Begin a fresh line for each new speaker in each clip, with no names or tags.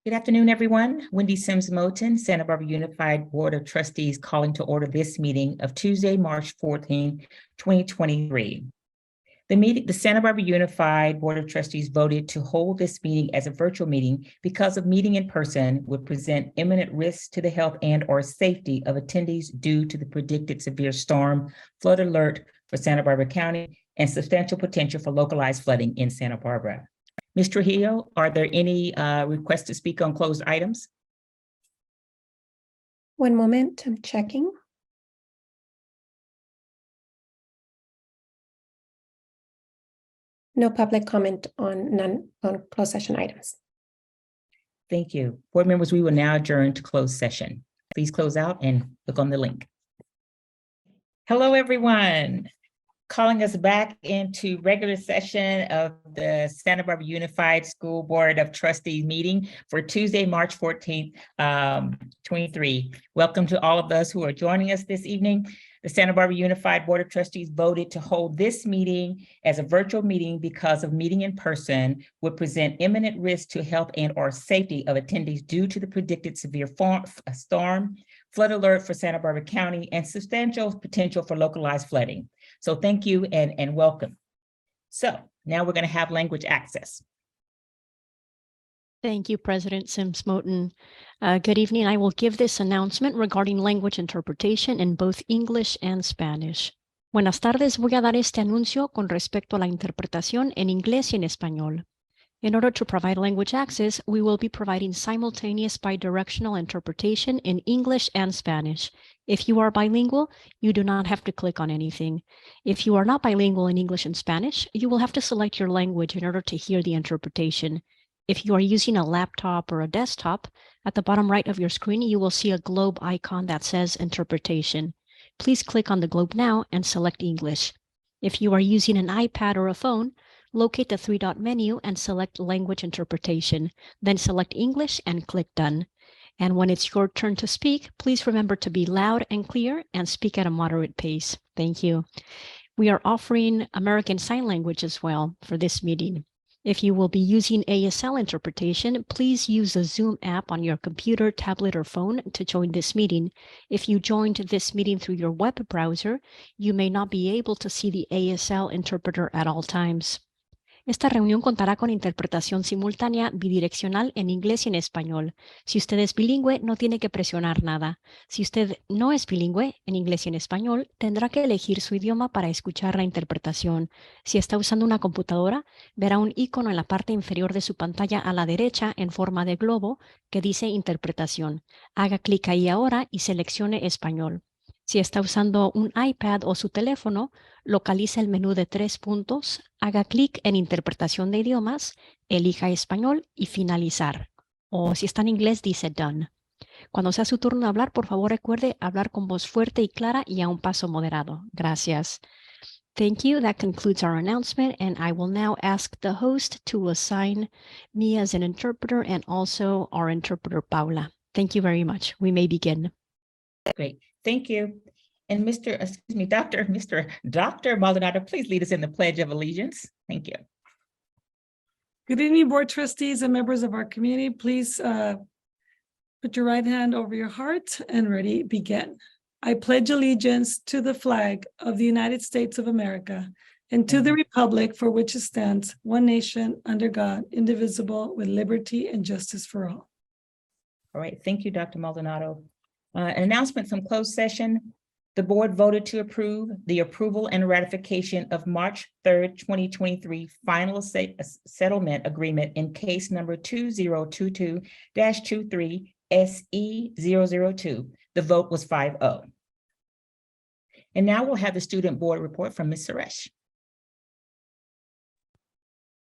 Good afternoon, everyone. Wendy Sims Moten, Santa Barbara Unified Board of Trustees, calling to order this meeting of Tuesday, March 14, 2023. The Santa Barbara Unified Board of Trustees voted to hold this meeting as a virtual meeting because of meeting in person would present imminent risks to the health and or safety of attendees due to the predicted severe storm flood alert for Santa Barbara County and substantial potential for localized flooding in Santa Barbara. Ms. Trujillo, are there any requests to speak on closed items?
One moment, I'm checking. No public comment on closed session items.
Thank you. Board members, we will now adjourn to closed session. Please close out and click on the link. Hello, everyone. Calling us back into regular session of the Santa Barbara Unified School Board of Trustees meeting for Tuesday, March 14th, 23. Welcome to all of those who are joining us this evening. The Santa Barbara Unified Board of Trustees voted to hold this meeting as a virtual meeting because of meeting in person would present imminent risk to health and or safety of attendees due to the predicted severe storm, flood alert for Santa Barbara County, and substantial potential for localized flooding. So thank you and welcome. So now we're going to have language access.
Thank you, President Sims Moten. Good evening. I will give this announcement regarding language interpretation in both English and Spanish. Buenas tardes. Voy a dar este anuncio con respecto a la interpretación en inglés y en español. In order to provide language access, we will be providing simultaneous bidirectional interpretation in English and Spanish. If you are bilingual, you do not have to click on anything. If you are not bilingual in English and Spanish, you will have to select your language in order to hear the interpretation. If you are using a laptop or a desktop, at the bottom right of your screen, you will see a globe icon that says Interpretation. Please click on the globe now and select English. If you are using an iPad or a phone, locate the three-dot menu and select Language Interpretation, then select English and click Done. And when it's your turn to speak, please remember to be loud and clear and speak at a moderate pace. Thank you. We are offering American Sign Language as well for this meeting. If you will be using ASL interpretation, please use the Zoom app on your computer, tablet, or phone to join this meeting. If you joined this meeting through your web browser, you may not be able to see the ASL interpreter at all times. Esta reunión contará con interpretación simultánea bidireccional en inglés y en español. Si usted es bilingüe, no tiene que presionar nada. Si usted no es bilingüe, en inglés y en español, tendrá que elegir su idioma para escuchar la interpretación. Si está usando una computadora, verá un icono en la parte inferior de su pantalla a la derecha en forma de globo que dice Interpretación. Haga clic ahí ahora y seleccione Español. Si está usando un iPad o su teléfono, localiza el menú de 3 puntos, haga clic en Interpretación de idiomas, elija Español y Finalizar. O si está en inglés, dice Done. Cuando sea su turno de hablar, por favor recuerde hablar con voz fuerte y clara y a un paso moderado. Gracias. Thank you. That concludes our announcement, and I will now ask the host to assign me as an interpreter and also our interpreter, Paula. Thank you very much. We may begin.
Great. Thank you. And Dr. Maldonado, please lead us in the Pledge of Allegiance. Thank you.
Good evening, board trustees and members of our community. Please put your right hand over your heart and ready, begin. I pledge allegiance to the flag of the United States of America and to the republic for which it stands, one nation, under God, indivisible, with liberty and justice for all.
All right. Thank you, Dr. Maldonado. An announcement from closed session. The board voted to approve the approval and ratification of March 3rd, 2023 final settlement agreement in case number 2022-23 SE002. The vote was 5-0. And now we'll have the student board report from Ms. Suresh.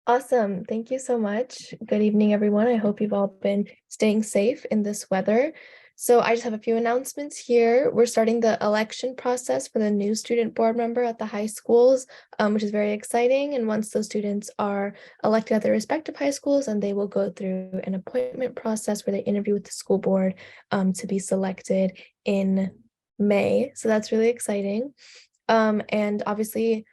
Awesome. Thank you so much. Good evening, everyone. I hope you've all been staying safe in this weather. So I just have a few announcements here. We're starting the election process for the new student board member at the high schools, which is very exciting. And once those students are elected at their respective high schools, and they will go through an appointment process where they interview with the school board to be selected in May. So that's really exciting. And obviously,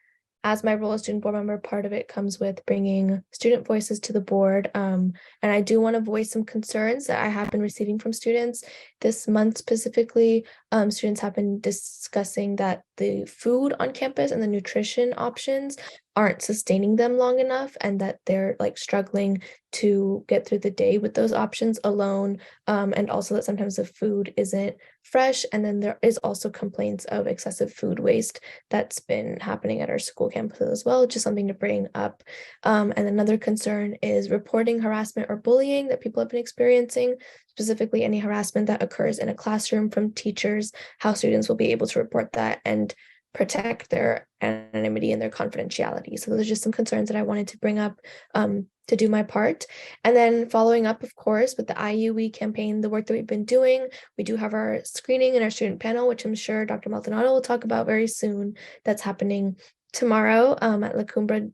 as my role as student board member, part of it comes with bringing student voices to the board. And I do want to voice some concerns that I have been receiving from students. This month specifically, students have been discussing that the food on campus and the nutrition options aren't sustaining them long enough, and that they're like struggling to get through the day with those options alone. And also that sometimes the food isn't fresh. And then there is also complaints of excessive food waste that's been happening at our school campuses as well, just something to bring up. And another concern is reporting harassment or bullying that people have been experiencing, specifically any harassment that occurs in a classroom from teachers, how students will be able to report that and protect their anonymity and their confidentiality. So those are just some concerns that I wanted to bring up to do my part. And then following up, of course, with the IUE campaign, the work that we've been doing, we do have our screening and our student panel, which I'm sure Dr. Maldonado will talk about very soon. That's happening tomorrow at La Cumbre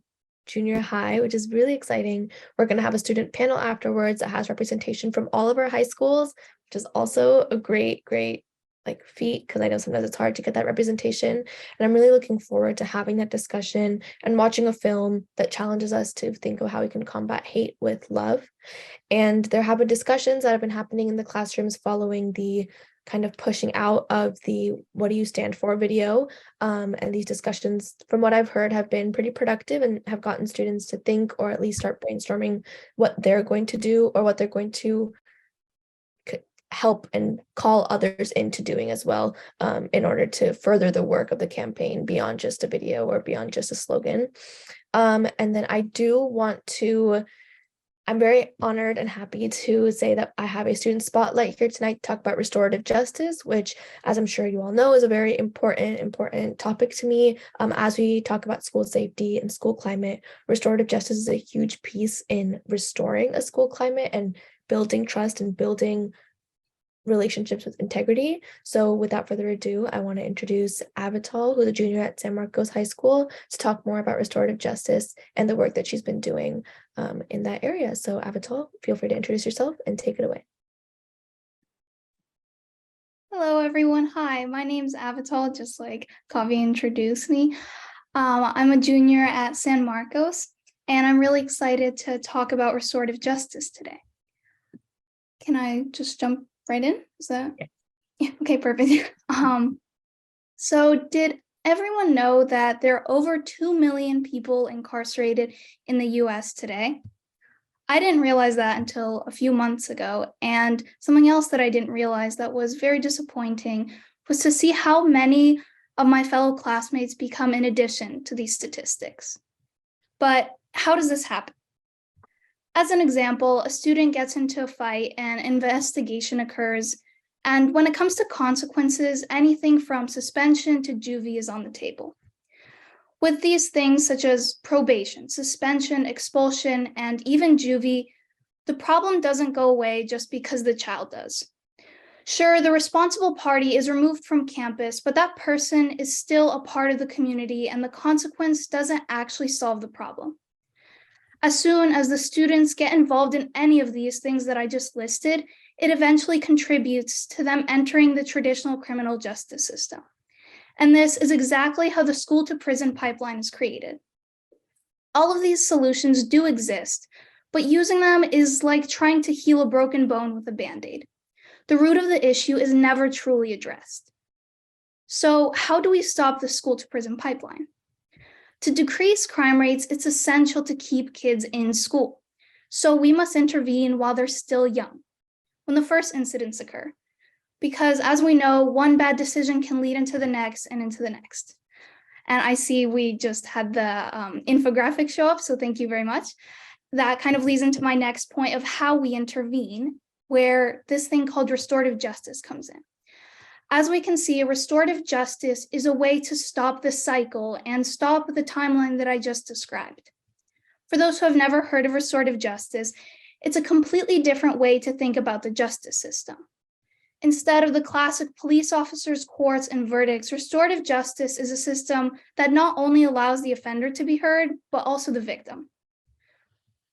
Junior High, which is really exciting. We're going to have a student panel afterwards that has representation from all of our high schools, which is also a great like feat, because I know sometimes it's hard to get that representation. And I'm really looking forward to having that discussion and watching a film that challenges us to think of how we can combat hate with love. And there have been discussions that have been happening in the classrooms following the kind of pushing out of the "what do you stand for" video. And these discussions, from what I've heard, have been pretty productive and have gotten students to think, or at least start brainstorming what they're going to do or what they're going to help and call others into doing as well, in order to further the work of the campaign beyond just a video or beyond just a slogan. And then I'm very honored and happy to say that I have a student spotlight here tonight to talk about restorative justice, which, as I'm sure you all know, is a very important topic to me. As we talk about school safety and school climate, restorative justice is a huge piece in restoring a school climate and building trust and building relationships with integrity. So without further ado, I want to introduce Avital, who's a junior at San Marcos High School, to talk more about restorative justice and the work that she's been doing in that area. So Avital, feel free to introduce yourself and take it away.
Hello, everyone. Hi, my name's Avital, just like Kavi introduced me. I'm a junior at San Marcos, and I'm really excited to talk about restorative justice today. Can I just jump right in? Is that? Yeah, okay, perfect. So did everyone know that there are over 2 million people incarcerated in the US today? I didn't realize that until a few months ago. And something else that I didn't realize that was very disappointing was to see how many of my fellow classmates become in addition to these statistics. But how does this happen? As an example, a student gets into a fight and investigation occurs. And when it comes to consequences, anything from suspension to juvie is on the table. With these things such as probation, suspension, expulsion, and even juvie, the problem doesn't go away just because the child does. Sure, the responsible party is removed from campus, but that person is still a part of the community, and the consequence doesn't actually solve the problem. As soon as the students get involved in any of these things that I just listed, it eventually contributes to them entering the traditional criminal justice system. And this is exactly how the school to prison pipeline is created. All of these solutions do exist, but using them is like trying to heal a broken bone with a Band-Aid. The root of the issue is never truly addressed. So how do we stop the school to prison pipeline? To decrease crime rates, it's essential to keep kids in school. So we must intervene while they're still young, when the first incidents occur. Because as we know, one bad decision can lead into the next and into the next. And I see we just had the infographic show up, so thank you very much. That kind of leads into my next point of how we intervene, where this thing called restorative justice comes in. As we can see, restorative justice is a way to stop the cycle and stop the timeline that I just described. For those who have never heard of restorative justice, it's a completely different way to think about the justice system. Instead of the classic police officers, courts, and verdicts, restorative justice is a system that not only allows the offender to be heard, but also the victim.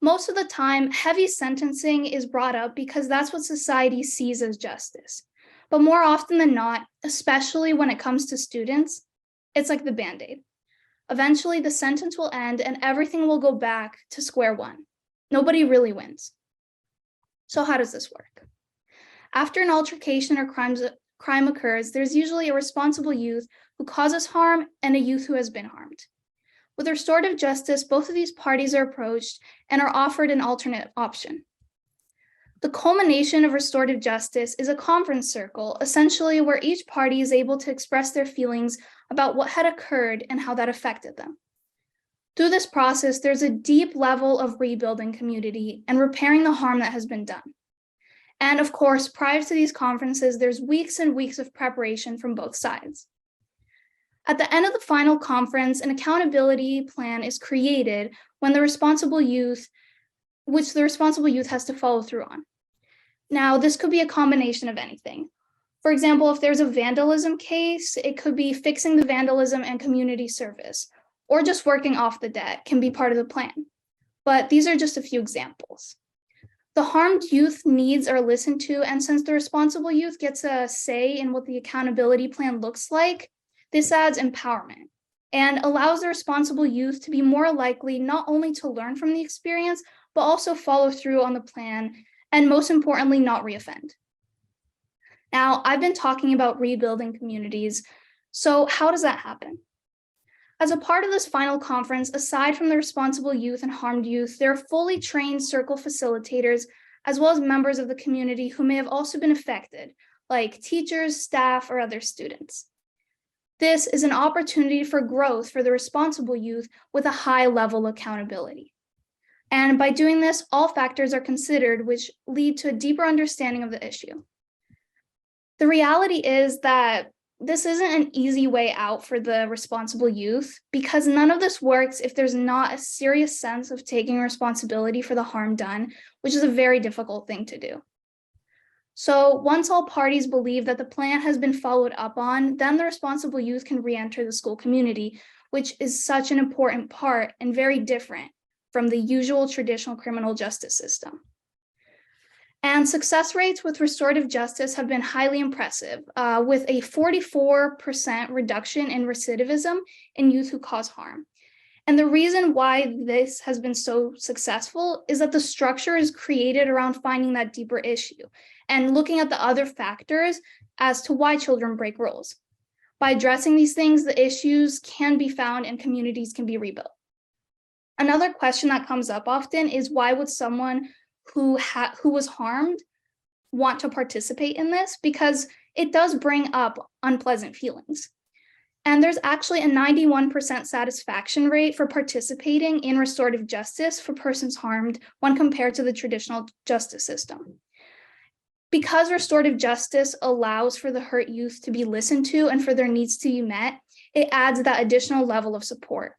Most of the time, heavy sentencing is brought up because that's what society sees as justice. But more often than not, especially when it comes to students, it's like the Band-Aid. Eventually, the sentence will end and everything will go back to square one. Nobody really wins. So how does this work? After an altercation or crime occurs, there's usually a responsible youth who causes harm and a youth who has been harmed. With restorative justice, both of these parties are approached and are offered an alternate option. The culmination of restorative justice is a conference circle, essentially where each party is able to express their feelings about what had occurred and how that affected them. Through this process, there's a deep level of rebuilding community and repairing the harm that has been done. And of course, prior to these conferences, there's weeks and weeks of preparation from both sides. At the end of the final conference, an accountability plan is created which the responsible youth has to follow through on. Now, this could be a combination of anything. For example, if there's a vandalism case, it could be fixing the vandalism and community service, or just working off the debt can be part of the plan. But these are just a few examples. The harmed youth needs are listened to, and since the responsible youth gets a say in what the accountability plan looks like, this adds empowerment and allows the responsible youth to be more likely not only to learn from the experience, but also follow through on the plan, and most importantly, not reoffend. Now, I've been talking about rebuilding communities, so how does that happen? As a part of this final conference, aside from the responsible youth and harmed youth, there are fully trained circle facilitators, as well as members of the community who may have also been affected, like teachers, staff, or other students. This is an opportunity for growth for the responsible youth with a high level of accountability. And by doing this, all factors are considered, which lead to a deeper understanding of the issue. The reality is that this isn't an easy way out for the responsible youth, because none of this works if there's not a serious sense of taking responsibility for the harm done, which is a very difficult thing to do. So once all parties believe that the plan has been followed up on, then the responsible youth can re-enter the school community, which is such an important part and very different from the usual traditional criminal justice system. And success rates with restorative justice have been highly impressive, with a 44% reduction in recidivism in youth who cause harm. And the reason why this has been so successful is that the structure is created around finding that deeper issue and looking at the other factors as to why children break rules. By addressing these things, the issues can be found and communities can be rebuilt. Another question that comes up often is, why would someone who was harmed want to participate in this? Because it does bring up unpleasant feelings. And there's actually a 91% satisfaction rate for participating in restorative justice for persons harmed when compared to the traditional justice system. Because restorative justice allows for the hurt youth to be listened to and for their needs to be met, it adds that additional level of support.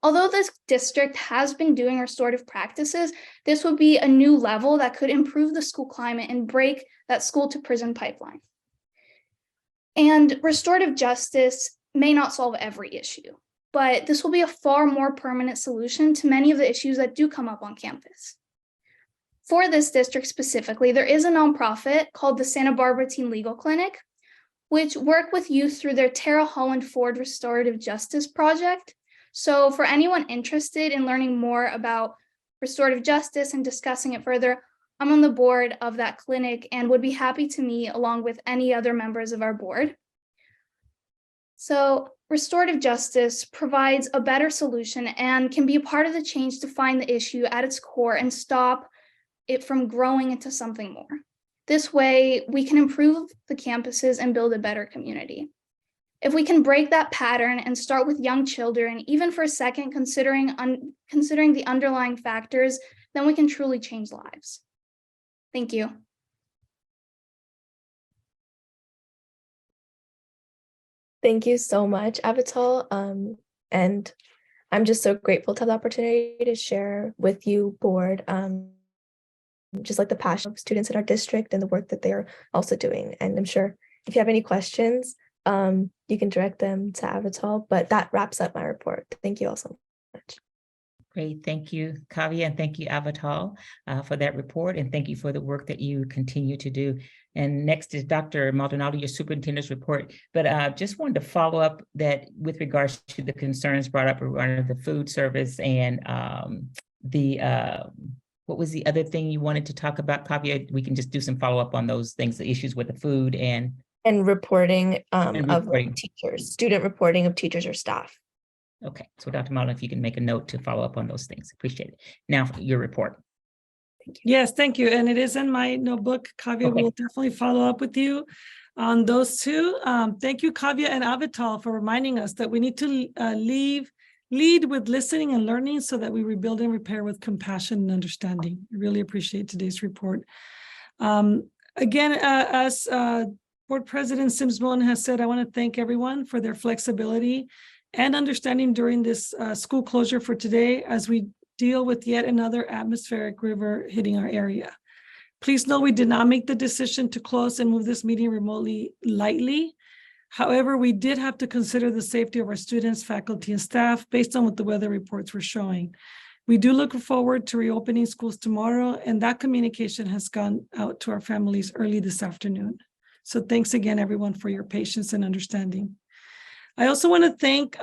Although this district has been doing restorative practices, this would be a new level that could improve the school climate and break that school to prison pipeline. And restorative justice may not solve every issue, but this will be a far more permanent solution to many of the issues that do come up on campus. For this district specifically, there is a nonprofit called the Santa Barbara Teen Legal Clinic, which work with youth through their Tara Holland Ford Restorative Justice Project. So for anyone interested in learning more about restorative justice and discussing it further, I'm on the board of that clinic and would be happy to meet along with any other members of our board. So restorative justice provides a better solution and can be a part of the change to find the issue at its core and stop it from growing into something more. This way, we can improve the campuses and build a better community. If we can break that pattern and start with young children, even for a second, considering the underlying factors, then we can truly change lives. Thank you.
Thank you so much, Avital. And I'm just so grateful to have the opportunity to share with you, board, just like the passion of students in our district and the work that they're also doing. And I'm sure if you have any questions, you can direct them to Avital, but that wraps up my report. Thank you all so much.
Great, thank you, Kavya, and thank you, Avatal, for that report, and thank you for the work that you continue to do. And next is Dr. Maldonado, your superintendent's report. But just wanted to follow up that with regards to the concerns brought up regarding the food service and what was the other thing you wanted to talk about, Kavya? We can just do some follow-up on those things, the issues with the food and
reporting
And
of
reporting.
teachers, student reporting of teachers or staff.
Okay, so Dr. Maldonado, if you can make a note to follow up on those things, appreciate it. Now, for your report.
Yes, thank you. And it is in my notebook. Kavya
Okay.
will definitely follow up with you on those two. Thank you, Kavya and Avatal, for reminding us that we need to lead with listening and learning so that we rebuild and repair with compassion and understanding. I really appreciate today's report. Again, as Board President Sims-Moen has said, I want to thank everyone for their flexibility and understanding during this school closure for today as we deal with yet another atmospheric river hitting our area. Please know we did not make the decision to close and move this meeting remotely lightly. However, we did have to consider the safety of our students, faculty, and staff based on what the weather reports were showing. We do look forward to reopening schools tomorrow, and that communication has gone out to our families early this afternoon. So thanks again, everyone, for your patience and understanding. I also want to thank,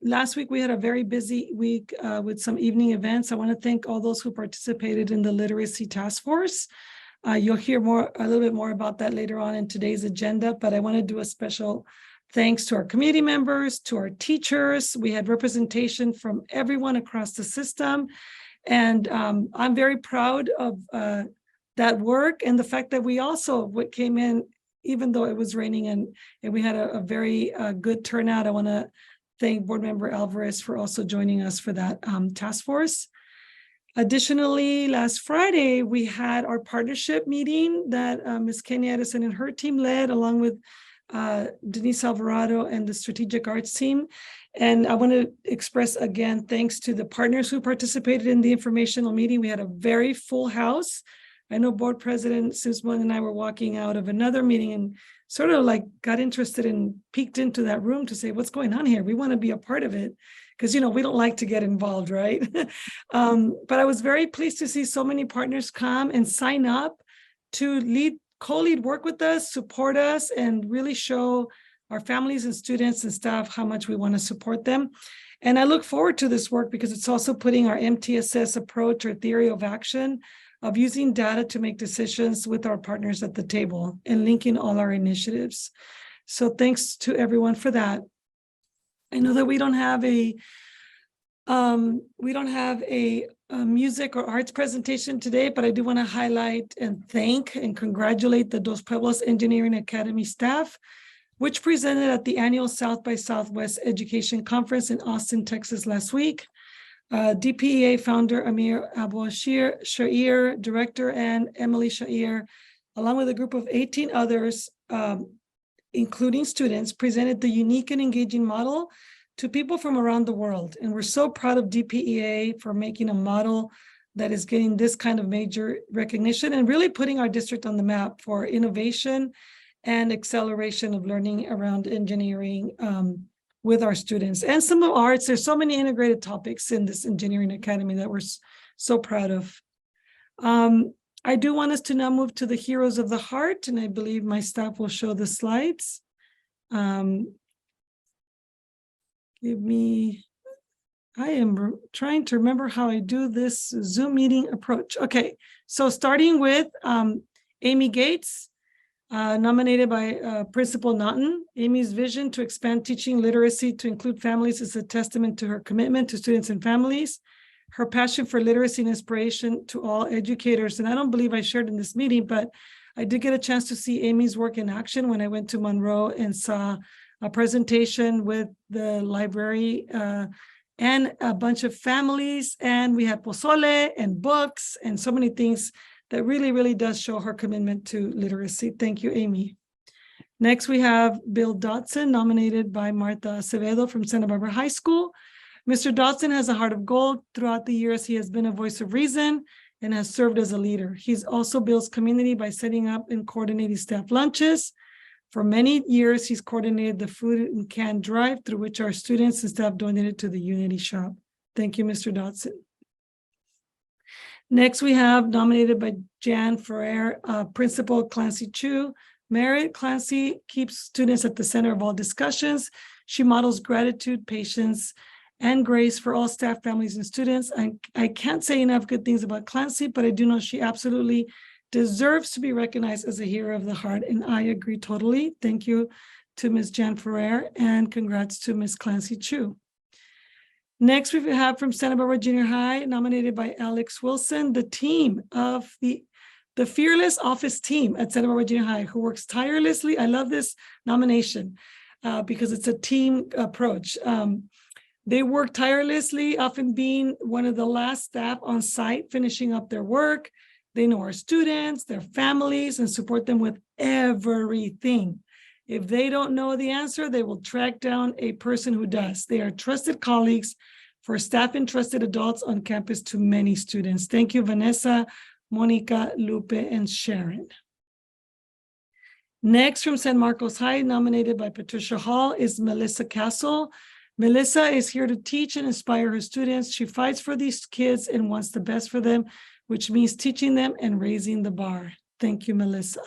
last week we had a very busy week with some evening events. I want to thank all those who participated in the Literacy Task Force. You'll hear a little bit more about that later on in today's agenda, but I want to do a special thanks to our community members, to our teachers. We had representation from everyone across the system. And I'm very proud of that work and the fact that we also came in, even though it was raining and we had a very good turnout. I want to thank Board Member Alvarez for also joining us for that task force. Additionally, last Friday, we had our partnership meeting that Ms. Kenya Edison and her team led, along with Denise Alvarado and the Strategic Arts team. And I want to express again, thanks to the partners who participated in the informational meeting. We had a very full house. I know Board President Sims-Moen and I were walking out of another meeting and sort of like got interested and peeked into that room to say, what's going on here? We want to be a part of it because, you know, we don't like to get involved, right? But I was very pleased to see so many partners come and sign up to co-lead work with us, support us, and really show our families and students and staff how much we want to support them. And I look forward to this work because it's also putting our MTSS approach or theory of action of using data to make decisions with our partners at the table and linking all our initiatives. So thanks to everyone for that. I know that we don't have a music or arts presentation today, but I do want to highlight and thank and congratulate the Dos Pueblos Engineering Academy staff, which presented at the annual South by Southwest Education Conference in Austin, Texas last week. DPEA founder Amir Abu Shair, director, and Emily Shair, along with a group of 18 others, including students, presented the unique and engaging model to people from around the world. And we're so proud of DPEA for making a model that is getting this kind of major recognition and really putting our district on the map for innovation and acceleration of learning around engineering with our students and some of arts. There's so many integrated topics in this engineering academy that we're so proud of. I do want us to now move to the Heroes of the Heart, and I believe my staff will show the slides. I am trying to remember how I do this Zoom meeting approach. Okay, so starting with Amy Gates, nominated by Principal Naughton. Amy's vision to expand teaching literacy to include families is a testament to her commitment to students and families, her passion for literacy and inspiration to all educators. And I don't believe I shared in this meeting, but I did get a chance to see Amy's work in action when I went to Monroe and saw a presentation with the library and a bunch of families. And we had pozole and books and so many things that really, really does show her commitment to literacy. Thank you, Amy. Next, we have Bill Dodson, nominated by Martha Acevedo from Santa Barbara High School. Mr. Dodson has a heart of gold. Throughout the years, he has been a voice of reason and has served as a leader. He's also builds community by setting up and coordinating staff lunches. For many years, he's coordinated the food and can drive through which our students and staff donated to the Unity Shop. Thank you, Mr. Dodson. Next, we have nominated by Jan Ferrer, Principal Clancy Chu. Merit, Clancy keeps students at the center of all discussions. She models gratitude, patience, and grace for all staff, families, and students. I can't say enough good things about Clancy, but I do know she absolutely deserves to be recognized as a hero of the heart, and I agree totally. Thank you to Ms. Jan Ferrer, and congrats to Ms. Clancy Chu. Next, we have from Santa Barbara Junior High, nominated by Alex Wilson, the team of the Fearless Office team at Santa Barbara Junior High, who works tirelessly. I love this nomination because it's a team approach. They work tirelessly, often being one of the last staff on site, finishing up their work. They know our students, their families, and support them with everything. If they don't know the answer, they will track down a person who does. They are trusted colleagues for staff and trusted adults on campus to many students. Thank you, Vanessa, Monica, Lupe, and Sharon. Next, from San Marcos High, nominated by Patricia Hall, is Melissa Castle. Melissa is here to teach and inspire her students. She fights for these kids and wants the best for them, which means teaching them and raising the bar. Thank you, Melissa.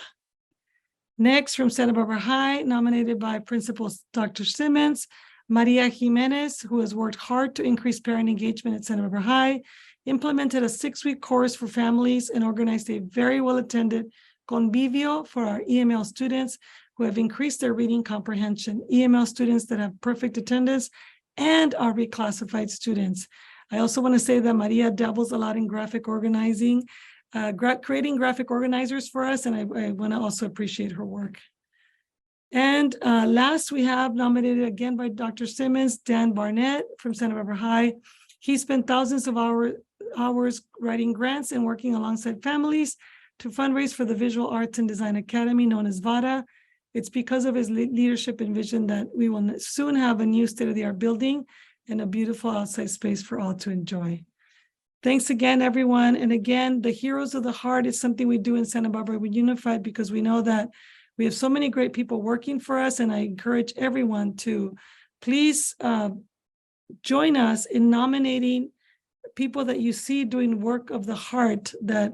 Next, from Santa Barbara High, nominated by Principal Dr. Simmons, Maria Jimenez, who has worked hard to increase parent engagement at Santa Barbara High, implemented a 6-week course for families, and organized a very well-attended convivio for our EML students who have increased their reading comprehension, EML students that have perfect attendance, and our reclassified students. I also want to say that Maria dabbles a lot in graphic organizing, creating graphic organizers for us, and I want to also appreciate her work. And last, we have nominated again by Dr. Simmons, Dan Barnett from Santa Barbara High. He spent thousands of hours writing grants and working alongside families to fundraise for the Visual Arts and Design Academy, known as VADA. It's because of his leadership and vision that we will soon have a new state-of-the-art building and a beautiful outside space for all to enjoy. Thanks again, everyone. And again, the Heroes of the Heart is something we do in Santa Barbara. We unified because we know that we have so many great people working for us, and I encourage everyone to please join us in nominating people that you see doing work of the heart that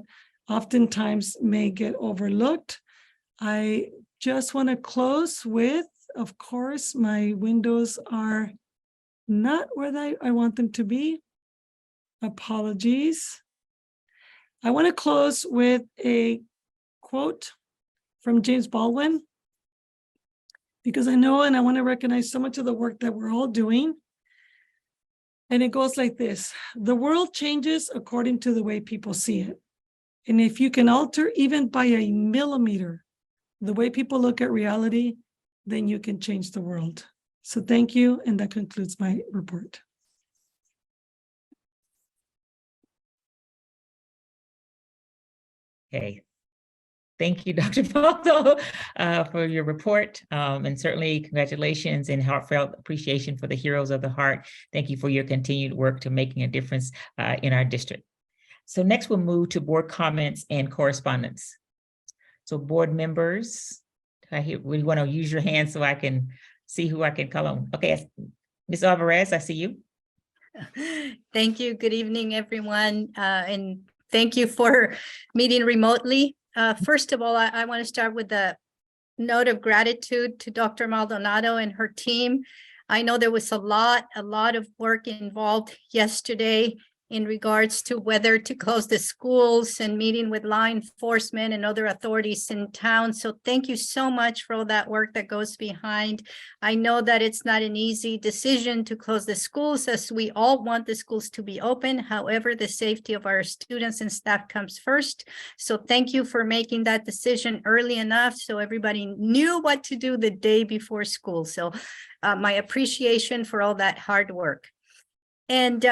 oftentimes may get overlooked. I just want to close with, of course, my windows are not where I want them to be. Apologies. I want to close with a quote from James Baldwin, because I know and I want to recognize so much of the work that we're all doing. And it goes like this: the world changes according to the way people see it. And if you can alter even by a millimeter the way people look at reality, then you can change the world. So thank you, and that concludes my report.
Okay. Thank you, Dr. Baldo, for your report, and certainly congratulations and heartfelt appreciation for the Heroes of the Heart. Thank you for your continued work to making a difference in our district. So next we'll move to board comments and correspondence. So board members, we want to use your hand so I can see who I can call on. Okay, Ms. Alvarez, I see you.
Thank you. Good evening, everyone. And thank you for meeting remotely. First of all, I want to start with a note of gratitude to Dr. Maldonado and her team. I know there was a lot of work involved yesterday in regards to whether to close the schools and meeting with law enforcement and other authorities in town. So thank you so much for all that work that goes behind. I know that it's not an easy decision to close the schools, as we all want the schools to be open. However, the safety of our students and staff comes first. So thank you for making that decision early enough so everybody knew what to do the day before school. So my appreciation for all that hard work. And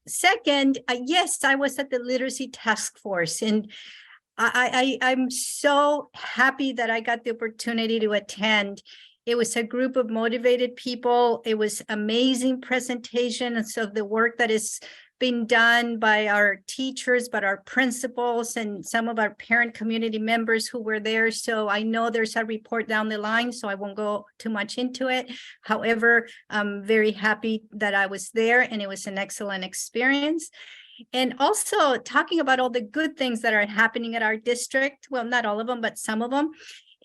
second, yes, I was at the Literacy Task Force, and I'm so happy that I got the opportunity to attend. It was a group of motivated people. It was amazing presentations of the work that is being done by our teachers, but our principals and some of our parent community members who were there. So I know there's a report down the line, so I won't go too much into it. However, I'm very happy that I was there, and it was an excellent experience. And also talking about all the good things that are happening at our district. Well, not all of them, but some of them.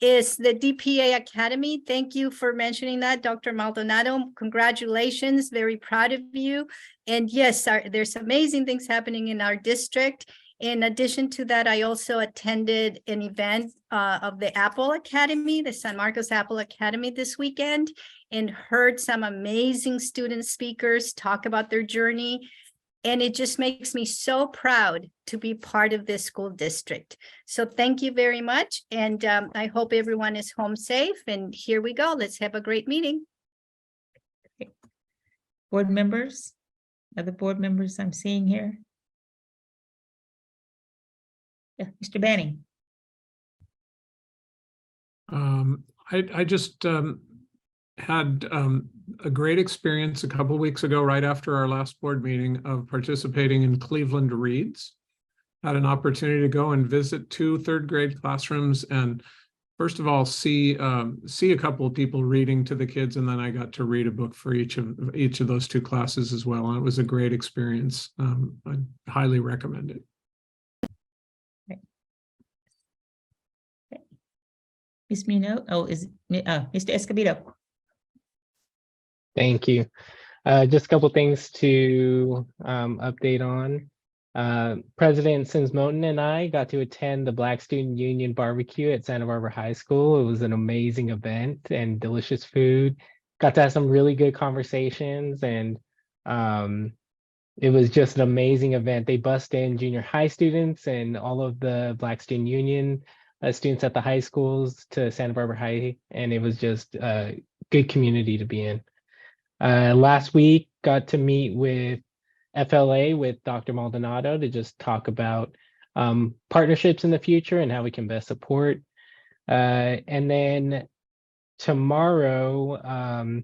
Is the DPA Academy. Thank you for mentioning that, Dr. Maldonado. Congratulations, very proud of you. And yes, there's amazing things happening in our district. In addition to that, I also attended an event of the Apple Academy, the San Marcos Apple Academy this weekend, and heard some amazing student speakers talk about their journey. And it just makes me so proud to be part of this school district. So thank you very much. And I hope everyone is home safe. And here we go. Let's have a great meeting.
Board members, other board members I'm seeing here. Yeah, Mr. Banning.
I just had a great experience a couple weeks ago, right after our last board meeting, of participating in Cleveland Reads. Had an opportunity to go and visit 2 third grade classrooms, and first of all, see a couple of people reading to the kids, and then I got to read a book for each of those 2 classes as well, and it was a great experience. I highly recommend it.
Ms. Munoz, is it Mr. Escobedo?
Thank you. Just a couple things to update on. President Sims Moten and I got to attend the Black Student Union barbecue at Santa Barbara High School. It was an amazing event and delicious food. Got to have some really good conversations, and it was just an amazing event. They bussed in junior high students and all of the Black Student Union students at the high schools to Santa Barbara High, and it was just a good community to be in. Last week, got to meet with FLA with Dr. Maldonado to just talk about partnerships in the future and how we can best support. And then tomorrow,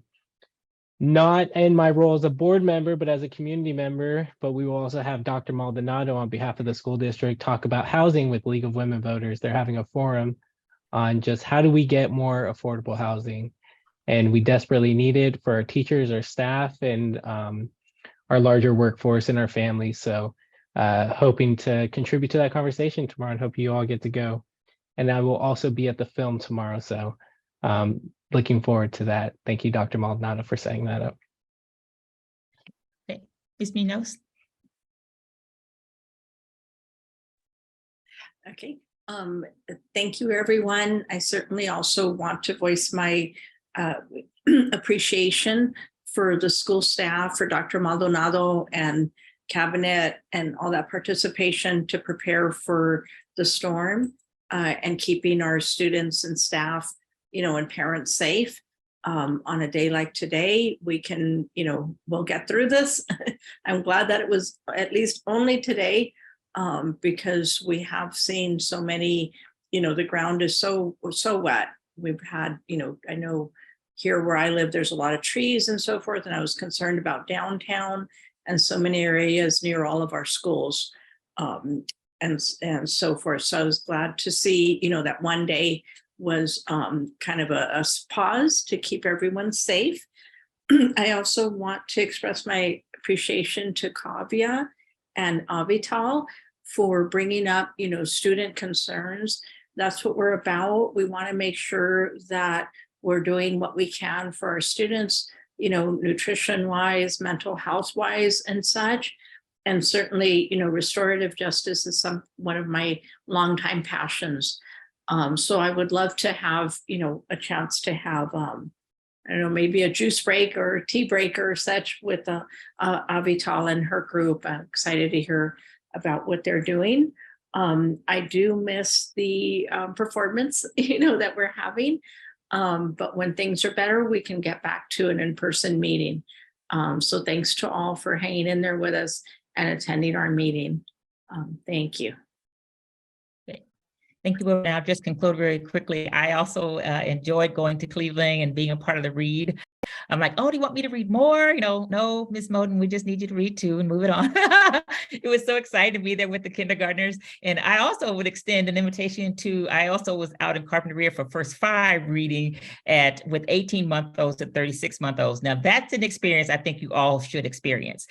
not in my role as a board member, but as a community member, but we will also have Dr. Maldonado on behalf of the school district talk about housing with League of Women Voters. They're having a forum on just how do we get more affordable housing. And we desperately need it for our teachers, our staff, and our larger workforce and our families. So hoping to contribute to that conversation tomorrow, and hope you all get to go. And I will also be at the film tomorrow. So looking forward to that. Thank you, Dr. Maldonado, for setting that up.
Okay. Ms. Munoz?
Okay. Thank you, everyone. I certainly also want to voice my appreciation for the school staff, for Dr. Maldonado and cabinet and all that participation to prepare for the storm and keeping our students and staff, and parents safe. On a day like today, we can, we'll get through this. I'm glad that it was at least only today, because we have seen so many, the ground is so wet. We've had, I know here where I live, there's a lot of trees and so forth, and I was concerned about downtown and so many areas near all of our schools and so forth. So I was glad to see, that one day was kind of a pause to keep everyone safe. I also want to express my appreciation to Kavya and Avital for bringing up, student concerns. That's what we're about. We want to make sure that we're doing what we can for our students, nutrition wise, mental health wise, and such. And certainly, restorative justice is one of my longtime passions. So I would love to have, a chance to have, I don't know, maybe a juice break or a tea break or such with Avital and her group. I'm excited to hear about what they're doing. I do miss the performance, that we're having. But when things are better, we can get back to an in-person meeting. So thanks to all for hanging in there with us and attending our meeting. Thank you.
Thank you. I'll just conclude very quickly. I also enjoyed going to Cleveland and being a part of the READ I'm like, oh, do you want me to read more? No, Ms. Moten, we just need you to read 2 and move it on. It was so exciting to be there with the kindergartners. And I also would extend an invitation to, I also was out in Carpinteria for First 5 reading with 18-month-olds to 36-month-olds. Now that's an experience I think you all should experience.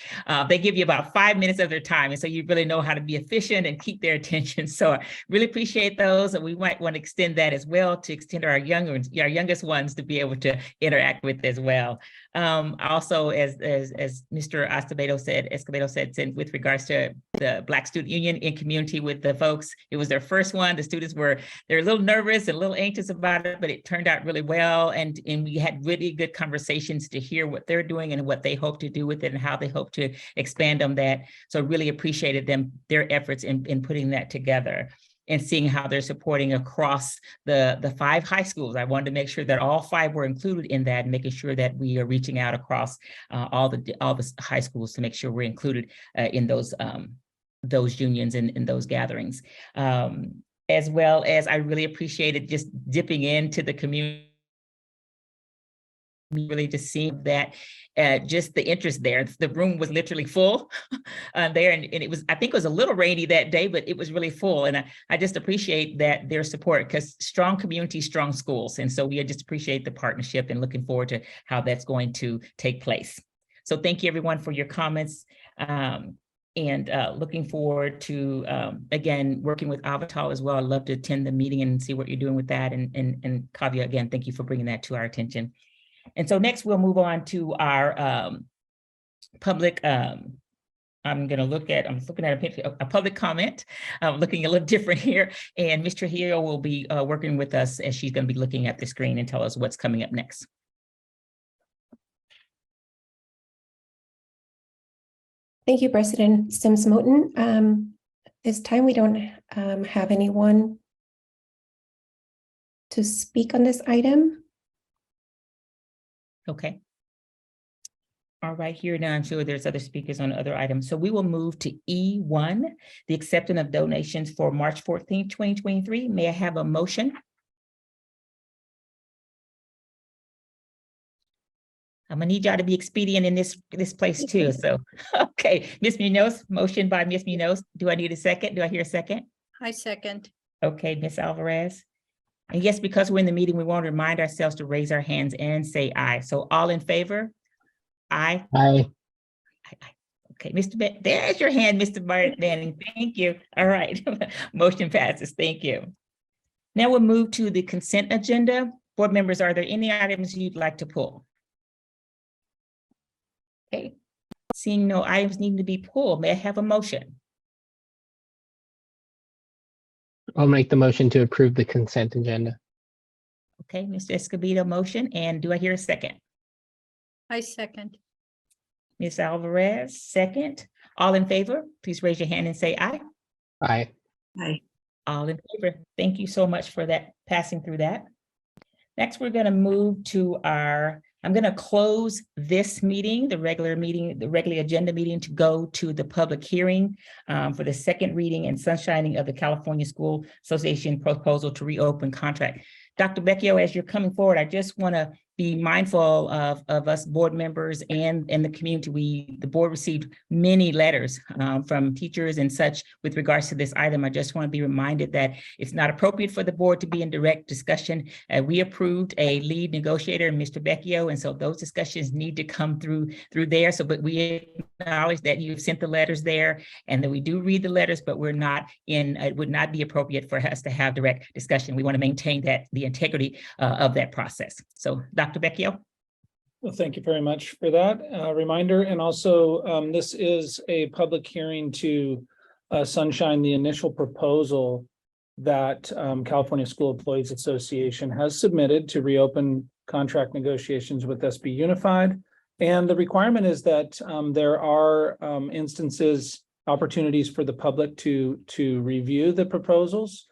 They give you about 5 minutes of their time. And so you really know how to be efficient and keep their attention. So I really appreciate those. And we might want to extend that as well, to extend our youngest ones to be able to interact with as well. Also, as Mr. Escobedo said, with regards to the Black Student Union in community with the folks, it was their first one. The students they're a little nervous and a little anxious about it, but it turned out really well. And we had really good conversations to hear what they're doing and what they hope to do with it and how they hope to expand on that. So really appreciated their efforts in putting that together and seeing how they're supporting across the 5 high schools. I wanted to make sure that all 5 were included in that, and making sure that we are reaching out across all the high schools to make sure we're included in those unions and in those gatherings. As well as I really appreciated just dipping into the community, really just seeing that just the interest there. The room was literally full there, and it was, I think it was a little rainy that day, but it was really full. And I just appreciate that their support, because strong community, strong schools. And so we just appreciate the partnership and looking forward to how that's going to take place. So thank you everyone for your comments. And looking forward to, again, working with Avatar as well. I'd love to attend the meeting and see what you're doing with that. And Kavya, again, thank you for bringing that to our attention. And so next we'll move on to our public, I'm looking at a public comment. I'm looking a little different here. And Ms. Trujillo will be working with us as she's going to be looking at the screen and tell us what's coming up next.
Thank you, President Sims Moten. This time we don't have anyone to speak on this item.
Okay. All right, here now I'm sure there's other speakers on other items. So we will move to E1, the acceptance of donations for March 14, 2023. May I have a motion? I'm gonna need y'all to be expedient in this place too. So, okay, Ms. Munoz, motion by Ms. Munoz. Do I need a second? Do I hear a second?
I second.
Okay, Ms. Alvarez. And yes, because we're in the meeting, we want to remind ourselves to raise our hands and say aye. So all in favor? Aye.
Aye.
Aye. Okay, Mr. There's your hand, Mr. Manning. Thank you. All right, motion passes. Thank you. Now we'll move to the consent agenda. Board members, are there any items you'd like to pull? Okay, seeing no items needing to be pulled, may I have a motion?
I'll make the motion to approve the consent agenda.
Okay, Mr. Escobedo, motion, and do I hear a second?
I second.
Ms. Alvarez, second. All in favor, please raise your hand and say aye.
Aye.
Aye.
All in favor. Thank you so much for that, passing through that. Next, we're going to move to I'm going to close this meeting, the regular agenda meeting, to go to the public hearing for the second reading and sunshining of the California School Association proposal to reopen contract. Dr. Vecchio, as you're coming forward, I just want to be mindful of us board members and the community. The board received many letters from teachers and such with regards to this item. I just want to be reminded that it's not appropriate for the board to be in direct discussion. We approved a lead negotiator, Mr. Vecchio, and so those discussions need to come through there. So, but we acknowledge that you've sent the letters there and that we do read the letters, but we're not it would not be appropriate for us to have direct discussion. We want to maintain the integrity of that process. So, Dr. Vecchio.
Well, thank you very much for that reminder. And also, this is a public hearing to sunshine the initial proposal that California School Employees Association has submitted to reopen contract negotiations with SB Unified. And the requirement is that there are opportunities for the public to review the proposals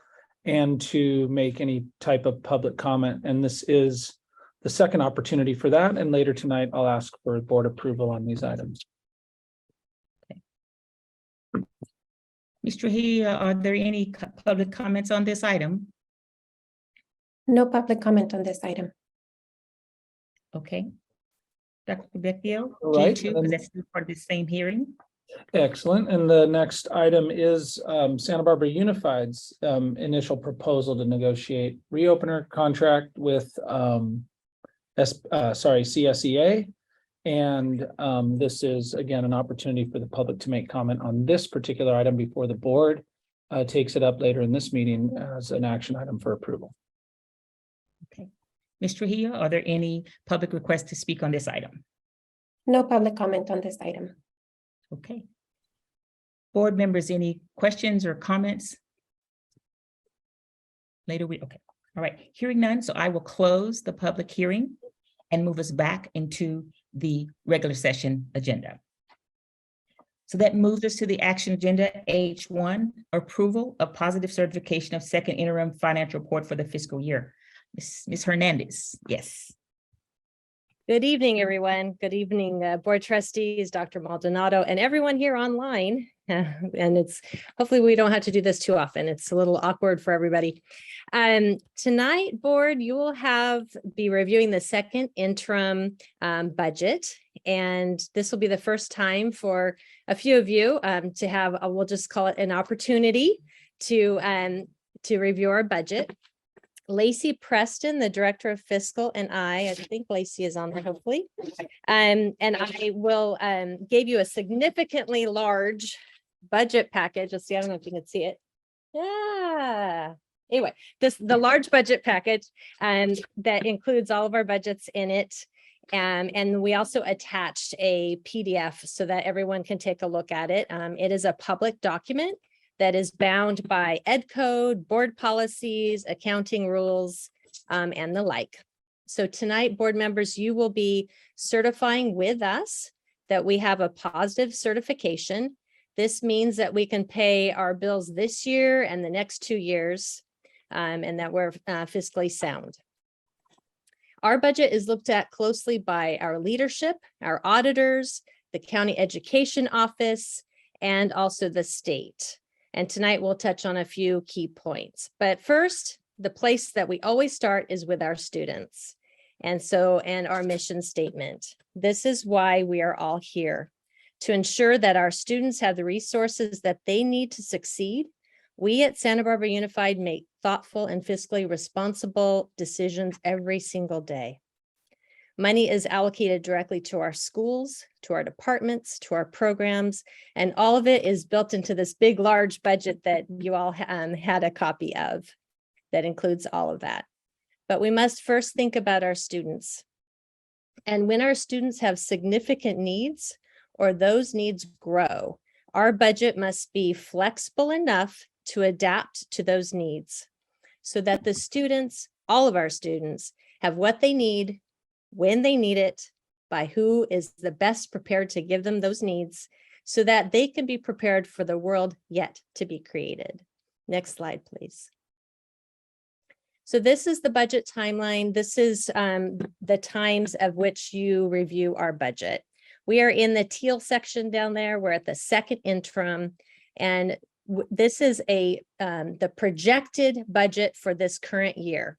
and to make any type of public comment. And this is the second opportunity for that. And later tonight, I'll ask for board approval on these items.
Okay. Ms. Trujillo, are there any public comments on this item?
No public comment on this item.
Okay. Dr. Vecchio?
All right,
G2,
and
because
then-
that's still part of the same hearing.
Excellent. And the next item is Santa Barbara Unified's initial proposal to negotiate reopener contract with CSEA. And this is, again, an opportunity for the public to make comment on this particular item before the board takes it up later in this meeting as an action item for approval.
Okay. Ms. Trujillo, are there any public requests to speak on this item?
No public comment on this item.
Okay. Board members, any questions or comments? Later okay. All right, hearing none, so I will close the public hearing and move us back into the regular session agenda. So that moves us to the action agenda, H1, approval of positive certification of second interim financial report for the fiscal year. Ms. Hernandez, yes.
Good evening, everyone. Good evening, board trustees, Dr. Maldonado, and everyone here online. And it's hopefully we don't have to do this too often. It's a little awkward for everybody. Tonight, board, you will be reviewing the second interim budget. And this will be the first time for a few of you to have, we'll just call it an opportunity to review our budget. Lacey Preston, the Director of Fiscal, and I think Lacey is on there, hopefully. And I will give you a significantly large budget package. Let's see, I don't know if you can see it. Yeah. Anyway, the large budget package that includes all of our budgets in it. And we also attached a PDF so that everyone can take a look at it. It is a public document that is bound by ed code, board policies, accounting rules, and the like. So tonight, board members, you will be certifying with us that we have a positive certification. This means that we can pay our bills this year and the next 2 years, and that we're fiscally sound. Our budget is looked at closely by our leadership, our auditors, the county education office, and also the state. And tonight we'll touch on a few key points. But first, the place that we always start is with our students. And our mission statement. This is why we are all here, to ensure that our students have the resources that they need to succeed. We at Santa Barbara Unified make thoughtful and fiscally responsible decisions every single day. Money is allocated directly to our schools, to our departments, to our programs, and all of it is built into this big, large budget that you all had a copy of that includes all of that. But we must first think about our students. And when our students have significant needs or those needs grow, our budget must be flexible enough to adapt to those needs so that the students, all of our students, have what they need, when they need it, by who is the best prepared to give them those needs so that they can be prepared for the world yet to be created. Next slide, please. So this is the budget timeline. This is the times of which you review our budget. We are in the teal section down there. We're at the second interim, and this is the projected budget for this current year.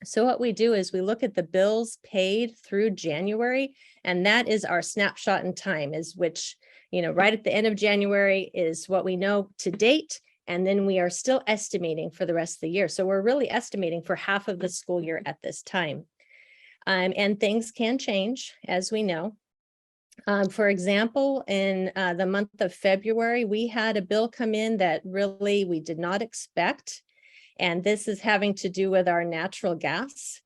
So what we do is we look at the bills paid through January, and that is our snapshot in time, right at the end of January is what we know to date. And then we are still estimating for the rest of the year. So we're really estimating for half of the school year at this time. And things can change, as we know. For example, in the month of February, we had a bill come in that really we did not expect. And this is having to do with our natural gas.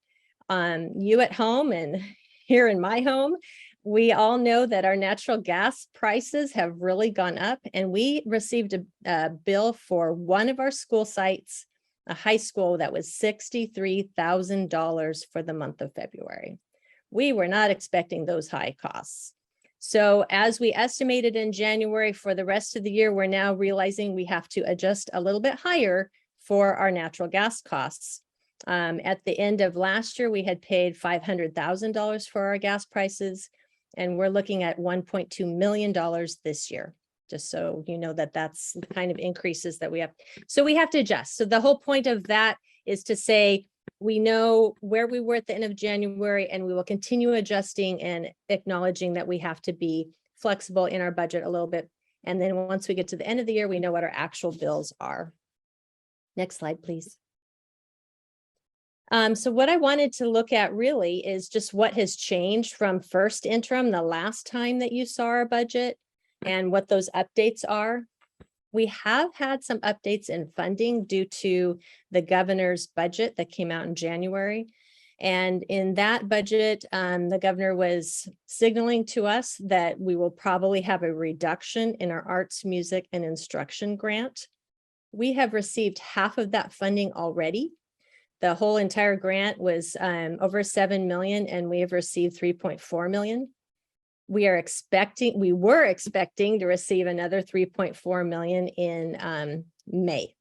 You at home and here in my home, we all know that our natural gas prices have really gone up, and we received a bill for one of our school sites, a high school, that was $63,000 for the month of February. We were not expecting those high costs. So as we estimated in January for the rest of the year, we're now realizing we have to adjust a little bit higher for our natural gas costs. At the end of last year, we had paid $500,000 for our gas prices, and we're looking at $1.2 million this year, just so you know that that's the kind of increases that we have. So we have to adjust. So the whole point of that is to say, We know where we were at the end of January, and we will continue adjusting and acknowledging that we have to be flexible in our budget a little bit. And then once we get to the end of the year, we know what our actual bills are. Next slide, please. So what I wanted to look at really is just what has changed from first interim, the last time that you saw our budget, and what those updates are. We have had some updates in funding due to the governor's budget that came out in January. And in that budget, the governor was signaling to us that we will probably have a reduction in our arts, music, and instruction grant. We have received half of that funding already. The whole entire grant was over 7 million, and we have received 3.4 million. We were expecting to receive another 3.4 million in May.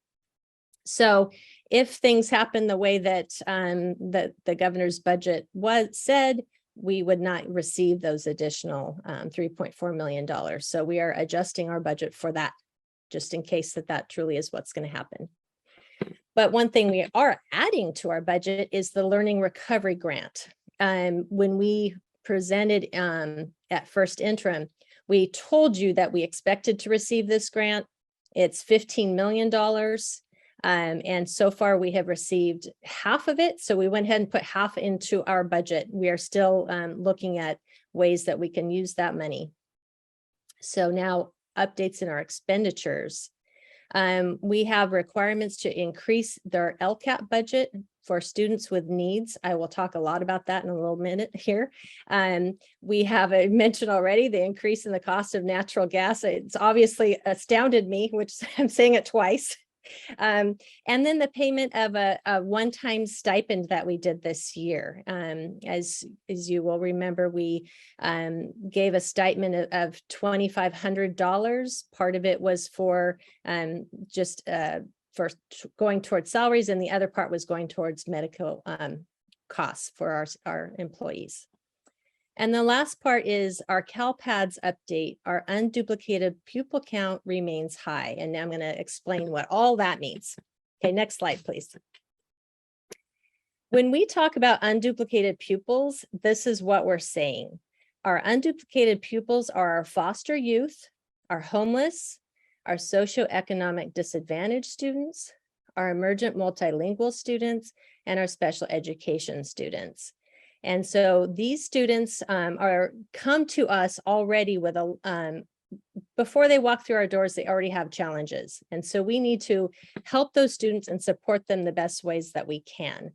So if things happen the way that the governor's budget said, we would not receive those additional $3.4 million. So we are adjusting our budget for that, just in case that truly is what's going to happen. But one thing we are adding to our budget is the Learning Recovery Grant. When we presented at first interim, we told you that we expected to receive this grant. It's $15 million. And so far we have received half of it. So we went ahead and put half into our budget. We are still looking at ways that we can use that money. So now updates in our expenditures. We have requirements to increase their LCAP budget for students with needs. I will talk a lot about that in a little minute here. We have mentioned already the increase in the cost of natural gas. It's obviously astounded me, which I'm saying it twice. And then the payment of a one-time stipend that we did this year. As you will remember, we gave a stipend of $2,500. Part of it was for for going towards salaries, and the other part was going towards medical costs for our employees. And the last part is our CalPADS update. Our unduplicated pupil count remains high. And now I'm going to explain what all that means. Okay, next slide, please. When we talk about unduplicated pupils, this is what we're saying. Our unduplicated pupils are our foster youth, our homeless, our socioeconomic disadvantaged students, our emergent multilingual students, and our special education students. And so these students come to us already with before they walk through our doors, they already have challenges. And so we need to help those students and support them the best ways that we can.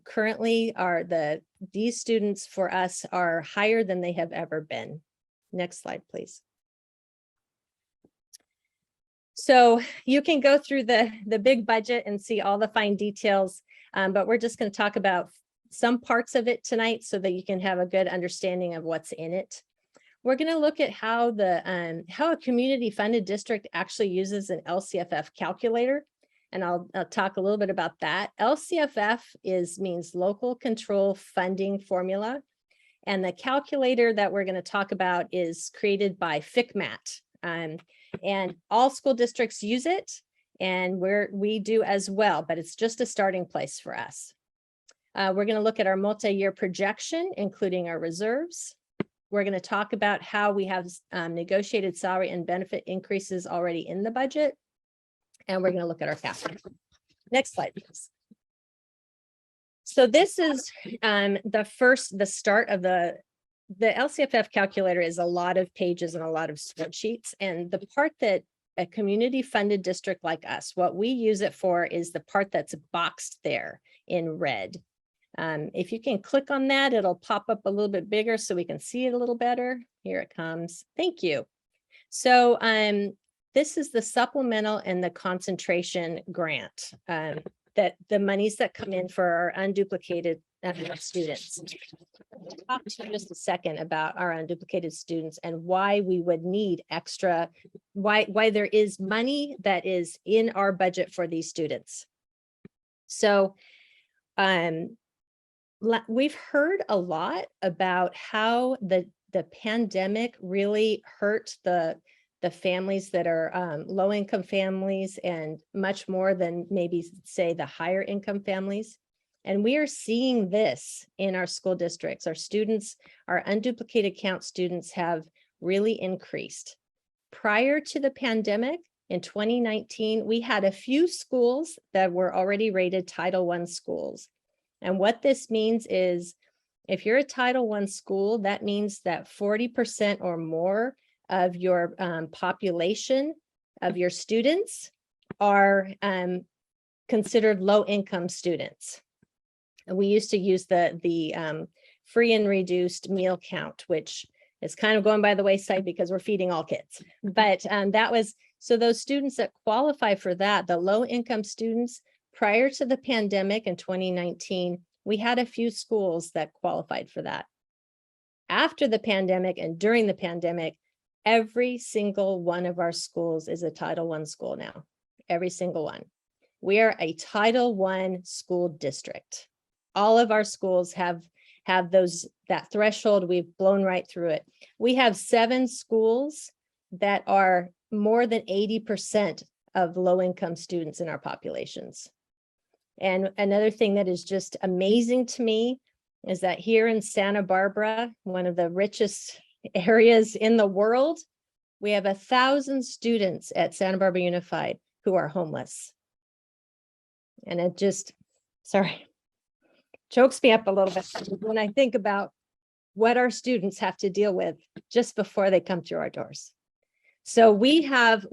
Currently these students for us are higher than they have ever been. Next slide, please. So you can go through the big budget and see all the fine details, but we're just going to talk about some parts of it tonight so that you can have a good understanding of what's in it. We're going to look at how a community funded district actually uses an LCFF calculator, and I'll talk a little bit about that. LCFF means Local Control Funding Formula, and the calculator that we're going to talk about is created by FCMAT. And all school districts use it, and we do as well, but it's just a starting place for us. We're going to look at our multi-year projection, including our reserves. We're going to talk about how we have negotiated salary and benefit increases already in the budget. And we're going to look at our capital. Next slide, please. So this is the start of the LCFF calculator is a lot of pages and a lot of spreadsheets. And the part that a community funded district like us, what we use it for is the part that's boxed there in red. If you can click on that, it'll pop up a little bit bigger so we can see it a little better. Here it comes. Thank you. So this is the supplemental and the concentration grant, that the monies that come in for our unduplicated students. I'll talk to you in just a second about our unduplicated students and why we would need extra, why there is money that is in our budget for these students. So we've heard a lot about how the pandemic really hurt the the families that are low-income families and much more than maybe say the higher income families. And we are seeing this in our school districts. Our students, our unduplicated count students have really increased. Prior to the pandemic, in 2019, we had a few schools that were already rated Title I schools. And what this means is if you're a Title I school, that means that 40% or more of your population of your students are considered low-income students. And we used to use the free and reduced meal count, which is kind of going by the wayside because we're feeding all kids. But that was, so those students that qualify for that, the low-income students, prior to the pandemic in 2019, we had a few schools that qualified for that. After the pandemic and during the pandemic, every single one of our schools is a Title I school now, every single one. We are a Title I school district. All of our schools have that threshold. We've blown right through it. We have 7 schools that are more than 80% of low-income students in our populations. And another thing that is just amazing to me is that here in Santa Barbara, one of the richest areas in the world, we have 1,000 students at Santa Barbara Unified who are homeless. And it just, sorry, chokes me up a little bit when I think about what our students have to deal with just before they come through our doors. So we have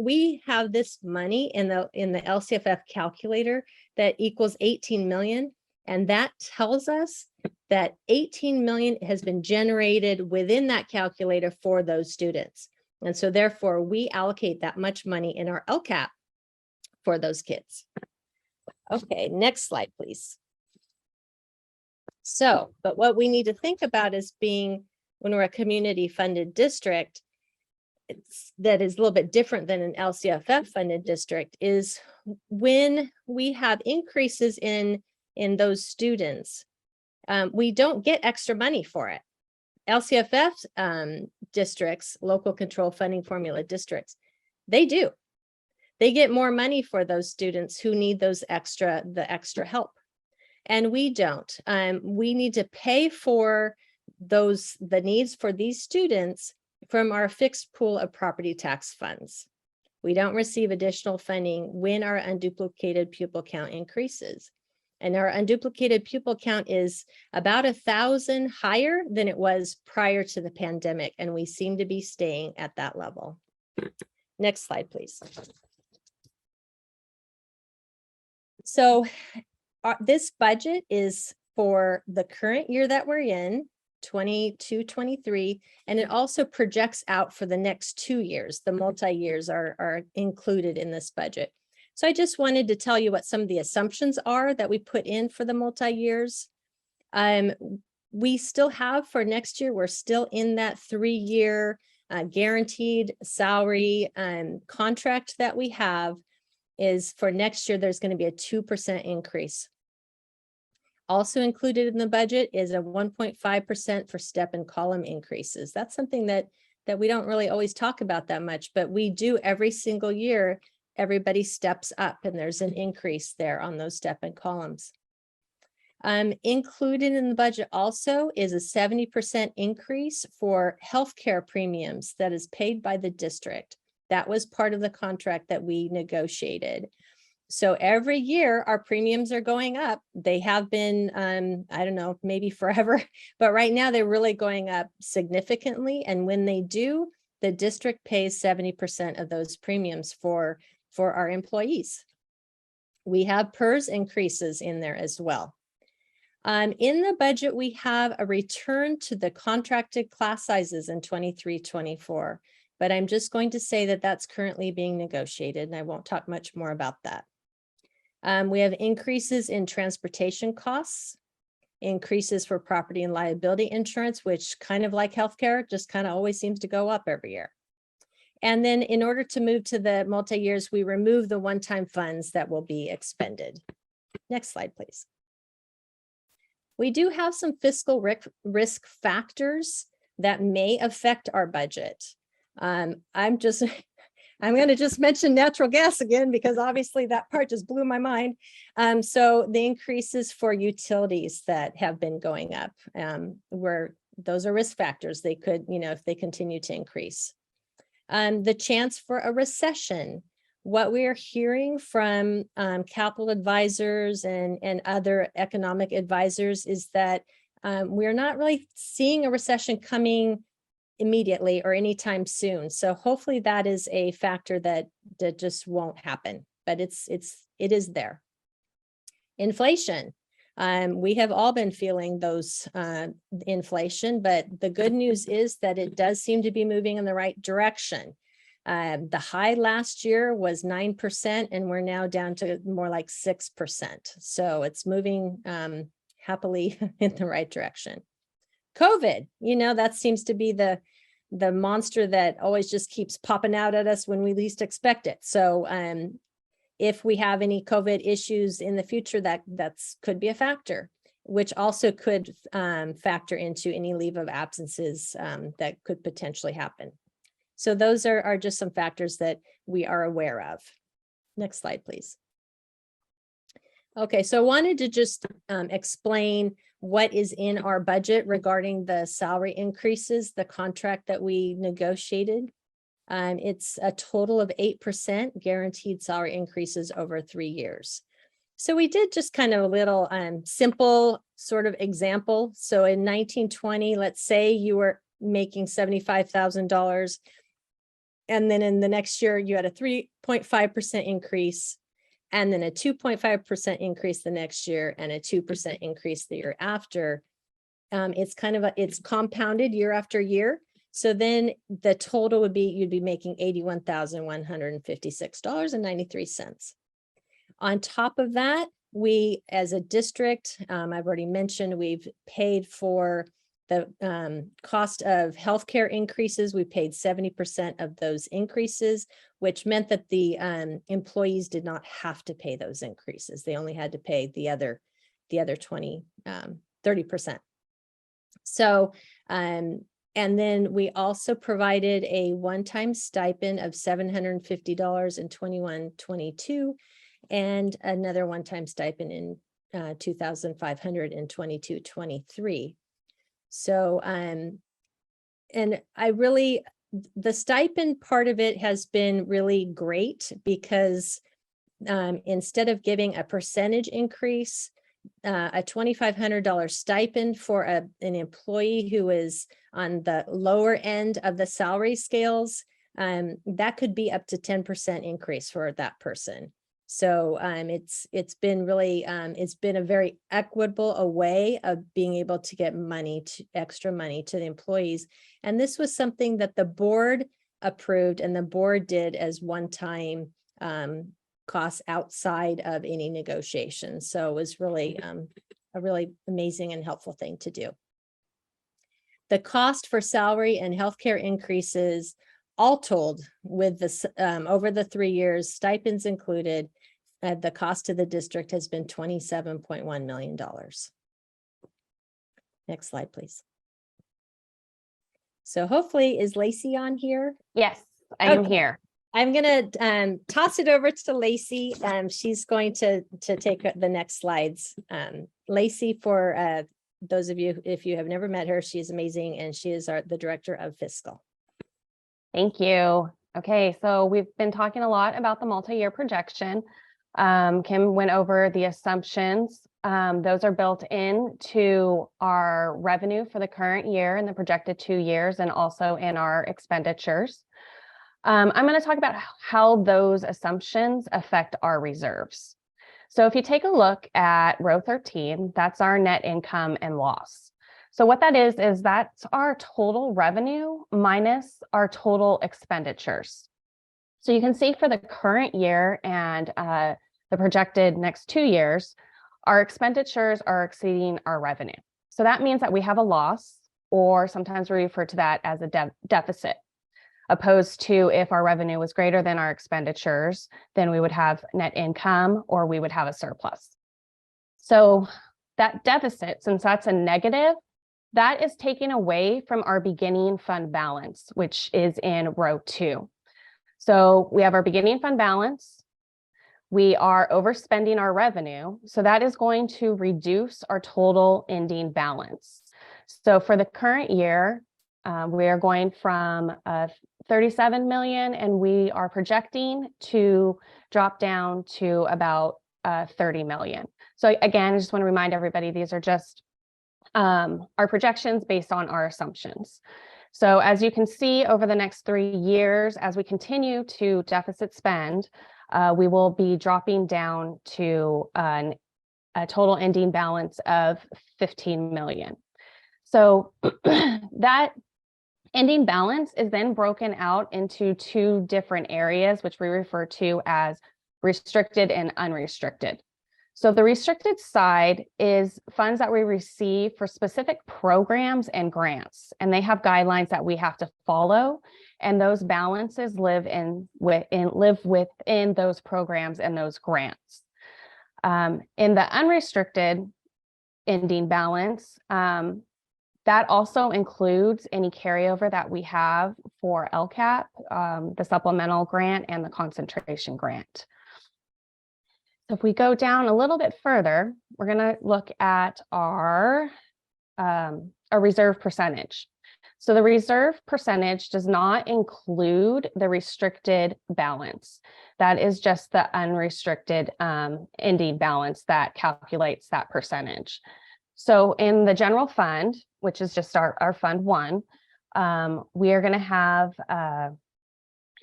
this money in the LCFF calculator that equals 18 million. And that tells us that 18 million has been generated within that calculator for those students. And so therefore we allocate that much money in our LCAP for those kids. Okay, next slide, please. So, but what we need to think about is when we're a community funded district, that is a little bit different than an LCFF funded district, is when we have increases in those students, we don't get extra money for it. LCFF districts, local control funding formula districts, they do. They get more money for those students who need the extra help. And we don't. We need to pay for the needs for these students from our fixed pool of property tax funds. We don't receive additional funding when our unduplicated pupil count increases. And our unduplicated pupil count is about 1,000 higher than it was prior to the pandemic, and we seem to be staying at that level. Next slide, please. So this budget is for the current year that we're in, 22-23, and it also projects out for the next 2 years. The multi-years are included in this budget. So I just wanted to tell you what some of the assumptions are that we put in for the multi-years. We still have for next year, we're still in that 3-year guaranteed salary contract that we have. Is for next year, there's going to be a 2% increase. Also included in the budget is a 1.5% for step and column increases. That's something that we don't really always talk about that much, but we do every single year. Everybody steps up and there's an increase there on those step and columns. Included in the budget also is a 70% increase for healthcare premiums that is paid by the district. That was part of the contract that we negotiated. So every year our premiums are going up. They have been, I don't know, maybe forever, but right now they're really going up significantly. And when they do, the district pays 70% of those premiums for our employees. We have PERS increases in there as well. In the budget, we have a return to the contracted class sizes in 23-24. But I'm just going to say that that's currently being negotiated, and I won't talk much more about that. We have increases in transportation costs, increases for property and liability insurance, which kind of like healthcare, just kind of always seems to go up every year. And then in order to move to the multi-years, we remove the one-time funds that will be expended. Next slide, please. We do have some fiscal risk factors that may affect our budget. I'm I'm going to just mention natural gas again, because obviously that part just blew my mind. So the increases for utilities that have been going up, those are risk factors. They could, if they continue to increase. The chance for a recession. What we are hearing from capital advisors and other economic advisors is that we're not really seeing a recession coming immediately or anytime soon. So hopefully that is a factor that just won't happen, but it is there. Inflation. We have all been feeling those inflation, but the good news is that it does seem to be moving in the right direction. The high last year was 9%, and we're now down to more like 6%. So it's moving happily in the right direction. COVID, that seems to be the monster that always just keeps popping out at us when we least expect it. So if we have any COVID issues in the future, that's could be a factor, which also could factor into any leave of absences that could potentially happen. So those are just some factors that we are aware of. Next slide, please. Okay, so I wanted to just explain what is in our budget regarding the salary increases, the contract that we negotiated. It's a total of 8% guaranteed salary increases over 3 years. So we did just kind of a little simple sort of example. So in 1920, let's say you were making $75,000, and then in the next year you had a 3.5% increase, and then a 2.5% increase the next year, and a 2% increase the year after. It's compounded year after year. So then the total would be, you'd be making $81,156.93. On top of that, we, as a district, I've already mentioned, we've paid for the cost of healthcare increases. We paid 70% of those increases, which meant that the employees did not have to pay those increases. They only had to pay the other 30%. So, and then we also provided a one-time stipend of $750 in 21-22, and another one-time stipend in $2,500 in 22-23. So, and I really, the stipend part of it has been really great, because instead of giving a percentage increase, a $2,500 stipend for an employee who is on the lower end of the salary scales, that could be up to 10% increase for that person. So it's been really, it's been a very equitable way of being able to get extra money to the employees. And this was something that the board approved, and the board did as one-time costs outside of any negotiation. So it was really a really amazing and helpful thing to do. The cost for salary and healthcare increases, all told, with this over the 3 years, stipends included, the cost to the district has been $27.1 million. Next slide, please. So hopefully, is Lacey on here?
Yes, I am here.
I'm going to toss it over to Lacey. She's going to take the next slides. Lacey, for those of you, if you have never met her, she is amazing, and she is the director of fiscal.
Thank you. Okay, so we've been talking a lot about the multi-year projection. Kim went over the assumptions. Those are built into our revenue for the current year and the projected 2 years, and also in our expenditures. I'm going to talk about how those assumptions affect our reserves. So if you take a look at row 13, that's our net income and loss. So what that is that's our total revenue minus our total expenditures. So you can see for the current year and the projected next 2 years, our expenditures are exceeding our revenue. So that means that we have a loss, or sometimes we refer to that as a deficit. Opposed to if our revenue was greater than our expenditures, then we would have net income, or we would have a surplus. So that deficit, since that's a negative, that is taken away from our beginning fund balance, which is in row 2. So we have our beginning fund balance. We are overspending our revenue. So that is going to reduce our total ending balance. So for the current year, we are going from 37 million, and we are projecting to drop down to about 30 million. So again, I just want to remind everybody, these are just our projections based on our assumptions. So as you can see, over the next 3 years, as we continue to deficit spend, we will be dropping down to a total ending balance of 15 million. So that ending balance is then broken out into 2 different areas, which we refer to as restricted and unrestricted. So the restricted side is funds that we receive for specific programs and grants, and they have guidelines that we have to follow, and those balances live within those programs and those grants. In the unrestricted ending balance, that also includes any carryover that we have for LCAP, the supplemental grant, and the concentration grant. So if we go down a little bit further, we're going to look at our reserve percentage. So the reserve percentage does not include the restricted balance. That is just the unrestricted ending balance that calculates that percentage. So in the general fund, which is just our fund 1, we are going to have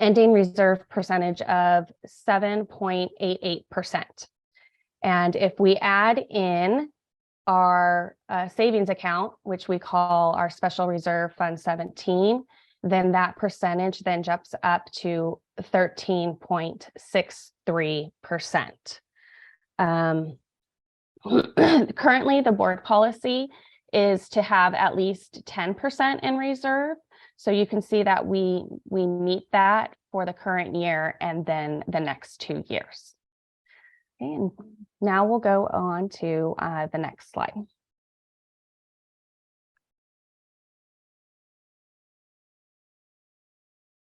ending reserve percentage of 7.88%. And if we add in our savings account, which we call our special reserve fund 17, then that percentage then jumps up to 13.63%. Currently, the board policy is to have at least 10% in reserve. So you can see that we meet that for the current year and then the next 2 years. Okay, and now we'll go on to the next slide.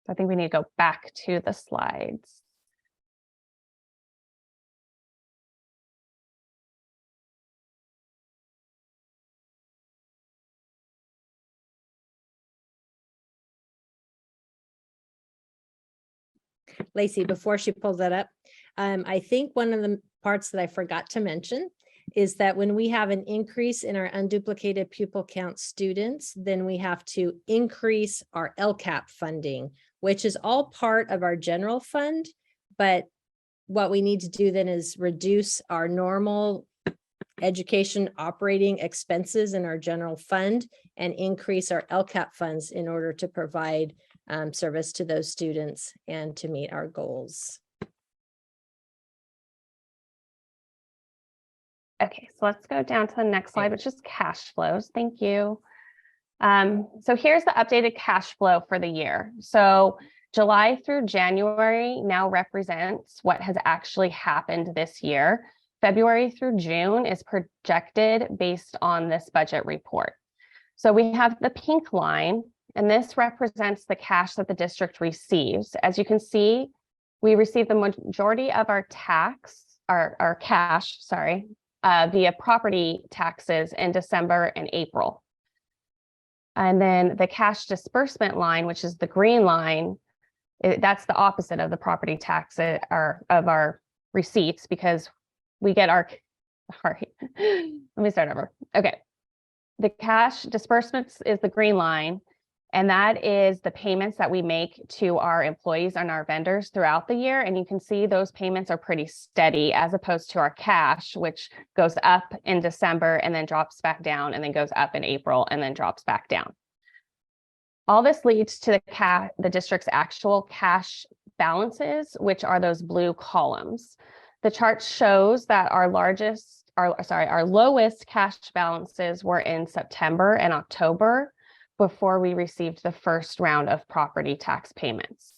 I think we need to go back to the slides.
Lacey, before she pulls that up, I think one of the parts that I forgot to mention is that when we have an increase in our unduplicated pupil count students, then we have to increase our LCAP funding, which is all part of our general fund. But what we need to do then is reduce our normal education operating expenses in our general fund and increase our LCAP funds in order to provide service to those students and to meet our goals.
Okay, so let's go down to the next slide, which is cash flows. Thank you. So here's the updated cash flow for the year. So July through January now represents what has actually happened this year. February through June is projected based on this budget report. So we have the pink line, and this represents the cash that the district receives. As you can see, we receive the majority of our cash, via property taxes in December and April. And then the cash disbursement line, which is the green line, that's the opposite of the property tax of our receipts, because we get our, sorry, let me start over. Okay. The cash disbursements is the green line, and that is the payments that we make to our employees and our vendors throughout the year. And you can see those payments are pretty steady as opposed to our cash, which goes up in December and then drops back down and then goes up in April and then drops back down. All this leads to the district's actual cash balances, which are those blue columns. The chart shows that our lowest cash balances were in September and October before we received the first round of property tax payments.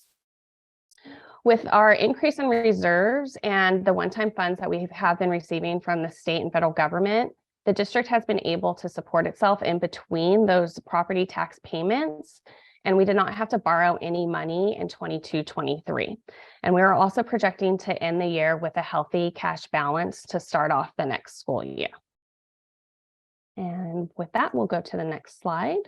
With our increase in reserves and the one-time funds that we have been receiving from the state and federal government, the district has been able to support itself in between those property tax payments and we did not have to borrow any money in 22-23. And we are also projecting to end the year with a healthy cash balance to start off the next school year. And with that, we'll go to the next slide.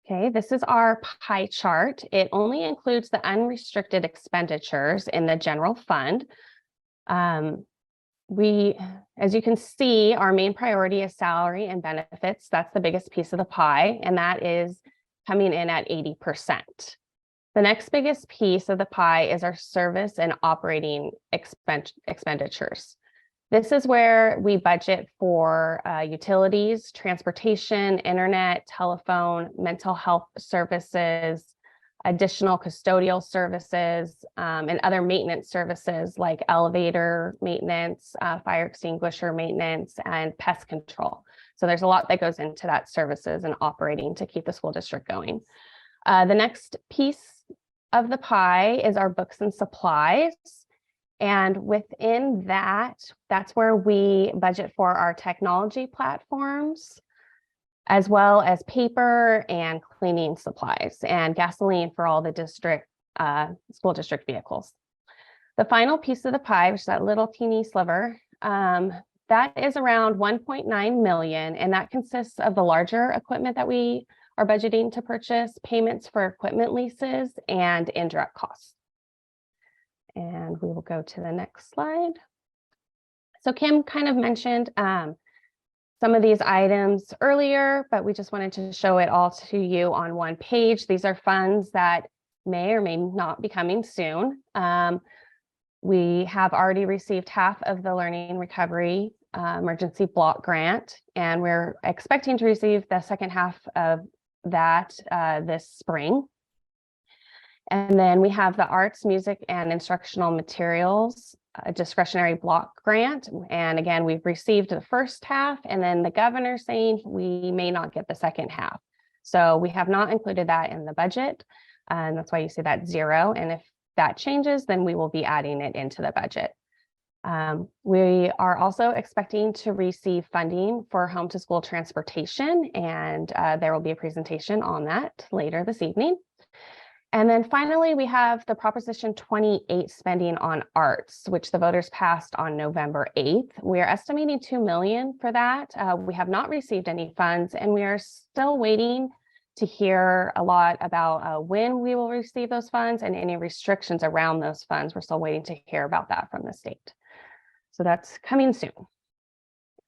Okay, this is our pie chart. It only includes the unrestricted expenditures in the general fund. As you can see, our main priority is salary and benefits. That's the biggest piece of the pie, and that is coming in at 80%. The next biggest piece of the pie is our service and operating expenditures. This is where we budget for utilities, transportation, internet, telephone, mental health services, additional custodial services, and other maintenance services like elevator maintenance, fire extinguisher maintenance, and pest control. So there's a lot that goes into that services and operating to keep the school district going. The next piece of the pie is our books and supplies. And within that, that's where we budget for our technology platforms, as well as paper and cleaning supplies and gasoline for all the district, school district vehicles. The final piece of the pie, which is that little teeny sliver, that is around 1.9 million, and that consists of the larger equipment that we are budgeting to purchase, payments for equipment leases, and indirect costs. And we will go to the next slide. So Kim kind of mentioned some of these items earlier, but we just wanted to show it all to you on one page. These are funds that may or may not be coming soon. We have already received half of the Learning Recovery Emergency Block Grant, and we're expecting to receive the second half of that this spring. And then we have the Arts, Music, and Instructional Materials Discretionary Block Grant. And again, we've received the first half, and then the governor's saying we may not get the second half. So we have not included that in the budget. And that's why you see that 0. And if that changes, then we will be adding it into the budget. We are also expecting to receive funding for home to school transportation, and there will be a presentation on that later this evening. And then finally, we have the Proposition 28 spending on arts, which the voters passed on November 8th. We are estimating $2 million for that. We have not received any funds, and we are still waiting to hear a lot about when we will receive those funds and any restrictions around those funds. We're still waiting to hear about that from the state. So that's coming soon.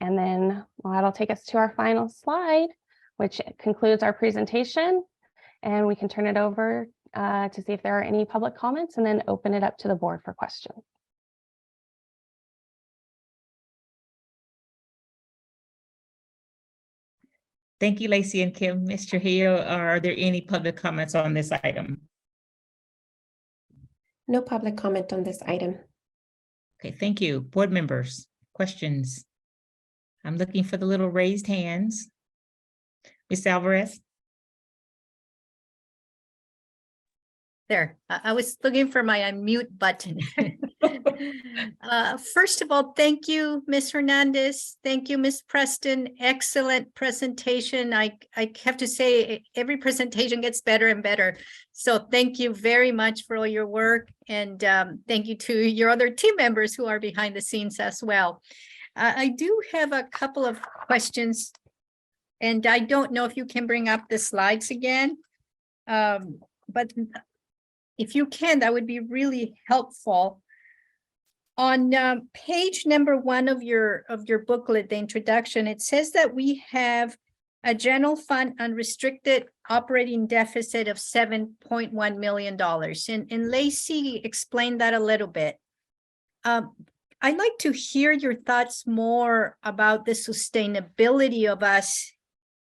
And then that'll take us to our final slide, which concludes our presentation. And we can turn it over to see if there are any public comments and then open it up to the board for questions.
Thank you, Lacey and Kim. Mr. Trujillo, are there any public comments on this item?
No public comment on this item.
Okay, thank you. Board members, questions? I'm looking for the little raised hands. Ms. Alvarez?
There, I was looking for my unmute button. First of all, thank you, Ms. Hernandez. Thank you, Ms. Preston. Excellent presentation. I have to say, every presentation gets better and better. So thank you very much for all your work. And thank you to your other team members who are behind the scenes as well. I do have a couple of questions, and I don't know if you can bring up the slides again. But if you can, that would be really helpful. On page number 1 of your booklet, the introduction, it says that we have a general fund unrestricted operating deficit of $7.1 million. And Lacey explained that a little bit. I'd like to hear your thoughts more about the sustainability of us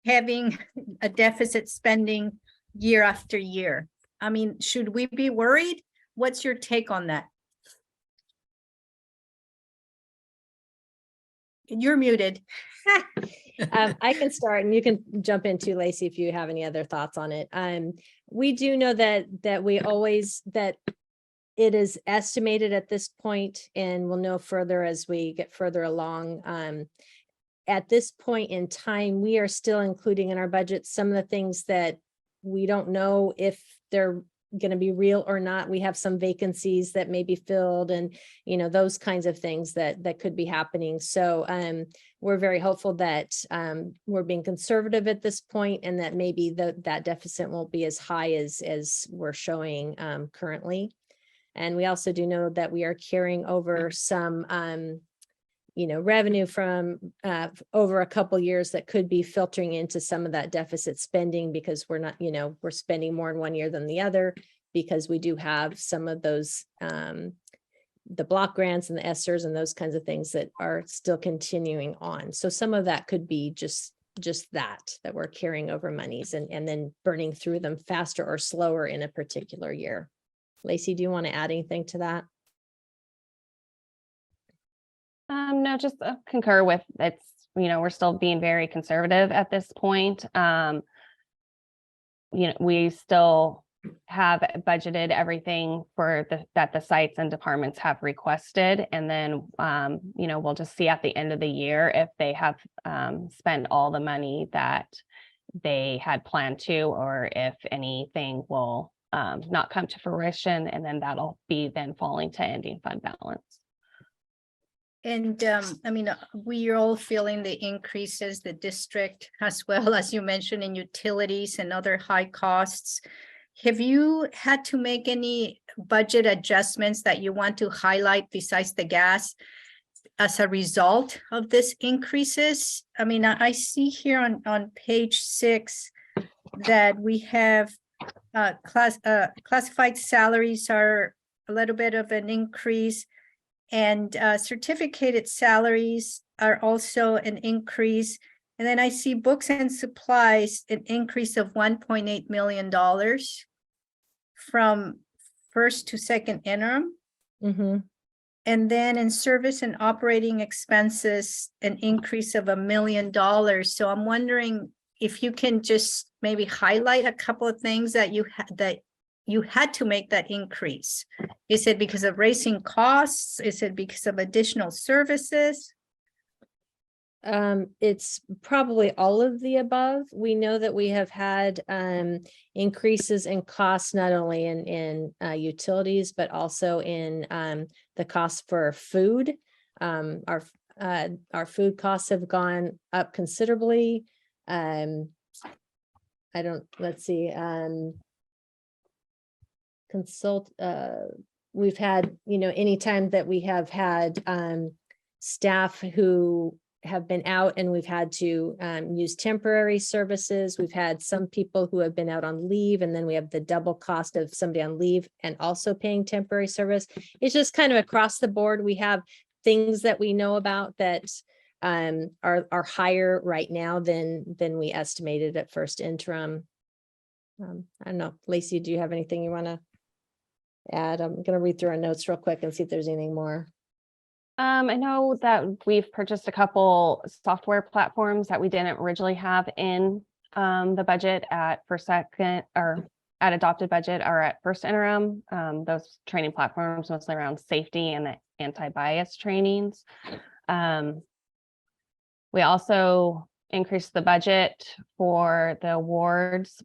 having a deficit spending year after year. I mean, should we be worried? What's your take on that? You're muted.
I can start and you can jump in too, Lacey, if you have any other thoughts on it. We do know that it is estimated at this point, and we'll know further as we get further along. at this point in time, we are still including in our budget some of the things that we don't know if they're going to be real or not. We have some vacancies that may be filled and, those kinds of things that could be happening. So we're very hopeful that we're being conservative at this point and that maybe that deficit won't be as high as we're showing currently. And we also do know that we are carrying over some revenue from over a couple years that could be filtering into some of that deficit spending, because we're not, we're spending more in one year than the other, because we do have some of those the block grants and the ESSERs and those kinds of things that are still continuing on. So some of that could be just that we're carrying over monies and then burning through them faster or slower in a particular year. Lacey, do you want to add anything to that?
No, just concur with it's, we're still being very conservative at this point. We still have budgeted everything for that the sites and departments have requested. And then, we'll just see at the end of the year if they have spent all the money that they had planned to, or if anything will not come to fruition. And then that'll be then falling to ending fund balance.
And we are all feeling the increases, the district, as well as you mentioned, in utilities and other high costs. Have you had to make any budget adjustments that you want to highlight besides the gas as a result of this increases? I see here on page 6 that we have classified salaries are a little bit of an increase, and certificated salaries are also an increase. And then I see books and supplies, an increase of $1.8 million from first to second interim.
Mm-hmm.
And then in service and operating expenses, an increase of $1 million. So I'm wondering if you can just maybe highlight a couple of things that you had to make that increase. Is it because of raising costs? Is it because of additional services?
It's probably all of the above. We know that we have had increases in costs, not only in utilities, but also in the cost for food. Our food costs have gone up considerably. We've had, anytime that we have had staff who have been out and we've had to use temporary services. We've had some people who have been out on leave, and then we have the double cost of somebody on leave and also paying temporary service. It's just kind of across the board. We have things that we know about that are higher right now than we estimated at first interim. I don't know, Lacey, do you have anything you want to add? I'm going to read through our notes real quick and see if there's anything more.
I know that we've purchased a couple software platforms that we didn't originally have in the budget at second or at adopted budget or at first interim. Those training platforms mostly around safety and the anti-bias trainings. We also increased the budget for the awards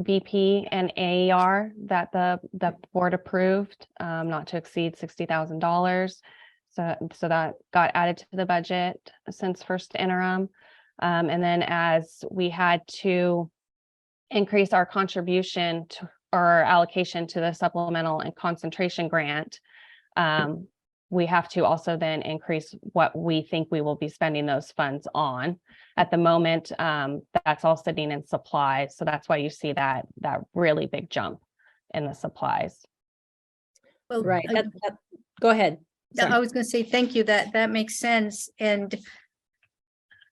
BP and AER that the board approved, not to exceed $60,000. So that got added to the budget since first interim. And then as we had to increase our contribution to or allocation to the supplemental and concentration grant, we have to also then increase what we think we will be spending those funds on. At the moment, that's all sitting in supplies. So that's why you see that really big jump in the supplies.
Well,
Right. Go ahead.
Sorry. I was going to say, thank you. That makes sense. And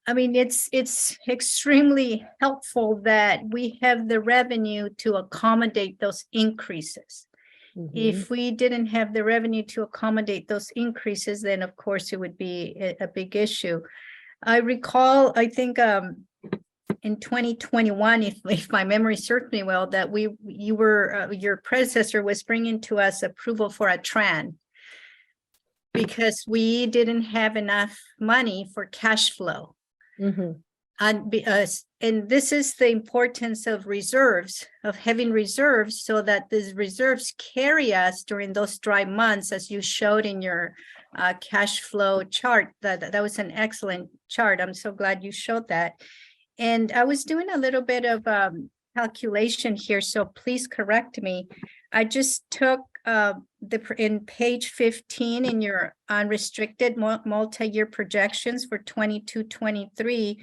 it's extremely helpful that we have the revenue to accommodate those increases. Mm-hmm. If we didn't have the revenue to accommodate those increases, then of course it would be a big issue. I recall, I think in 2021, if my memory serves me well, that your predecessor was bringing to us approval for a TRAN. because we didn't have enough money for cash flow.
Mhm.
And this is the importance of reserves, of having reserves, so that these reserves carry us during those dry months, as you showed in your cash flow chart. That was an excellent chart. I'm so glad you showed that. And I was doing a little bit of calculation here, so please correct me. I just took in page 15 in your unrestricted multi-year projections for 22-23.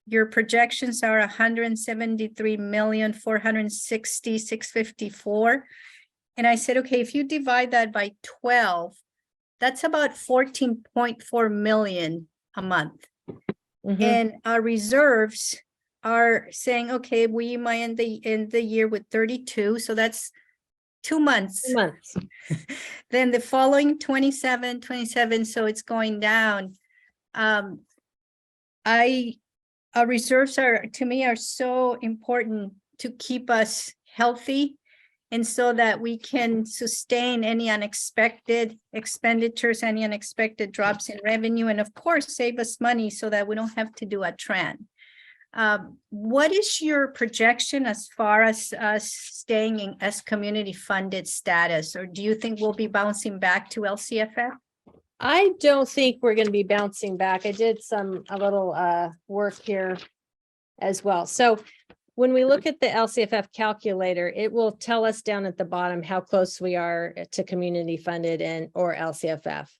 Your projections are 173,460,654. And I said, okay, if you divide that by 12, that's about 14.4 million a month.
Mhm.
And our reserves are saying, okay, we might end the year with 32. So that's 2 months.
2 months.
Then the following 27, so it's going down. Our reserves are, to me, are so important to keep us healthy, and so that we can sustain any unexpected expenditures, any unexpected drops in revenue, and of course, save us money so that we don't have to do a TRAN. What is your projection as far as us staying in as community funded status, or do you think we'll be bouncing back to LCFF?
I don't think we're going to be bouncing back. I did a little work here as well. So when we look at the LCFF calculator, it will tell us down at the bottom how close we are to community funded or LCFF.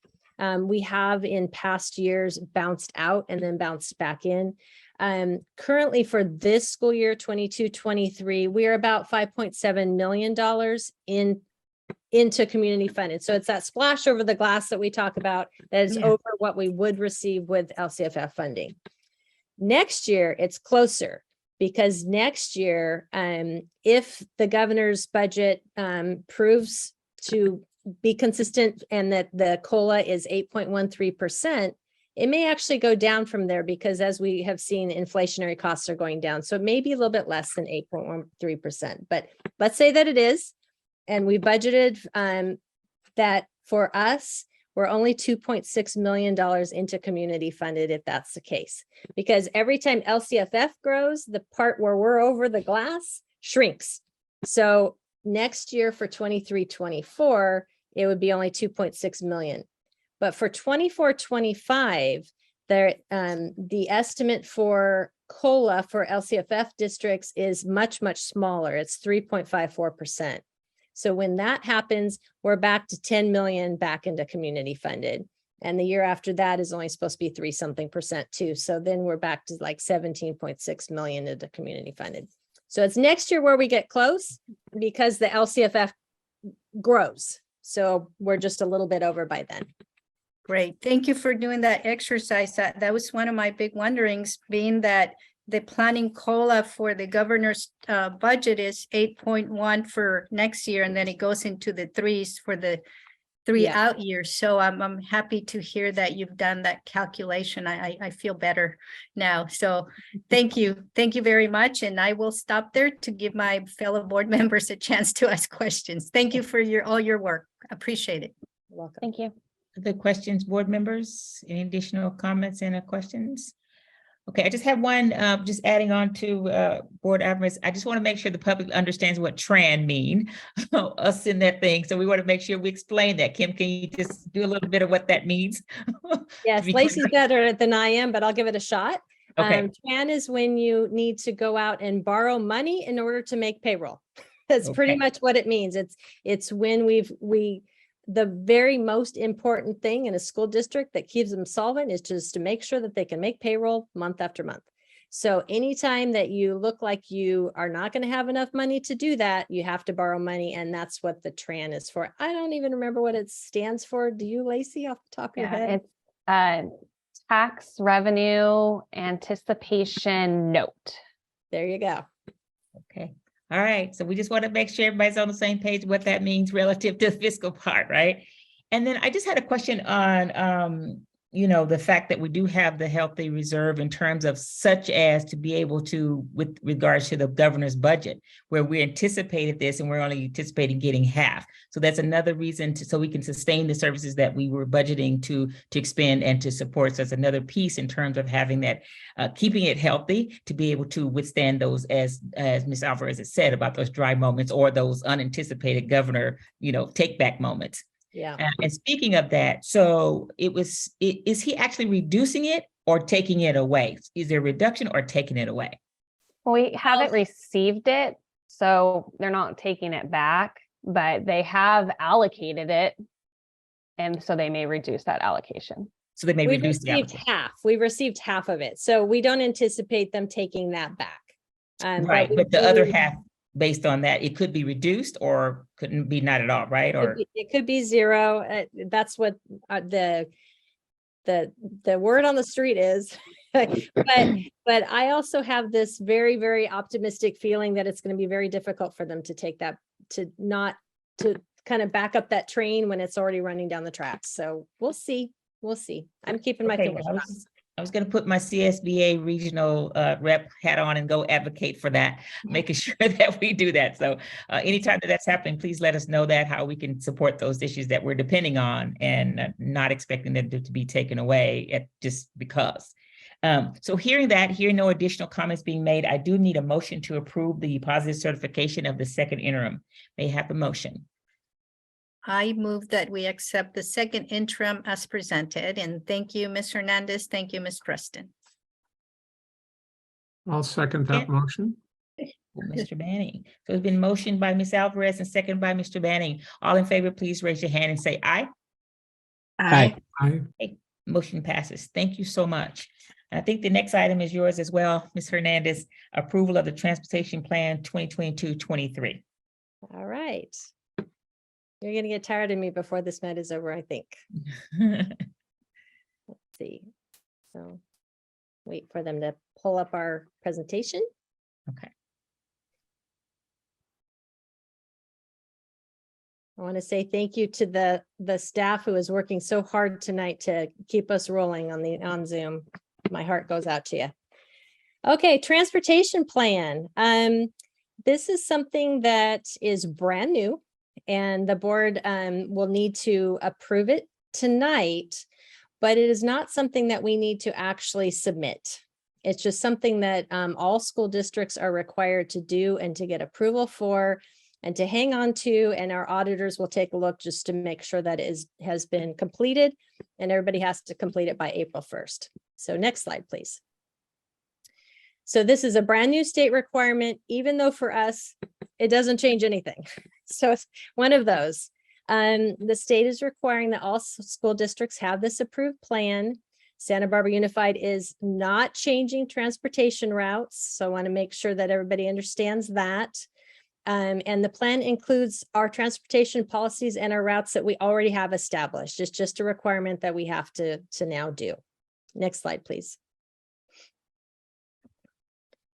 We have in past years bounced out and then bounced back in. Currently for this school year, 22-23, we are about $5.7 million into community funded. So it's that splash over the glass that we talk about that is over what we would receive with LCFF funding. Next year, it's closer, because next year, if the governor's budget proves to be consistent and that the COLA is 8.13%, it may actually go down from there, because as we have seen, inflationary costs are going down. So it may be a little bit less than 8.13%, but let's say that it is. And we budgeted that for us, we're only $2.6 million into community funded, if that's the case. Because every time LCFF grows, the part where we're over the glass shrinks. So next year for 23-24, it would be only 2.6 million. But for 24-25, the estimate for COLA for LCFF districts is much, much smaller. It's 3.54%. So when that happens, we're back to 10 million back into community funded. And the year after that is only supposed to be 3% too. So then we're back to like 17.6 million into community funded. So it's next year where we get close, because the LCFF grows. So we're just a little bit over by then.
Great. Thank you for doing that exercise. That was one of my big wonderings, being that the planning COLA for the governor's budget is 8.1 for next year, and then it goes into the 3s for the 3 out years. So I'm happy to hear that you've done that calculation. I feel better now. So thank you. Thank you very much. And I will stop there to give my fellow board members a chance to ask questions. Thank you for all your work. Appreciate it.
You're welcome.
Thank you.
Other questions, board members? Any additional comments and questions? Okay, I just have one, just adding on to board admins. I just want to make sure the public understands what TRAN mean, us in that thing. So we want to make sure we explain that. Kim, can you just do a little bit of what that means?
Yes, Lacey's better than I am, but I'll give it a shot.
Okay.
TRAN is when you need to go out and borrow money in order to make payroll. That's pretty
Okay.
much what it means. It's when the very most important thing in a school district that keeps them solvent is just to make sure that they can make payroll month after month. So anytime that you look like you are not going to have enough money to do that, you have to borrow money. And that's what the TRAN is for. I don't even remember what it stands for. Do you, Lacey, off the top of your head?
It's tax revenue anticipation note.
There you go.
Okay. All right. So we just want to make sure everybody's on the same page, what that means relative to the fiscal part, right? And then I just had a question on you know, the fact that we do have the healthy reserve in terms of such as to be able to, with regards to the governor's budget, where we anticipated this and we're only anticipating getting half. So that's another reason to, so we can sustain the services that we were budgeting to expend and to support. So that's another piece in terms of having that, keeping it healthy to be able to withstand those, as Ms. Alvarez has said, about those dry moments or those unanticipated governor, you know, take back moments.
Yeah.
And speaking of that, so is he actually reducing it or taking it away? Is there a reduction or taking it away?
We haven't received it, so they're not taking it back, but they have allocated it. And so they may reduce that allocation.
So they may
We've
reduce the
received
allocation.
half. We've received half of it. So we don't anticipate them taking that back.
Right, but the other half, based on that, it could be reduced or couldn't be not at all, right? Or
it could be zero. That's what the word on the street is. But I also have this very, very optimistic feeling that it's going to be very difficult for them to take that, to kind of back up that train when it's already running down the tracks. So we'll see. We'll see. I'm keeping my fingers crossed.
I was going to put my CSBA regional rep hat on and go advocate for that, making sure that we do that. So anytime that that's happening, please let us know that, how we can support those issues that we're depending on and not expecting them to be taken away at just because. So hearing no additional comments being made, I do need a motion to approve the positive certification of the second interim. May I have a motion?
I move that we accept the second interim as presented. And thank you, Ms. Hernandez. Thank you, Ms. Preston.
I'll second that motion.
Mr. Banning. So it's been motioned by Ms. Alvarez and seconded by Mr. Banning. All in favor, please raise your hand and say aye.
Aye.
Aye.
Okay, motion passes. Thank you so much. I think the next item is yours as well, Ms. Hernandez, approval of the Transportation Plan 2022-23.
All right. You're going to get tired of me before this night is over, I think. Let's see. So wait for them to pull up our presentation.
Okay.
I want to say thank you to the staff who is working so hard tonight to keep us rolling on Zoom. My heart goes out to you. Okay, transportation plan. This is something that is brand new, and the board will need to approve it tonight, but it is not something that we need to actually submit. It's just something that all school districts are required to do and to get approval for and to hang on to, and our auditors will take a look just to make sure that has been completed, and everybody has to complete it by April 1st. So next slide, please. So this is a brand new state requirement, even though for us, it doesn't change anything. So it's one of those. The state is requiring that all school districts have this approved plan. Santa Barbara Unified is not changing transportation routes. So I want to make sure that everybody understands that. And the plan includes our transportation policies and our routes that we already have established. It's just a requirement that we have to now do. Next slide, please.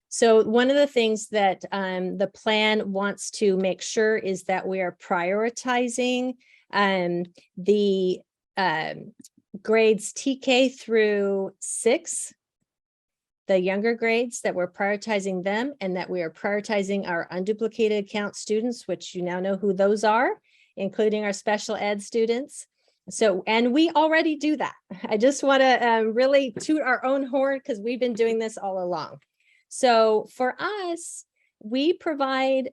So one of the things that the plan wants to make sure is that we are prioritizing the grades TK through 6, the younger grades, that we're prioritizing them, and that we are prioritizing our unduplicated account students, which you now know who those are, including our special ed students. So, and we already do that. I just want to really toot our own horn because we've been doing this all along. So for us, we provide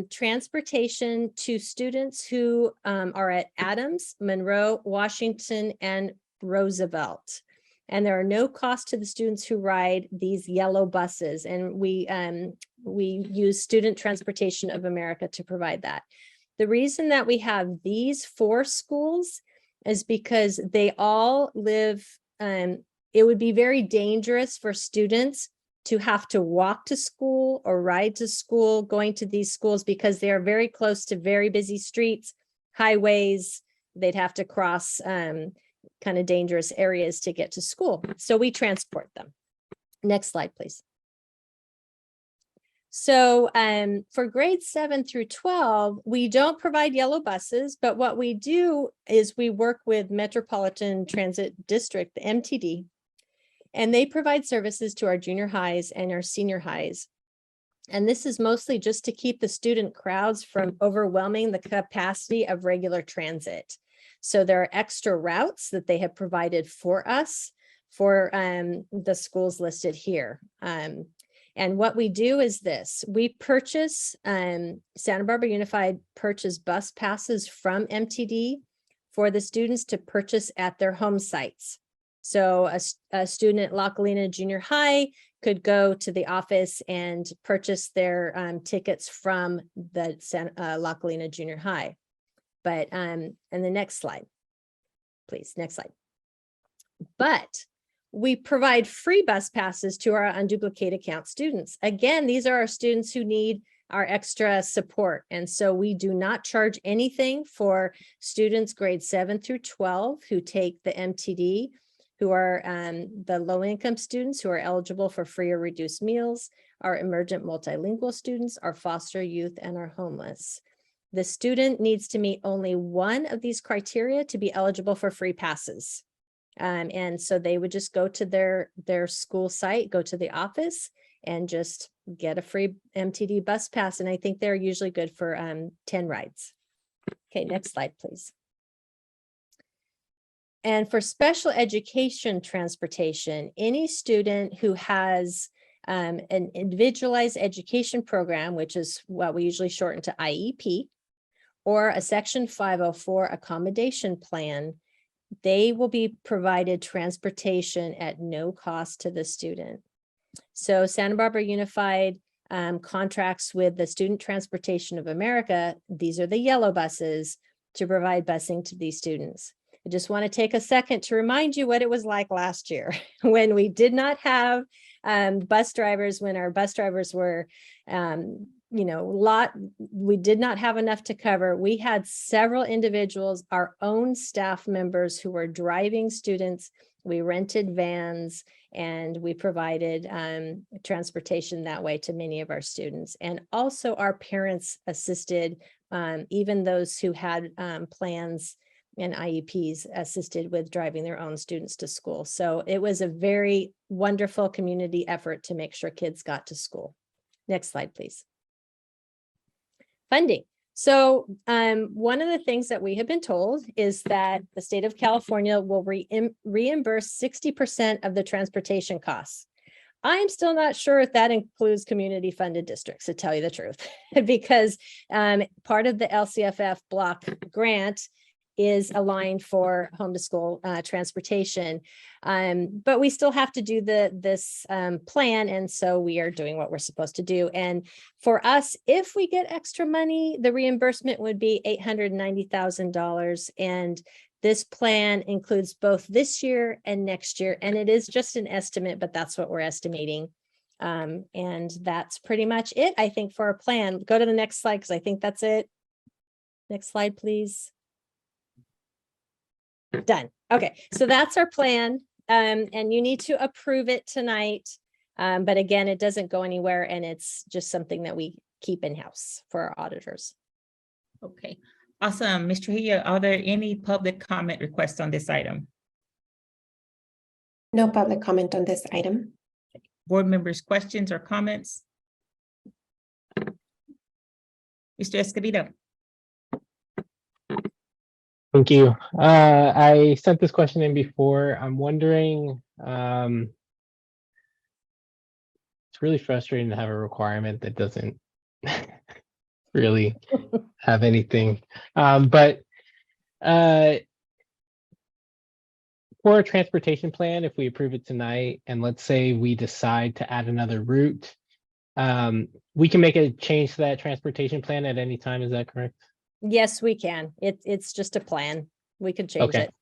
transportation to students who are at Adams, Monroe, Washington, and Roosevelt. And there are no costs to the students who ride these yellow buses. And we use Student Transportation of America to provide that. The reason that we have these 4 schools is because they all live, it would be very dangerous for students to have to walk to school or ride to school going to these schools because they are very close to very busy streets, highways. They'd have to cross kind of dangerous areas to get to school. So we transport them. Next slide, please. So for grades 7 through 12, we don't provide yellow buses, but what we do is we work with Metropolitan Transit District, the MTD, and they provide services to our junior highs and our senior highs. And this is mostly just to keep the student crowds from overwhelming the capacity of regular transit. So there are extra routes that they have provided for us for the schools listed here. And what we do is this: we purchase, Santa Barbara Unified purchase bus passes from MTD for the students to purchase at their home sites. So a student at La Colina Junior High could go to the office and purchase their tickets from the La Colina Junior High. But, and the next slide, please, next slide. But we provide free bus passes to our unduplicate account students. Again, these are our students who need our extra support. And so we do not charge anything for students grades 7 through 12 who take the MTD, who are the low-income students who are eligible for free or reduced meals, our emergent multilingual students, our foster youth, and our homeless. The student needs to meet only one of these criteria to be eligible for free passes. And so they would just go to their school site, go to the office, and just get a free MTD bus pass. And I think they're usually good for 10 rides. Okay, next slide, please. And for special education transportation, any student who has an individualized education program, which is what we usually shorten to IEP, or a Section 504 accommodation plan, they will be provided transportation at no cost to the student. So Santa Barbara Unified contracts with the Student Transportation of America. These are the yellow buses to provide busing to these students. I just want to take a second to remind you what it was like last year when we did not have bus drivers, when our bus drivers were, we did not have enough to cover. We had several individuals, our own staff members, who were driving students. We rented vans and we provided transportation that way to many of our students. And also our parents assisted, even those who had plans and IEPs assisted with driving their own students to school. So it was a very wonderful community effort to make sure kids got to school. Next slide, please. Funding. So one of the things that we have been told is that the state of California will reimburse 60% of the transportation costs. I'm still not sure if that includes community funded districts, to tell you the truth, because part of the LCFF block grant is aligned for home to school transportation. But we still have to do this plan. And so we are doing what we're supposed to do. And for us, if we get extra money, the reimbursement would be $890,000. And this plan includes both this year and next year. And it is just an estimate, but that's what we're estimating. And that's pretty much it, I think, for our plan. Go to the next slide, because I think that's it. Next slide, please. Done. Okay, so that's our plan. And you need to approve it tonight. But again, it doesn't go anywhere, and it's just something that we keep in-house for our auditors.
Okay, awesome. Ms. Trujillo, are there any public comment requests on this item?
No public comment on this item.
Board members, questions or comments? Mr. Escobedo.
Thank you. I sent this question in before. I'm wondering, it's really frustrating to have a requirement that doesn't really have anything. But for a transportation plan, if we approve it tonight, and let's say we decide to add another route, we can make a change to that transportation plan at any time. Is that correct?
Yes, we can. It's just a plan. We could change it.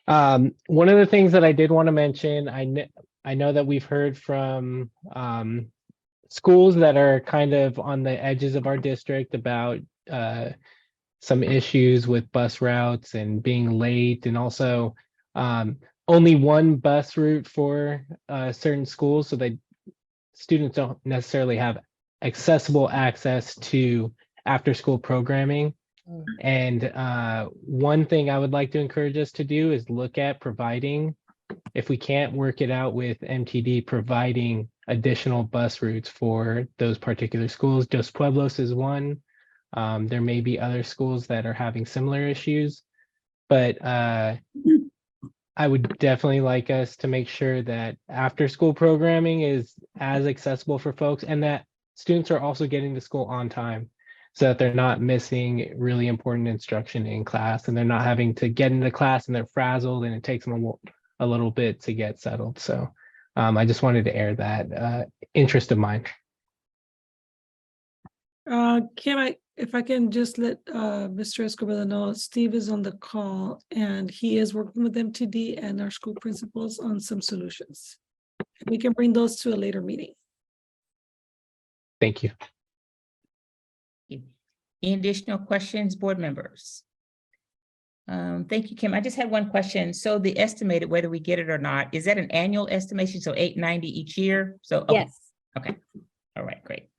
One of the things that I did want to mention, I know that we've heard from schools that are kind of on the edges of our district about some issues with bus routes and being late, and also only one bus route for certain schools, so that students don't necessarily have accessible access to after-school programming. And one thing I would like to encourage us to do is look at providing, if we can't work it out with MTD, providing additional bus routes for those particular schools. Dos Pueblos is one. There may be other schools that are having similar issues, but I would definitely like us to make sure that after school programming is as accessible for folks, and that students are also getting to school on time, so that they're not missing really important instruction in class, and they're not having to get into class and they're frazzled and it takes them a little bit to get settled. So I just wanted to air that interest of mine.
Kim, if I can just let Mr. Escobedo know, Steve is on the call and he is working with MTD and our school principals on some solutions. We can bring those to a later meeting.
Thank you.
Any additional questions, board members? Thank you, Kim. I just had one question. So the estimated, whether we get it or not, is that an annual estimation? So $890 each year? So okay.
Yes.
Okay. All right, great.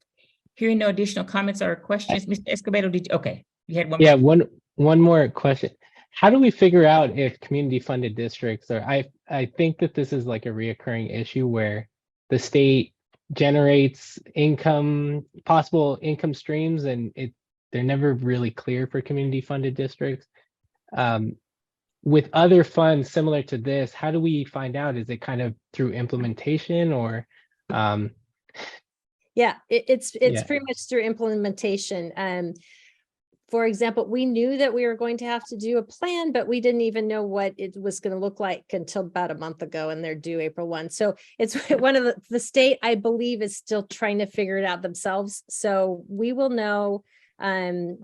Hearing no additional comments or questions, Mr. Escobedo, did you, okay, you had one.
Yeah,
more.
one more question. How do we figure out if community funded districts are, I think that this is like a reoccurring issue where the state generates income, possible income streams, and they're never really clear for community funded districts. With other funds similar to this, how do we find out? Is it kind of through implementation or?
Yeah, it's
Yeah.
pretty much through implementation. For example, we knew that we were going to have to do a plan, but we didn't even know what it was going to look like until about a month ago, and they're due April 1. So it's one of the state, I believe, is still trying to figure it out themselves. So we will know. They'll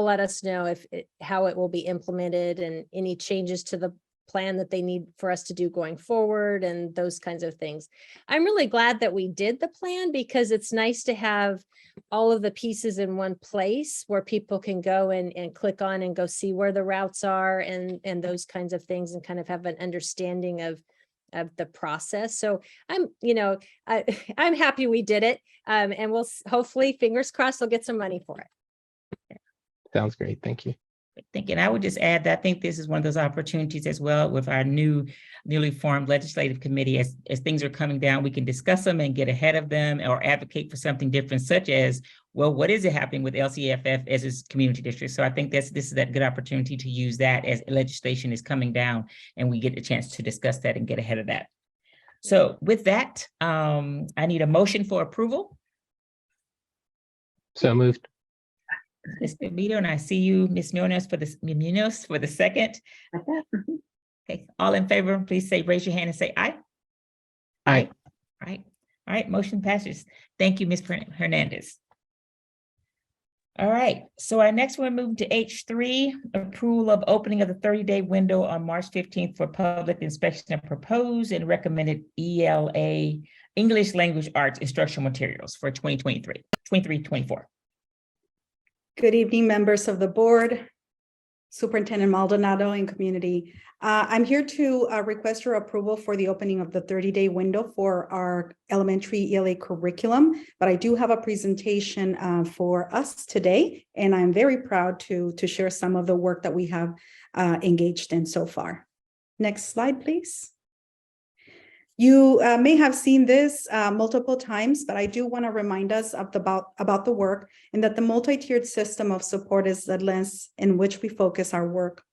let us know how it will be implemented and any changes to the plan that they need for us to do going forward and those kinds of things. I'm really glad that we did the plan because it's nice to have all of the pieces in one place where people can go and click on and go see where the routes are and those kinds of things, and kind of have an understanding of the process. So I'm happy we did it, and we'll hopefully, fingers crossed, they'll get some money for it.
Sounds great. Thank you.
And I would just add that I think this is one of those opportunities as well with our newly formed legislative committee. As things are coming down, we can discuss them and get ahead of them or advocate for something different, such as, well, what is it happening with LCFF as its community district? So I think this is that good opportunity to use that as legislation is coming down and we get a chance to discuss that and get ahead of that. So with that, I need a motion for approval.
So moved.
Mr. Vito, and I see you, Ms. Munoz for the second. Okay, all in favor, please raise your hand and say aye.
Aye.
All right, motion passes. Thank you, Ms. Hernandez. All right, so our next one moved to H3, approval of opening of the 30-day window on March 15th for public inspection of proposed and recommended ELA, English Language Arts instructional materials for 23-24.
Good evening, members of the board, Superintendent Maldonado and community. I'm here to request your approval for the opening of the 30-day window for our elementary ELA curriculum, but I do have a presentation for us today, and I'm very proud to share some of the work that we have engaged in so far. Next slide, please. You may have seen this multiple times, but I do want to remind us about the work, and that the multi-tiered system of support is the lens in which we focus our work.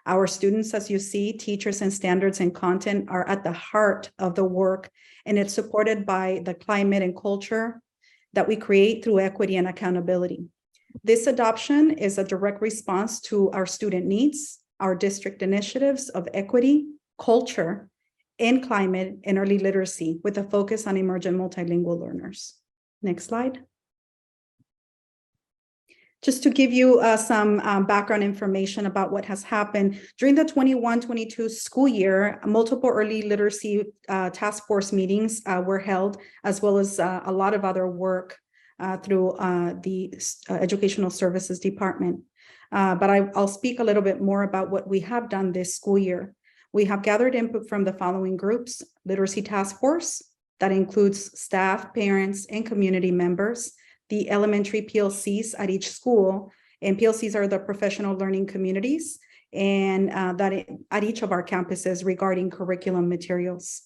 Our students, as you see, teachers and standards and content are at the heart of the work, and it's supported by the climate and culture that we create through equity and accountability. This adoption is a direct response to our student needs, our district initiatives of equity, culture, and climate and early literacy, with a focus on emergent multilingual learners. Next slide. Just to give you some background information about what has happened during the 21-22 school year, multiple early literacy task force meetings were held, as well as a lot of other work through the Educational Services Department. But I'll speak a little bit more about what we have done this school year. We have gathered input from the following groups: Literacy Task Force, That includes staff, parents, and community members, the elementary PLCs at each school, and PLCs are the professional learning communities, and at each of our campuses regarding curriculum materials.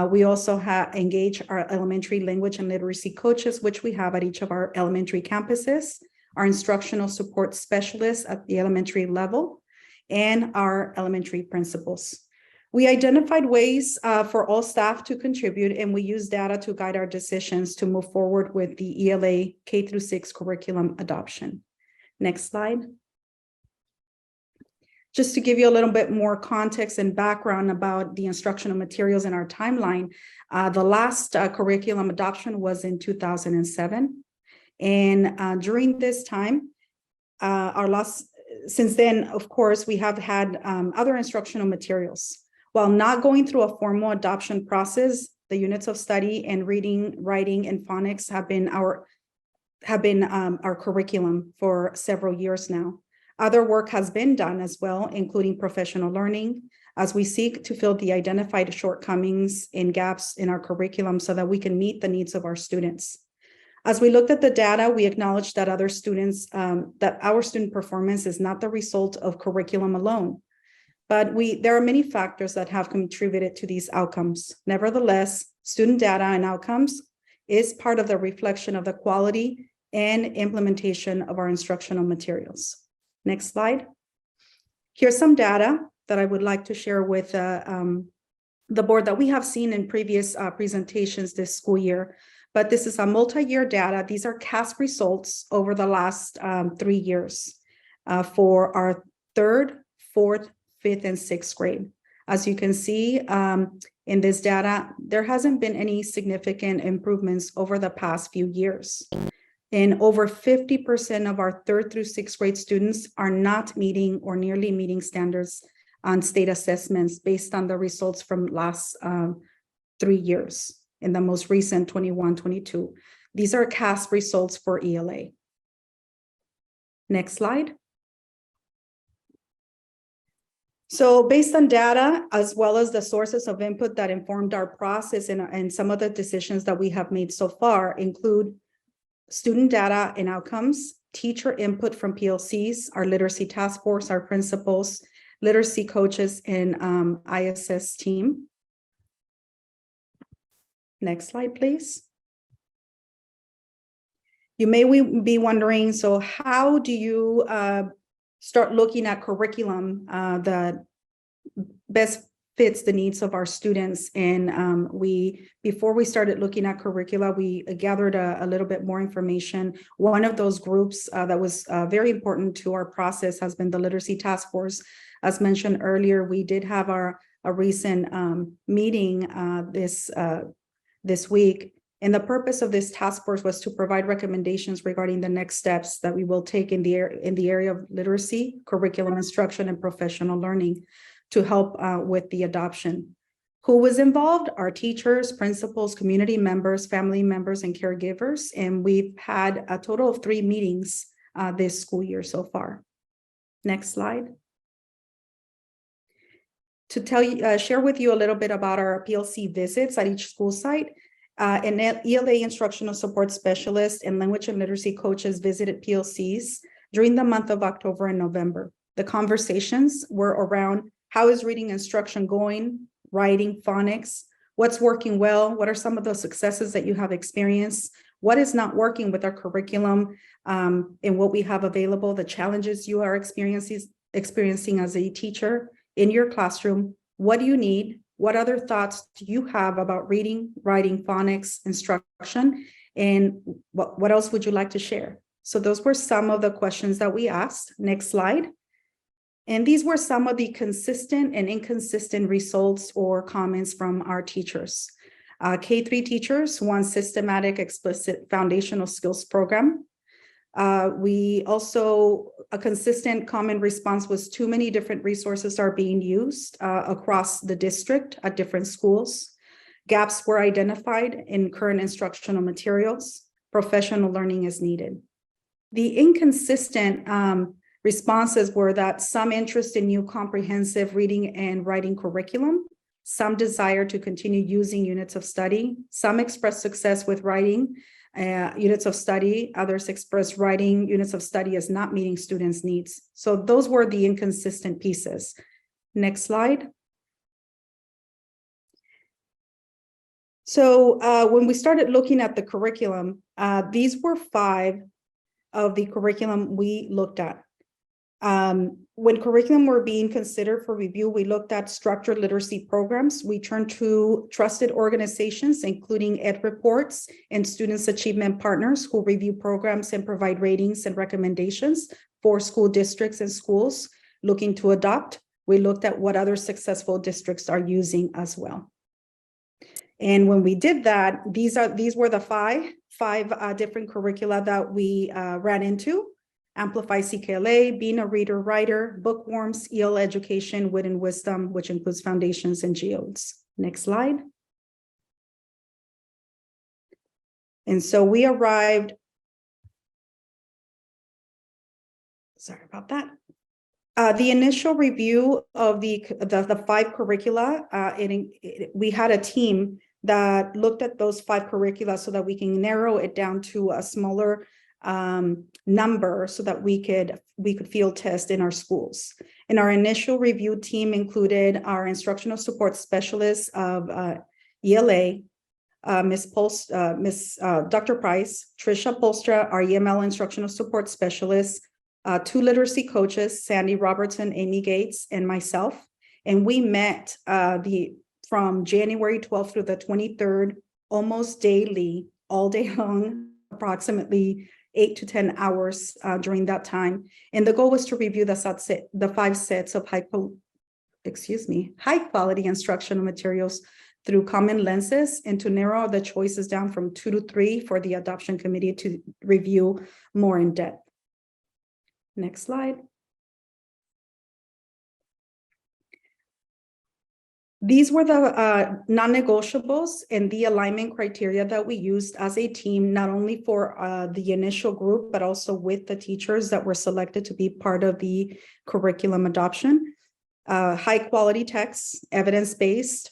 We also engage our elementary language and literacy coaches, which we have at each of our elementary campuses, our instructional support specialists at the elementary level, and our elementary principals. We identified ways for all staff to contribute, and we use data to guide our decisions to move forward with the ELA K-6 curriculum adoption. Next slide. Just to give you a little bit more context and background about the instructional materials in our timeline, the last curriculum adoption was in 2007. And during this time, since then, of course, we have had other instructional materials. While not going through a formal adoption process, the units of study and reading, writing, and phonics have been our curriculum for several years now. Other work has been done as well, including professional learning, as we seek to fill the identified shortcomings and gaps in our curriculum so that we can meet the needs of our students. As we looked at the data, we acknowledged that our student performance is not the result of curriculum alone, but there are many factors that have contributed to these outcomes. Nevertheless, student data and outcomes is part of the reflection of the quality and implementation of our instructional materials. Next slide. Here's some data that I would like to share with the board that we have seen in previous presentations this school year, but this is a multi-year data. These are CASP results over the last 3 years for our 3rd, 4th, 5th, and 6th grade. As you can see in this data, there hasn't been any significant improvements over the past few years. And over 50% of our 3rd through 6th grade students are not meeting or nearly meeting standards on state assessments based on the results from last 3 years in the most recent 21-22. These are CASP results for ELA. Next slide. So based on data, as well as the sources of input that informed our process and some of the decisions that we have made so far include student data and outcomes, teacher input from PLCs, our literacy task force, our principals, literacy coaches, and ISS team. Next slide, please. You may be wondering, so how do you start looking at curriculum that best fits the needs of our students? And before we started looking at curricula, we gathered a little bit more information. One of those groups that was very important to our process has been the literacy task force. As mentioned earlier, we did have a recent meeting this week. And the purpose of this task force was to provide recommendations regarding the next steps that we will take in the area of literacy, curriculum instruction, and professional learning to help with the adoption. Who was involved? Our teachers, principals, community members, family members, and caregivers. And we've had a total of 3 meetings this school year so far. Next slide. To share with you a little bit about our PLC visits at each school site. An ELA instructional support specialist and language and literacy coaches visited PLCs during the month of October and November. The conversations were around how is reading instruction going, writing, phonics, what's working well, what are some of the successes that you have experienced, what is not working with our curriculum and what we have available, the challenges you are experiencing as a teacher in your classroom, what do you need? What other thoughts do you have about reading, writing, phonics, instruction, and what else would you like to share? So those were some of the questions that we asked. Next slide. And these were some of the consistent and inconsistent results or comments from our teachers. K-3 teachers want systematic, explicit foundational skills program. A consistent common response was too many different resources are being used across the district at different schools. Gaps were identified in current instructional materials. Professional learning is needed. The inconsistent responses were that some interest in new comprehensive reading and writing curriculum, Some desire to continue using units of study. Some express success with writing units of study. Others express writing units of study as not meeting students' needs. So those were the inconsistent pieces. Next slide. So when we started looking at the curriculum, these were 5 of the curriculum we looked at. When curriculum were being considered for review, we looked at structured literacy programs. We turned to trusted organizations, including Ed Reports and Students Achievement Partners, who review programs and provide ratings and recommendations for school districts and schools looking to adopt. We looked at what other successful districts are using as well. And when we did that, these were the five different curricula that we ran into: Amplify CKLA, Being a Reader Writer, Bookworms, EL Education, Wit and Wisdom, which includes foundations and geodes. Next slide. And so we arrived, sorry about that. The initial review of the 5 curricula, we had a team that looked at those 5 curricula so that we can narrow it down to a smaller number so that we could field test in our schools. And our initial review team included our instructional support specialists of ELA, Dr. Price, Trisha Polstra, our EML instructional support specialist, 2 literacy coaches, Sandy Robertson, Amy Gates, and myself. And we met from January 12th through the 23rd, almost daily, all day long, approximately 8 to 10 hours during that time. And the goal was to review the 5 sets of high quality instructional materials through common lenses, and to narrow the choices down from 2 to 3 for the adoption committee to review more in depth. Next slide. These were the non-negotiables and the alignment criteria that we used as a team, not only for the initial group, but also with the teachers that were selected to be part of the curriculum adoption. High quality texts, evidence-based,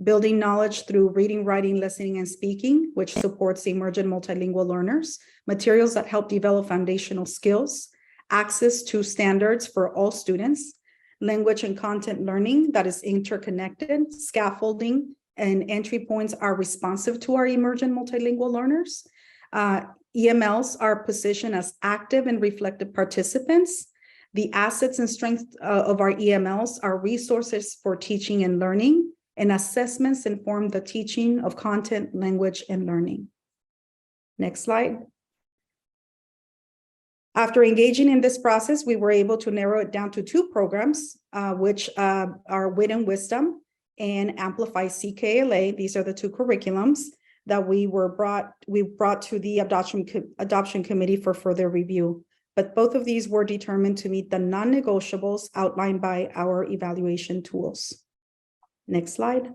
building knowledge through reading, writing, listening, and speaking, which supports emergent multilingual learners, materials that help develop foundational skills, access to standards for all students, language and content learning that is interconnected, scaffolding and entry points are responsive to our emergent multilingual learners. EMLs are positioned as active and reflective participants. The assets and strengths of our EMLs are resources for teaching and learning, and assessments inform the teaching of content, language, and learning. Next slide. After engaging in this process, we were able to narrow it down to 2 programs, which are Wit and Wisdom and Amplify CKLA. These are the 2 curriculums that we brought to the adoption committee for further review. But both of these were determined to meet the non-negotiables outlined by our evaluation tools. Next slide.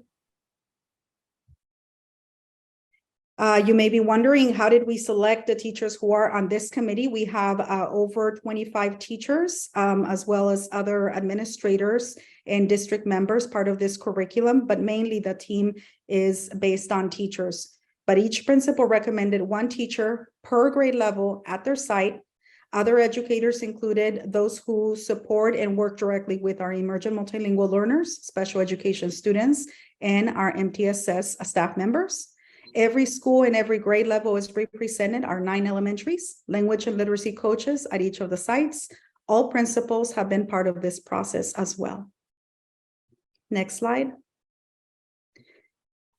You may be wondering, how did we select the teachers who are on this committee? We have over 25 teachers, as well as other administrators and district members part of this curriculum, but mainly the team is based on teachers. But each principal recommended 1 teacher per grade level at their site. Other educators included those who support and work directly with our emergent multilingual learners, special education students, and our MTSS staff members. Every school and every grade level is represented, our 9 elementaries, language and literacy coaches at each of the sites. All principals have been part of this process as well. Next slide.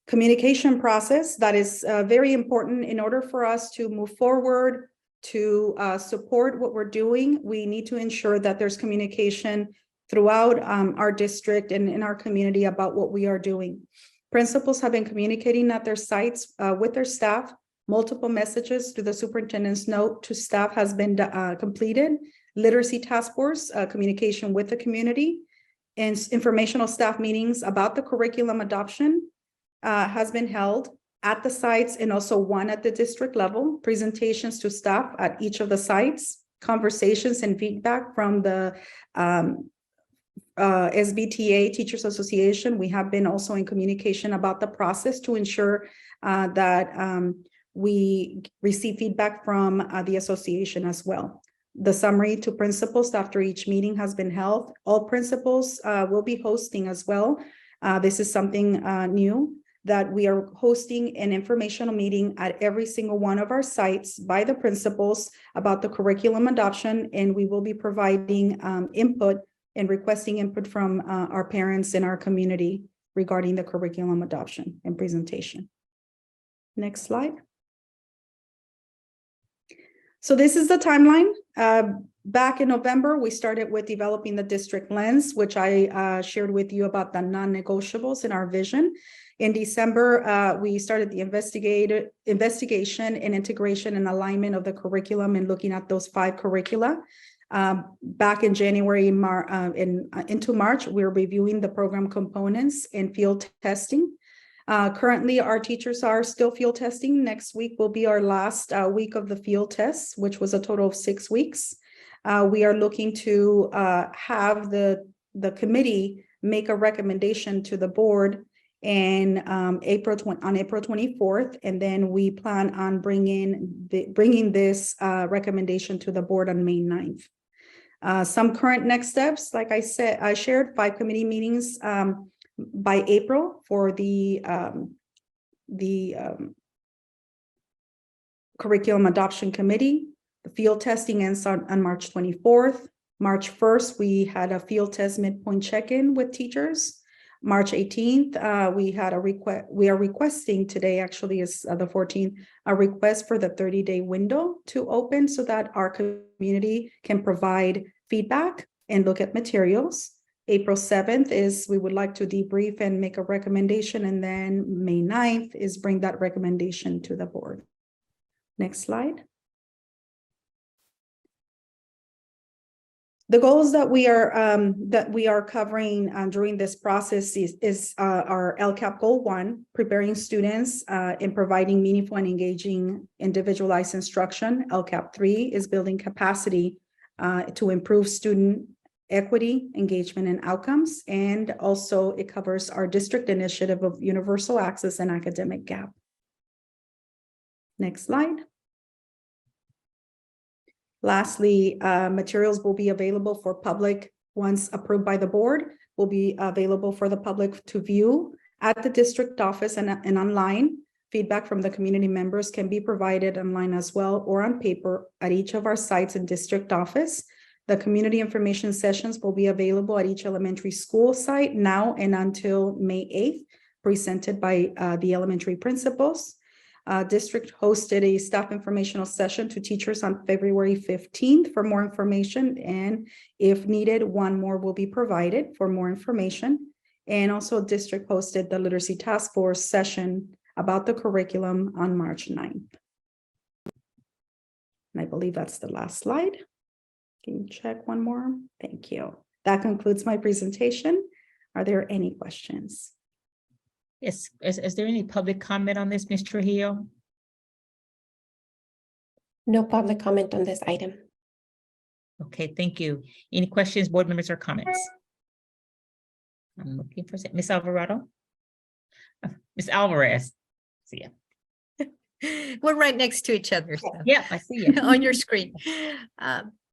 Communication process, that is very important in order for us to move forward, to support what we're doing. We need to ensure that there's communication throughout our district and in our community about what we are doing. Principals have been communicating at their sites with their staff. Multiple messages to the superintendent's note to staff has been completed. Literacy task force, communication with the community, and informational staff meetings about the curriculum adoption has been held at the sites, and also 1 at the district level. Presentations to staff at each of the sites, conversations and feedback from the SBTA Teachers Association, we have been also in communication about the process to ensure that we receive feedback from the association as well. The summary to principals after each meeting has been held. All principals will be hosting as well. This is something new, that we are hosting an informational meeting at every single one of our sites by the principals about the curriculum adoption, and we will be providing input and requesting input from our parents in our community regarding the curriculum adoption and presentation. Next slide. So this is the timeline. Back in November, we started with developing the district lens, which I shared with you about the non-negotiables in our vision. In December, we started the investigation and integration and alignment of the curriculum and looking at those 5 curricula. Back in January into March, we're reviewing the program components and field testing. Currently, our teachers are still field testing. Next week will be our last week of the field tests, which was a total of 6 weeks. We are looking to have the committee make a recommendation to the board and on April 24th, and then we plan on bringing this recommendation to the board on May 9th. Some current next steps, like I said, I shared 5 committee meetings by April for the curriculum adoption committee. The field testing ends on March 24th. March 1st, we had a field test midpoint check-in with teachers. March 18th, we are requesting today, actually is the 14th, a request for the 30-day window to open so that our community can provide feedback and look at materials. April 7th is we would like to debrief and make a recommendation, and then May 9th is bring that recommendation to the board. Next slide. The goals that we are covering during this process is our LCAP Goal 1, preparing students in providing meaningful and engaging individualized instruction. LCAP 3 is building capacity to improve student equity, engagement, and outcomes. And also it covers our district initiative of universal access and academic gap. Next slide. Lastly, materials will be available for public once approved by the board, will be available for the public to view at the district office and online. Feedback from the community members can be provided online as well or on paper at each of our sites and district office. The community information sessions will be available at each elementary school site now and until May 8th, presented by the elementary principals. District hosted a staff informational session to teachers on February 15th for more information, and if needed, one more will be provided for more information. And also district hosted the literacy task force session about the curriculum on March 9th. And I believe that's the last slide. Can you check one more? Thank you. That concludes my presentation. Are there any questions?
Yes, is there any public comment on this, Ms. Trujillo?
No public comment on this item.
Okay, thank you. Any questions, board members, or comments? I'm looking for Ms. Alvarado. Ms. Alvarez. See ya.
We're right next to each other. So.
Yeah, I see you.
On your screen.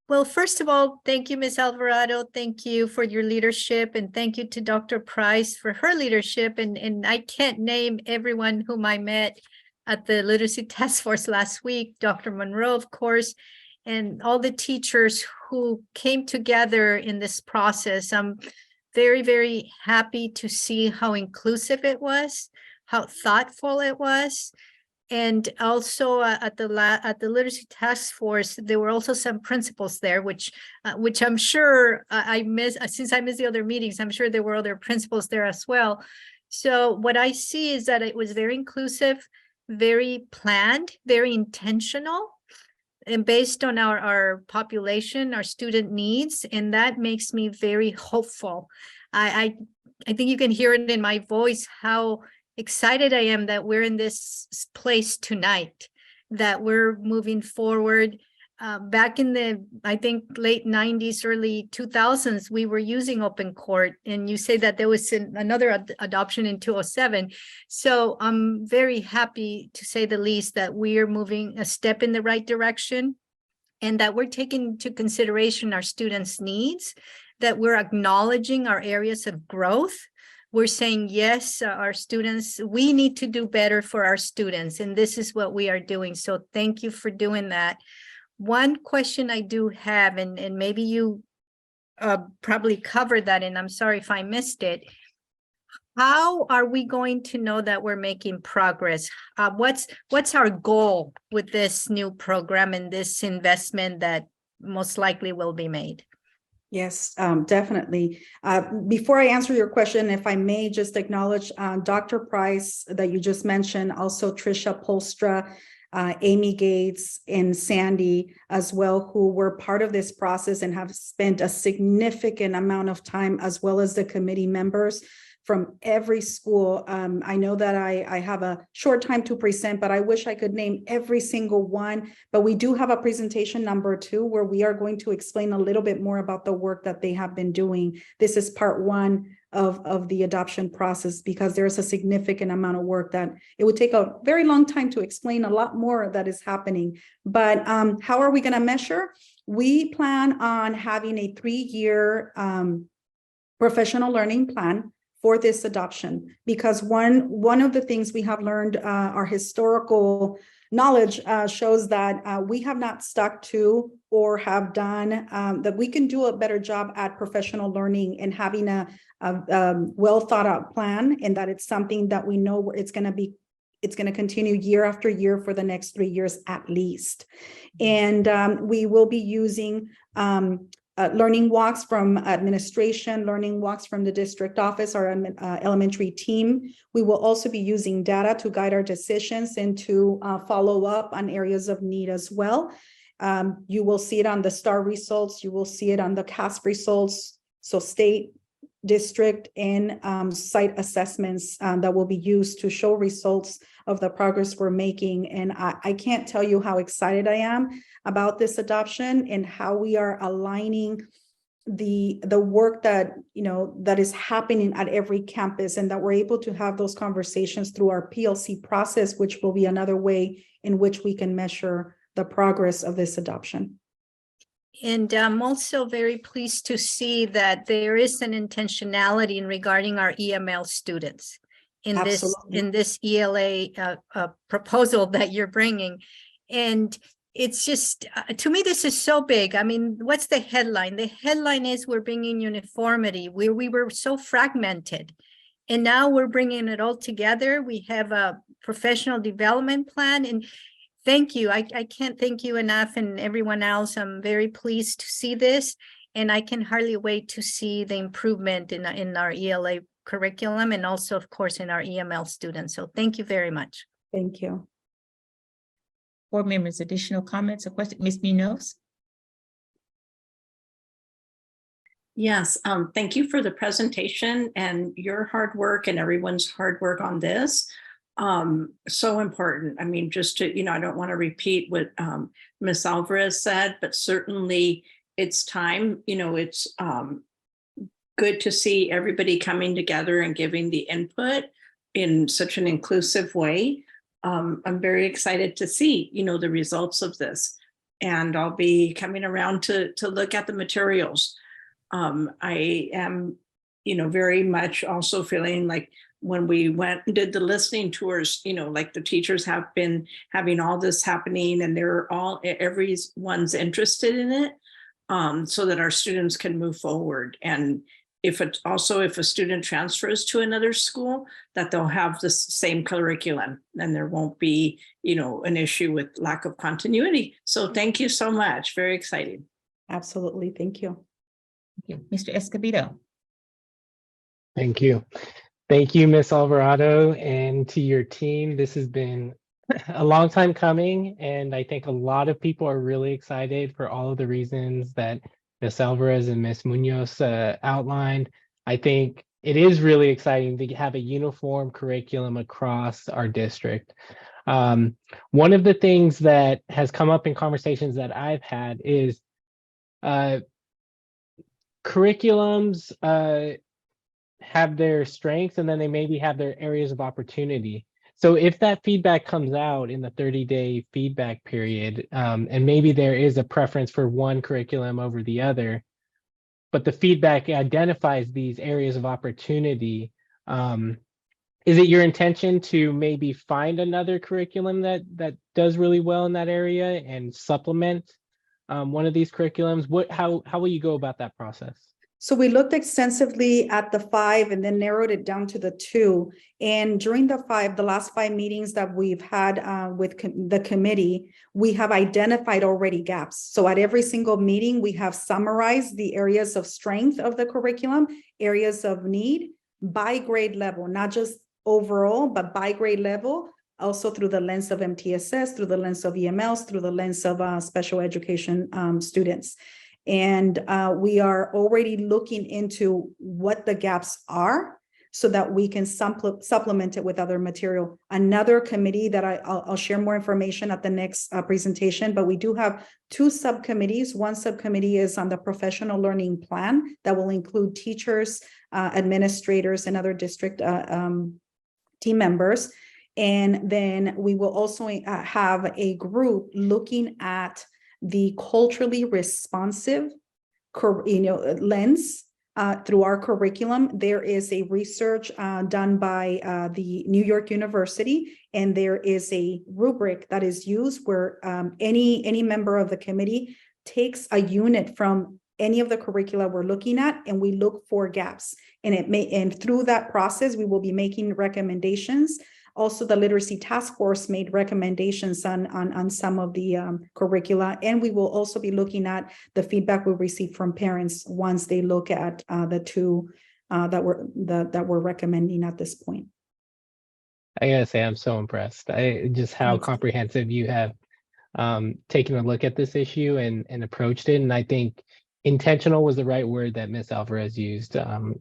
Well, first of all, thank you, Ms. Alvarado. Thank you for your leadership, and thank you to Dr. Price for her leadership. And I can't name everyone whom I met at the Literacy Task Force last week, Dr. Monroe, of course, and all the teachers who came together in this process. I'm very, very happy to see how inclusive it was, how thoughtful it was. And also at the Literacy Task Force, there were also some principals there, which I'm sure I missed. Since I missed the other meetings, I'm sure there were other principals there as well. So what I see is that it was very inclusive, very planned, very intentional, and based on our population, our student needs, and that makes me very hopeful. I think you can hear it in my voice how excited I am that we're in this place tonight, that we're moving forward back in the, I think, late 90s, early 2000s, we were using Open Court, and you say that there was another adoption in 2007. So I'm very happy, to say the least, that we are moving a step in the right direction, and that we're taking into consideration our students' needs, that we're acknowledging our areas of growth. We're saying, yes, our students, we need to do better for our students, and this is what we are doing. So thank you for doing that. One question I do have, and maybe you probably covered that, and I'm sorry if I missed it. How are we going to know that we're making progress? What's our goal with this new program and this investment that most likely will be made?
Yes, definitely. Before I answer your question, if I may just acknowledge Dr. Price that you just mentioned, also Trisha Polstra, Amy Gates, and Sandy as well, who were part of this process and have spent a significant amount of time, as well as the committee members from every school. I know that I have a short time to present, but I wish I could name every single one. But we do have a presentation number 2 where we are going to explain a little bit more about the work that they have been doing. This is part 1 of the adoption process, because there's a significant amount of work that it would take a very long time to explain a lot more that is happening. But how are we going to measure? We plan on having a 3-year professional learning plan for this adoption, because one of the things we have learned, our historical knowledge shows that we have not stuck to or have done, that we can do a better job at professional learning and having a well thought out plan, and that it's something that we know it's going to continue year after year for the next 3 years at least. And we will be using learning walks from administration, learning walks from the district office, our elementary team. We will also be using data to guide our decisions and to follow up on areas of need as well. You will see it on the STAR results. You will see it on the CASP results. So state, district, and site assessments that will be used to show results of the progress we're making. And I can't tell you how excited I am about this adoption and how we are aligning the work that, that is happening at every campus, and that we're able to have those conversations through our PLC process, which will be another way in which we can measure the progress of this adoption.
And I'm also very pleased to see that there is an intentionality in regarding our EML students in this ELA proposal that you're bringing. And it's just, to me, this is so big. I mean, what's the headline? The headline is we're bringing uniformity, where we were so fragmented. And now we're bringing it all together. We have a professional development plan. And thank you. I can't thank you enough, and everyone else. I'm very pleased to see this, and I can hardly wait to see the improvement in our ELA curriculum, and also, of course, in our EML students. So thank you very much.
Thank you.
Board members, additional comments or questions? Ms. Munoz?
Yes, thank you for the presentation and your hard work and everyone's hard work on this. So important. I mean, just to, I don't want to repeat what Ms. Alvarez said, but certainly it's time, it's good to see everybody coming together and giving the input in such an inclusive way. I'm very excited to see, the results of this, and I'll be coming around to look at the materials. I am, very much also feeling like when we went and did the listening tours, like the teachers have been having all this happening, and everyone's interested in it, so that our students can move forward. And if a student transfers to another school, that they'll have the same curriculum, and there won't be, an issue with lack of continuity. So thank you so much. Very exciting.
Absolutely. Thank you.
Thank you. Mr. Escobedo.
Thank you. Thank you, Ms. Alvarado, and to your team. This has been a long time coming, and I think a lot of people are really excited for all of the reasons that Ms. Alvarez and Ms. Munoz outlined. I think it is really exciting to have a uniform curriculum across our district. One of the things that has come up in conversations that I've had is curriculums have their strengths and then they maybe have their areas of opportunity. So if that feedback comes out in the 30-day feedback period, and maybe there is a preference for one curriculum over the other, but the feedback identifies these areas of opportunity, is it your intention to maybe find another curriculum that does really well in that area and supplement one of these curriculums? How will you go about that process?
So we looked extensively at the 5 and then narrowed it down to the 2. And during the last 5 meetings that we've had with the committee, we have identified already gaps. So at every single meeting, we have summarized the areas of strength of the curriculum, areas of need by grade level, not just overall, but by grade level, also through the lens of MTSS, through the lens of EMLs, through the lens of special education students. And we are already looking into what the gaps are so that we can supplement it with other material. Another committee that I'll share more information at the next presentation, but we do have 2 subcommittees. One subcommittee is on the professional learning plan that will include teachers, administrators, and other district team members. And then we will also have a group looking at the culturally responsive, lens through our curriculum. There is a research done by the New York University, and there is a rubric that is used where any member of the committee takes a unit from any of the curricula we're looking at, and we look for gaps. And through that process, we will be making recommendations. Also, the Literacy Task Force made recommendations on some of the curricula, and we will also be looking at the feedback we received from parents once they look at the 2 that we're recommending at this point.
I gotta say, I'm so impressed. Just how
Thanks.
comprehensive you have taken a look at this issue and approached it. And I think intentional was the right word that Ms. Alvarez used.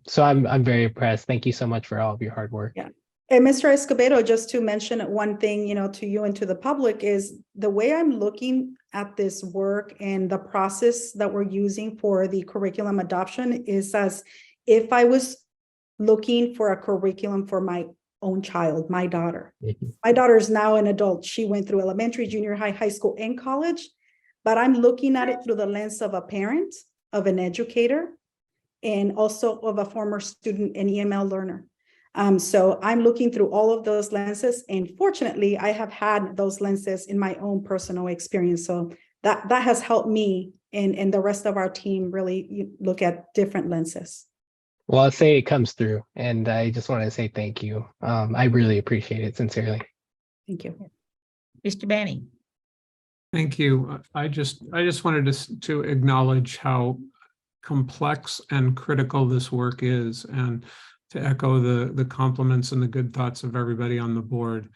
So I'm very impressed. Thank you so much for all of your hard work.
Yeah. And Mr. Escobedo, just to mention one thing, to you and to the public, is the way I'm looking at this work and the process that we're using for the curriculum adoption is as if I was looking for a curriculum for my own child, my daughter. My daughter is now an adult. She went through elementary, junior high, high school, and college, but I'm looking at it through the lens of a parent, of an educator, and also of a former student and EML learner. So I'm looking through all of those lenses, and fortunately, I have had those lenses in my own personal experience. So that has helped me and the rest of our team really look at different lenses.
Well, I'll say it comes through, and I just want to say thank you. I really appreciate it, sincerely.
Thank you.
Mr. Banning.
Thank you. I just wanted to acknowledge how complex and critical this work is, and to echo the compliments and the good thoughts of everybody on the board.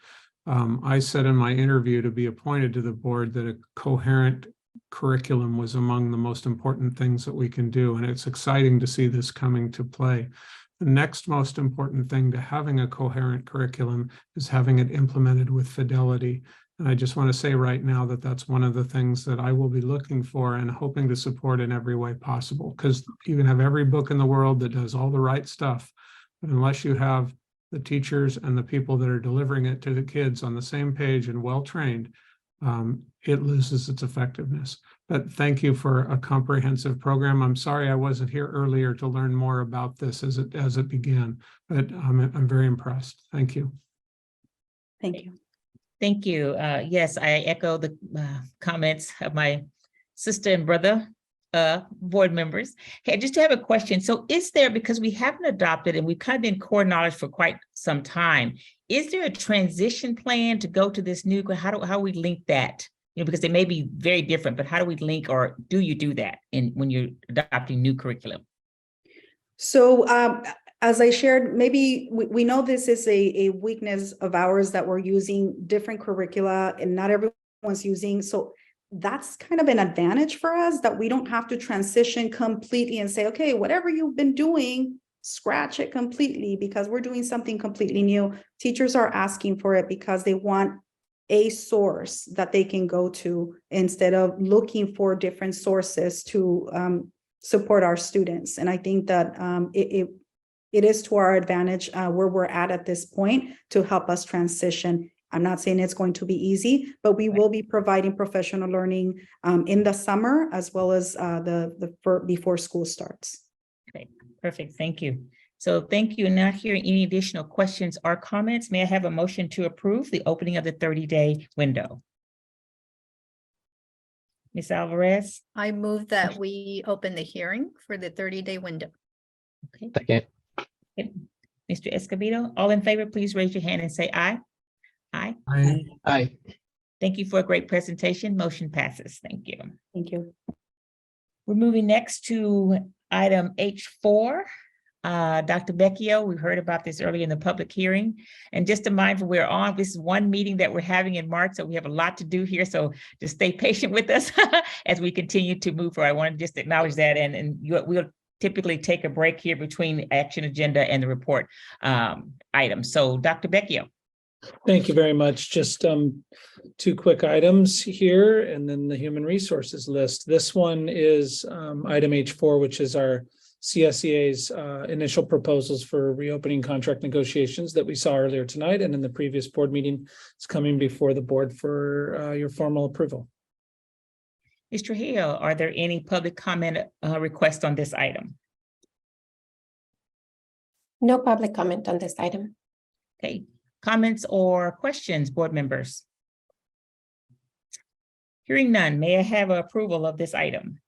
I said in my interview to be appointed to the board that a coherent curriculum was among the most important things that we can do, and it's exciting to see this coming to play. The next most important thing to having a coherent curriculum is having it implemented with fidelity. And I just want to say right now that that's one of the things that I will be looking for and hoping to support in every way possible, because you can have every book in the world that does all the right stuff, but unless you have the teachers and the people that are delivering it to the kids on the same page and well-trained, it loses its effectiveness. But thank you for a comprehensive program. I'm sorry I wasn't here earlier to learn more about this as it began, but I'm very impressed. Thank you.
Thank you.
Thank you. Yes, I echo the comments of my sister and brother board members. Okay, just to have a question. So is there, because we haven't adopted and we've kind of been core knowledge for quite some time, is there a transition plan to go to this new, how we link that? Because they may be very different, but how do we link, or do you do that when you're adopting new curriculum?
So as I shared, maybe we know this is a weakness of ours, that we're using different curricula and not everyone's using. So that's kind of an advantage for us, that we don't have to transition completely and say, okay, whatever you've been doing, scratch it completely, because we're doing something completely new. Teachers are asking for it because they want a source that they can go to instead of looking for different sources to support our students. And I think that it is to our advantage where we're at this point to help us transition. I'm not saying it's going to be easy, but we will be providing professional learning in the summer as well as before school starts.
Great, perfect, thank you. So thank you. Not hearing any additional questions or comments, may I have a motion to approve the opening of the 30-day window? Ms. Alvarez?
I move that we open the hearing for the 30-day window.
Okay.
Second.
Okay. Mr. Escobedo, all in favor, please raise your hand and say aye. Aye.
Aye.
Thank you for a great presentation. Motion passes. Thank you.
Thank you.
We're moving next to item H4. Dr. Vecchio, we heard about this earlier in the public hearing. And just a mindful, we're on, this is one meeting that we're having in March, so we have a lot to do here. So just stay patient with us as we continue to move forward. I want to just acknowledge that, and we'll typically take a break here between the action agenda and the report items. So Dr. Vecchio.
Thank you very much. Just two quick items here, and then the human resources list. This one is item H4, which is our CSEA's initial proposals for reopening contract negotiations that we saw earlier tonight and in the previous board meeting. It's coming before the board for your formal approval.
Mr. Hill, are there any public comment requests on this item?
No public comment on this item.
Okay, comments or questions, board members? Hearing none, may I have approval of this item?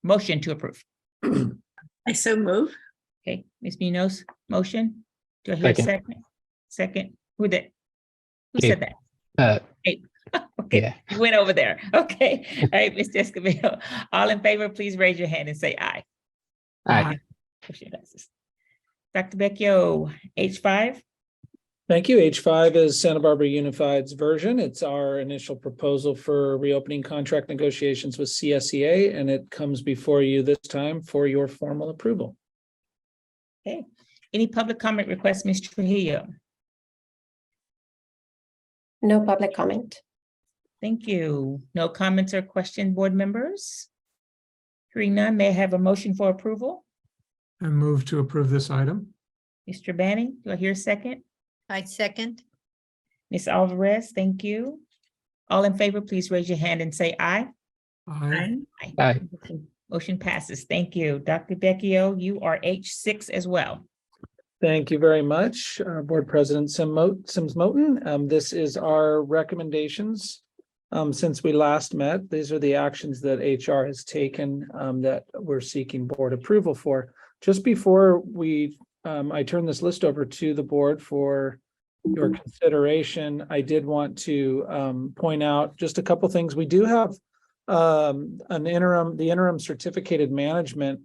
Motion to approve.
I so move.
Okay, Ms. Munoz, motion. Do I hear a second? Second, who did? Who said that? Okay,
Yeah.
you went over there. Okay, all right, Mr. Escobedo. All in favor, please raise your hand and say aye.
Aye.
Motion passes. Dr. Vecchio, H5.
Thank you. H5 is Santa Barbara Unified's version. It's our initial proposal for reopening contract negotiations with CSEA, and it comes before you this time for your formal approval.
Okay, any public comment requests, Mr. Trujillo?
No public comment.
Thank you. No comments or questions, board members? Hearing none, may I have a motion for approval?
I move to approve this item.
Mr. Banning, do I hear a second?
I second.
Ms. Alvarez, thank you. All in favor, please raise your hand and say aye.
Aye.
Aye.
Motion passes. Thank you. Dr. Vecchio, you are H6 as well.
Thank you very much, Board President Sims Moten. This is our recommendations since we last met. These are the actions that HR has taken that we're seeking board approval for. Just before I turn this list over to the board for your consideration, I did want to point out just a couple things. We do have the interim certificated management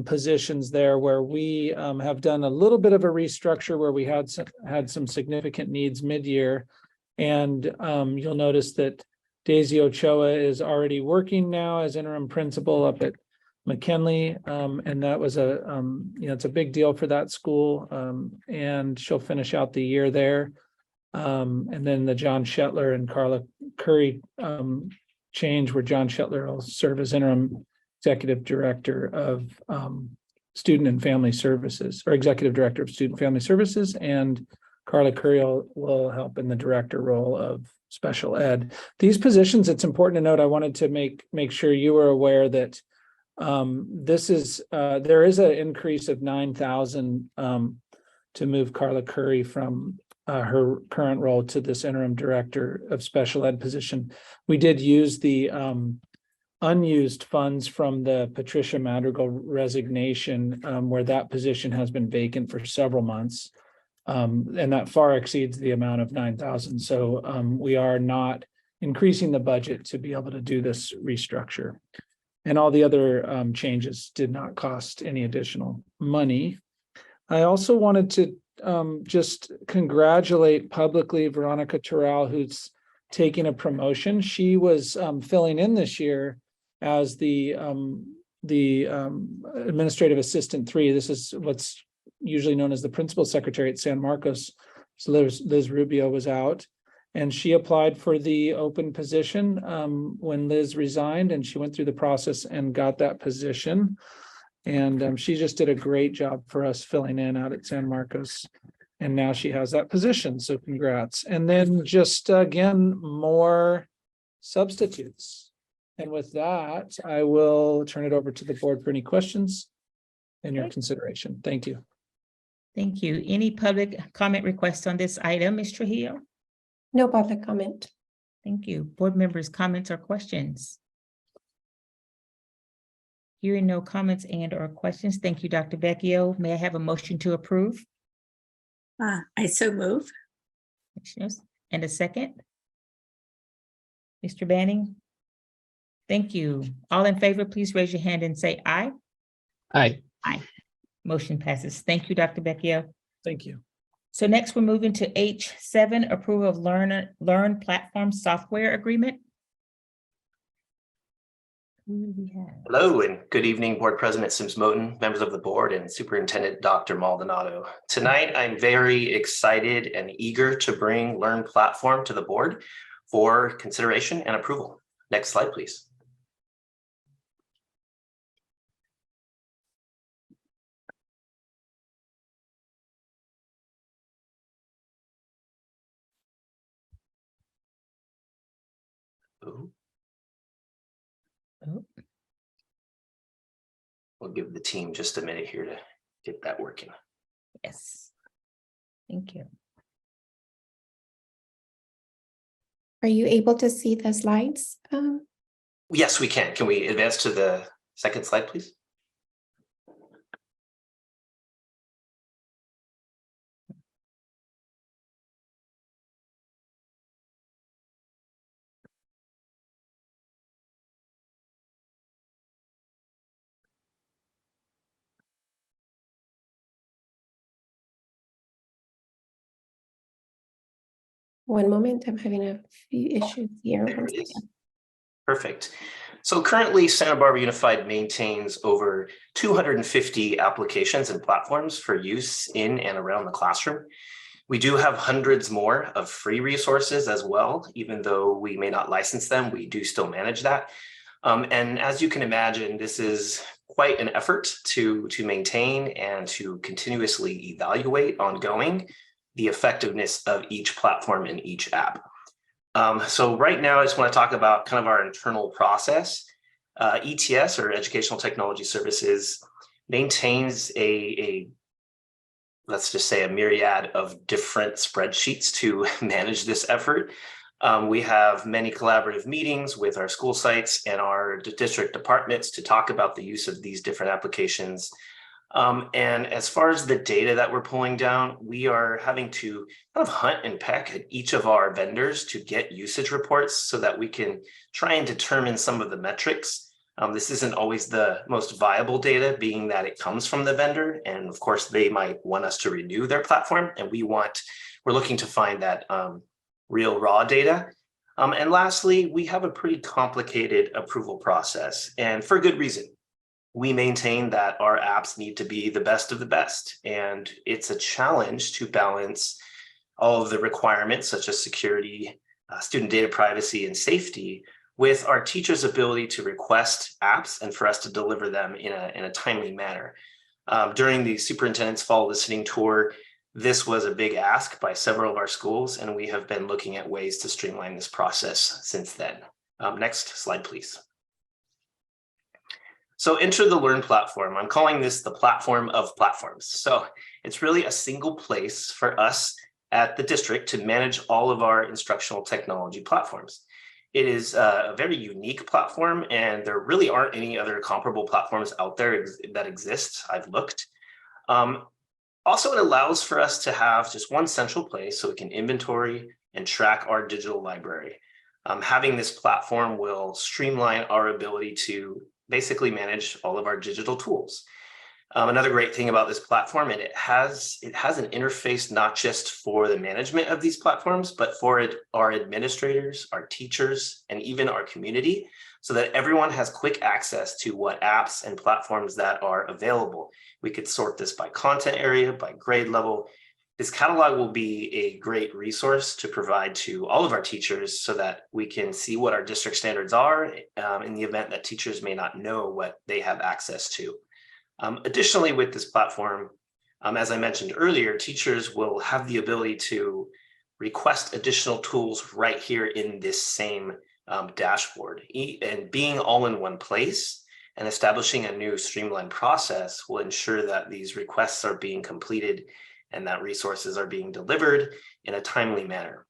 positions there where we have done a little bit of a restructure where we had some significant needs mid-year. And you'll notice that Daisy Ochoa is already working now as interim principal up at McKinley, and that was it's a big deal for that school, and she'll finish out the year there. And then the John Shetler and Carla Curry change, where John Shetler will serve as interim executive director of student and family services, or executive director of student family services, and Carla Curry will help in the director role of special ed. These positions, it's important to note, I wanted to make sure you were aware that there is an increase of 9,000 to move Carla Curry from her current role to this interim director of special ed position. We did use the unused funds from the Patricia Madrigal resignation, where that position has been vacant for several months. And that far exceeds the amount of 9,000. So we are not increasing the budget to be able to do this restructure. And all the other changes did not cost any additional money. I also wanted to just congratulate publicly Veronica Terrell, who's taking a promotion. She was filling in this year as the administrative assistant 3. This is what's usually known as the principal secretary at San Marcos. So Liz Rubio was out, And she applied for the open position when Liz resigned, and she went through the process and got that position. And she just did a great job for us filling in out at San Marcos. And now she has that position, so congrats. And then just again, more substitutes. And with that, I will turn it over to the board for any questions and your consideration. Thank you.
Thank you. Any public comment requests on this item, Ms. Trujillo?
No public comment.
Thank you. Board members, comments or questions? Hearing no comments and or questions, thank you, Dr. Vecchio. May I have a motion to approve?
I so move.
And a second? Mr. Banning? Thank you. All in favor, please raise your hand and say aye.
Aye.
Aye. Motion passes. Thank you, Dr. Vecchio.
Thank you.
So next we're moving to H7, approval of Learn Platform Software Agreement. Who do we have?
Hello and good evening, Board President Sims Moten, members of the board, and Superintendent Dr. Maldonado. Tonight, I'm very excited and eager to bring Learn Platform to the board for consideration and approval. Next slide, please. Ooh.
Oh.
We'll give the team just a minute here to get that working.
Yes. Thank you.
Are you able to see the slides?
Yes, we can. Can we advance to the second slide, please?
One moment, I'm having a few issues here.
There it is. Perfect. So currently, Santa Barbara Unified maintains over 250 applications and platforms for use in and around the classroom. We do have hundreds more of free resources as well. Even though we may not license them, we do still manage that. And as you can imagine, this is quite an effort to maintain and to continuously evaluate ongoing the effectiveness of each platform in each app. So right now, I just want to talk about kind of our internal process. ETS, or Educational Technology Services, maintains let's just say a myriad of different spreadsheets to manage this effort. We have many collaborative meetings with our school sites and our district departments to talk about the use of these different applications. And as far as the data that we're pulling down, we are having to kind of hunt and peck at each of our vendors to get usage reports so that we can try and determine some of the metrics. This isn't always the most viable data, being that it comes from the vendor. And of course, they might want us to renew their platform. And we're looking to find that real raw data. And lastly, we have a pretty complicated approval process, and for good reason. We maintain that our apps need to be the best of the best, and it's a challenge to balance all of the requirements such as security, student data privacy, and safety with our teachers' ability to request apps and for us to deliver them in a timely manner. During the superintendent's fall listening tour, this was a big ask by several of our schools, and we have been looking at ways to streamline this process since then. Next slide, please. So enter the Learn platform. I'm calling this the platform of platforms. So it's really a single place for us at the district to manage all of our instructional technology platforms. It is a very unique platform, and there really aren't any other comparable platforms out there that exist. I've looked. Also, it allows for us to have just one central place so we can inventory and track our digital library. Having this platform will streamline our ability to basically manage all of our digital tools. Another great thing about this platform, and it has an interface not just for the management of these platforms, but for our administrators, our teachers, and even our community, so that everyone has quick access to what apps and platforms that are available. We could sort this by content area, by grade level, This catalog will be a great resource to provide to all of our teachers so that we can see what our district standards are in the event that teachers may not know what they have access to. Additionally, with this platform, as I mentioned earlier, teachers will have the ability to request additional tools right here in this same dashboard. And being all in one place and establishing a new streamlined process will ensure that these requests are being completed and that resources are being delivered in a timely manner.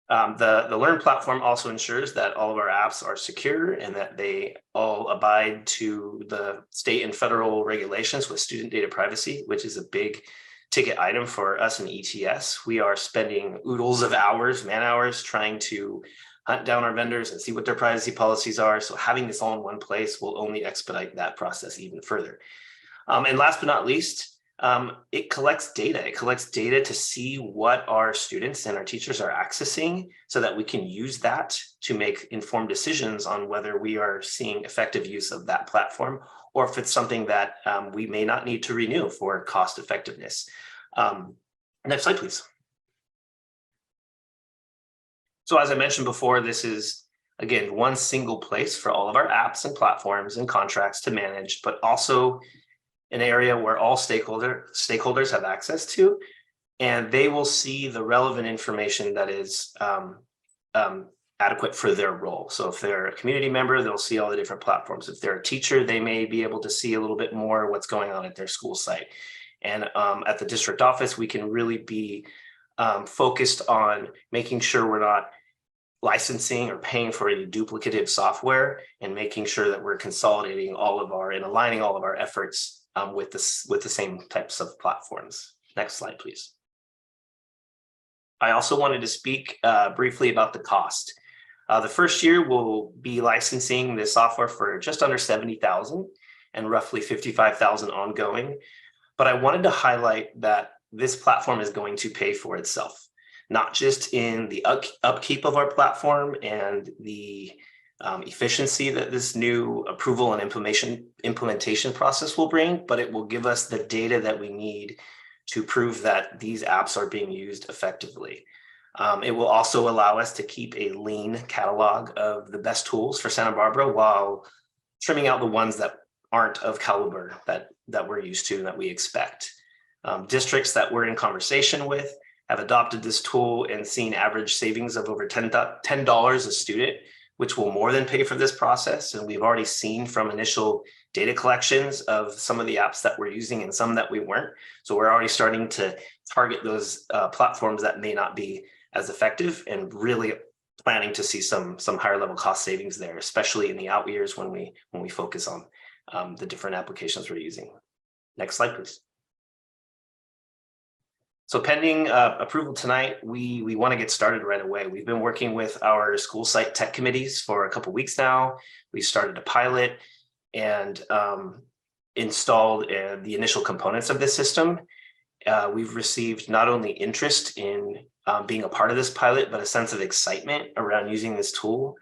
The Learn platform also ensures that all of our apps are secure and that they all abide to the state and federal regulations with student data privacy, which is a big ticket item for us in ETS. We are spending oodles of hours, man hours, trying to hunt down our vendors and see what their privacy policies are. So having this all in one place will only expedite that process even further. And last but not least, it collects data. It collects data to see what our students and our teachers are accessing so that we can use that to make informed decisions on whether we are seeing effective use of that platform or if it's something that we may not need to renew for cost effectiveness. Next slide, please. So as I mentioned before, this is, again, one single place for all of our apps and platforms and contracts to manage, but also an area where all stakeholders have access to, and they will see the relevant information that is adequate for their role. So if they're a community member, they'll see all the different platforms. If they're a teacher, they may be able to see a little bit more what's going on at their school site. And at the district office, we can really be focused on making sure we're not licensing or paying for any duplicative software and making sure that we're consolidating all of our and aligning all of our efforts with the same types of platforms. Next slide, please. I also wanted to speak briefly about the cost. The first year we'll be licensing this software for just under $70,000 and roughly $55,000 ongoing. But I wanted to highlight that this platform is going to pay for itself, not just in the upkeep of our platform and the efficiency that this new approval and implementation process will bring, but it will give us the data that we need to prove that these apps are being used effectively. It will also allow us to keep a lean catalog of the best tools for Santa Barbara while trimming out the ones that aren't of caliber that we're used to and that we expect. Districts that we're in conversation with have adopted this tool and seen average savings of over $10 a student, which will more than pay for this process. And we've already seen from initial data collections of some of the apps that we're using and some that we weren't. So we're already starting to target those platforms that may not be as effective and really planning to see some higher level cost savings there, especially in the out years when we focus on the different applications we're using. Next slide, please. So pending approval tonight, we want to get started right away. We've been working with our school site tech committees for a couple of weeks now. We started a pilot and installed the initial components of this system. We've received not only interest in being a part of this pilot, but a sense of excitement around using this tool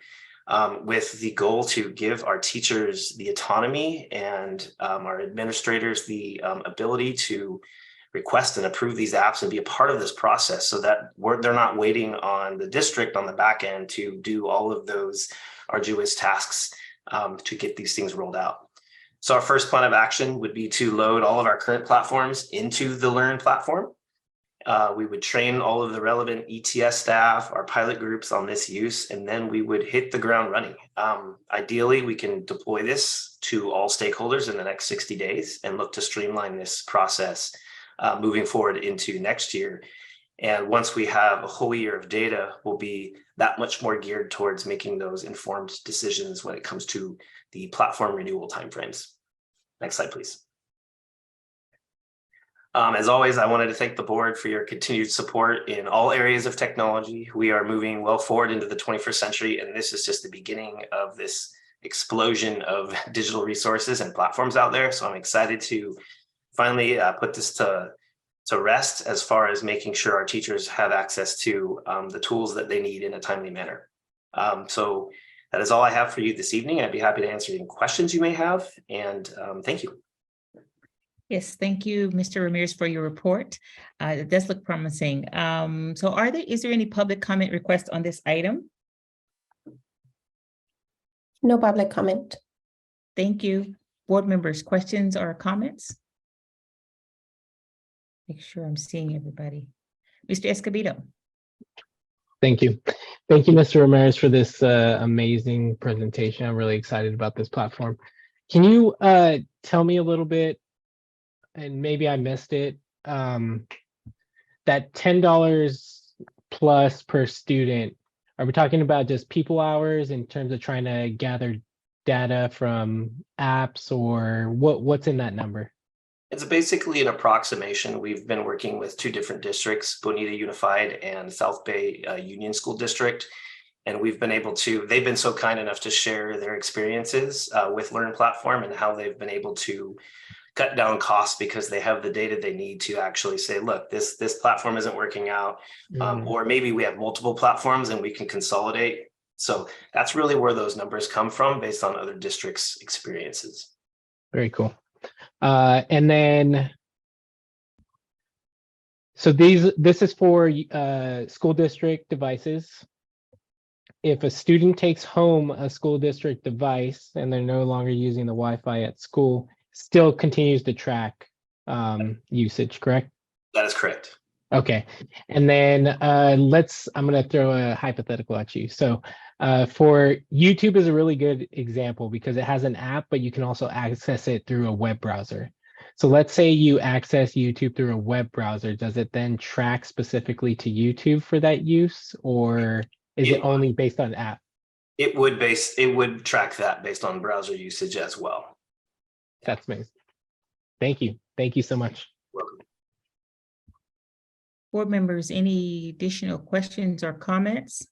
with the goal to give our teachers the autonomy and our administrators the ability to request and approve these apps and be a part of this process so that they're not waiting on the district on the back end to do all of those arduous tasks to get these things rolled out. So our first plan of action would be to load all of our current platforms into the Learn platform. We would train all of the relevant ETS staff, our pilot groups on this use, and then we would hit the ground running. Ideally, we can deploy this to all stakeholders in the next 60 days and look to streamline this process moving forward into next year. And once we have a whole year of data, we'll be that much more geared towards making those informed decisions when it comes to the platform renewal timeframes. Next slide, please. As always, I wanted to thank the board for your continued support in all areas of technology. We are moving well forward into the 21st century, and this is just the beginning of this explosion of digital resources and platforms out there. So I'm excited to finally put this to rest as far as making sure our teachers have access to the tools that they need in a timely manner. So that is all I have for you this evening. I'd be happy to answer any questions you may have, and thank you.
Yes, thank you, Mr. Ramirez, for your report. It does look promising. So is there any public comment request on this item?
No public comment.
Thank you. Board members, questions or comments? Make sure I'm seeing everybody. Mr. Escobedo.
Thank you. Thank you, Mr. Ramirez, for this amazing presentation. I'm really excited about this platform. Can you tell me a little bit, and maybe I missed it, that $10 plus per student, are we talking about just people hours in terms of trying to gather data from apps, or what's in that number?
It's basically an approximation. We've been working with two different districts, Bonita Unified and South Bay Union School District. And they've been so kind enough to share their experiences with Learn Platform and how they've been able to cut down costs because they have the data they need to actually say, look, this platform isn't working out. Or maybe we have multiple platforms and we can consolidate. So that's really where those numbers come from based on other districts' experiences.
Very cool. And then, so this is for school district devices. If a student takes home a school district device and they're no longer using the Wi-Fi at school, still continues to track usage, correct?
That is correct.
Okay. And then I'm going to throw a hypothetical at you. So for YouTube is a really good example because it has an app, but you can also access it through a web browser. So let's say you access YouTube through a web browser. Does it then track specifically to YouTube for that use, or is it only based on app?
It would track that based on browser usage as well.
That's amazing. Thank you. Thank you so much.
Welcome.
Board members, any additional questions or comments?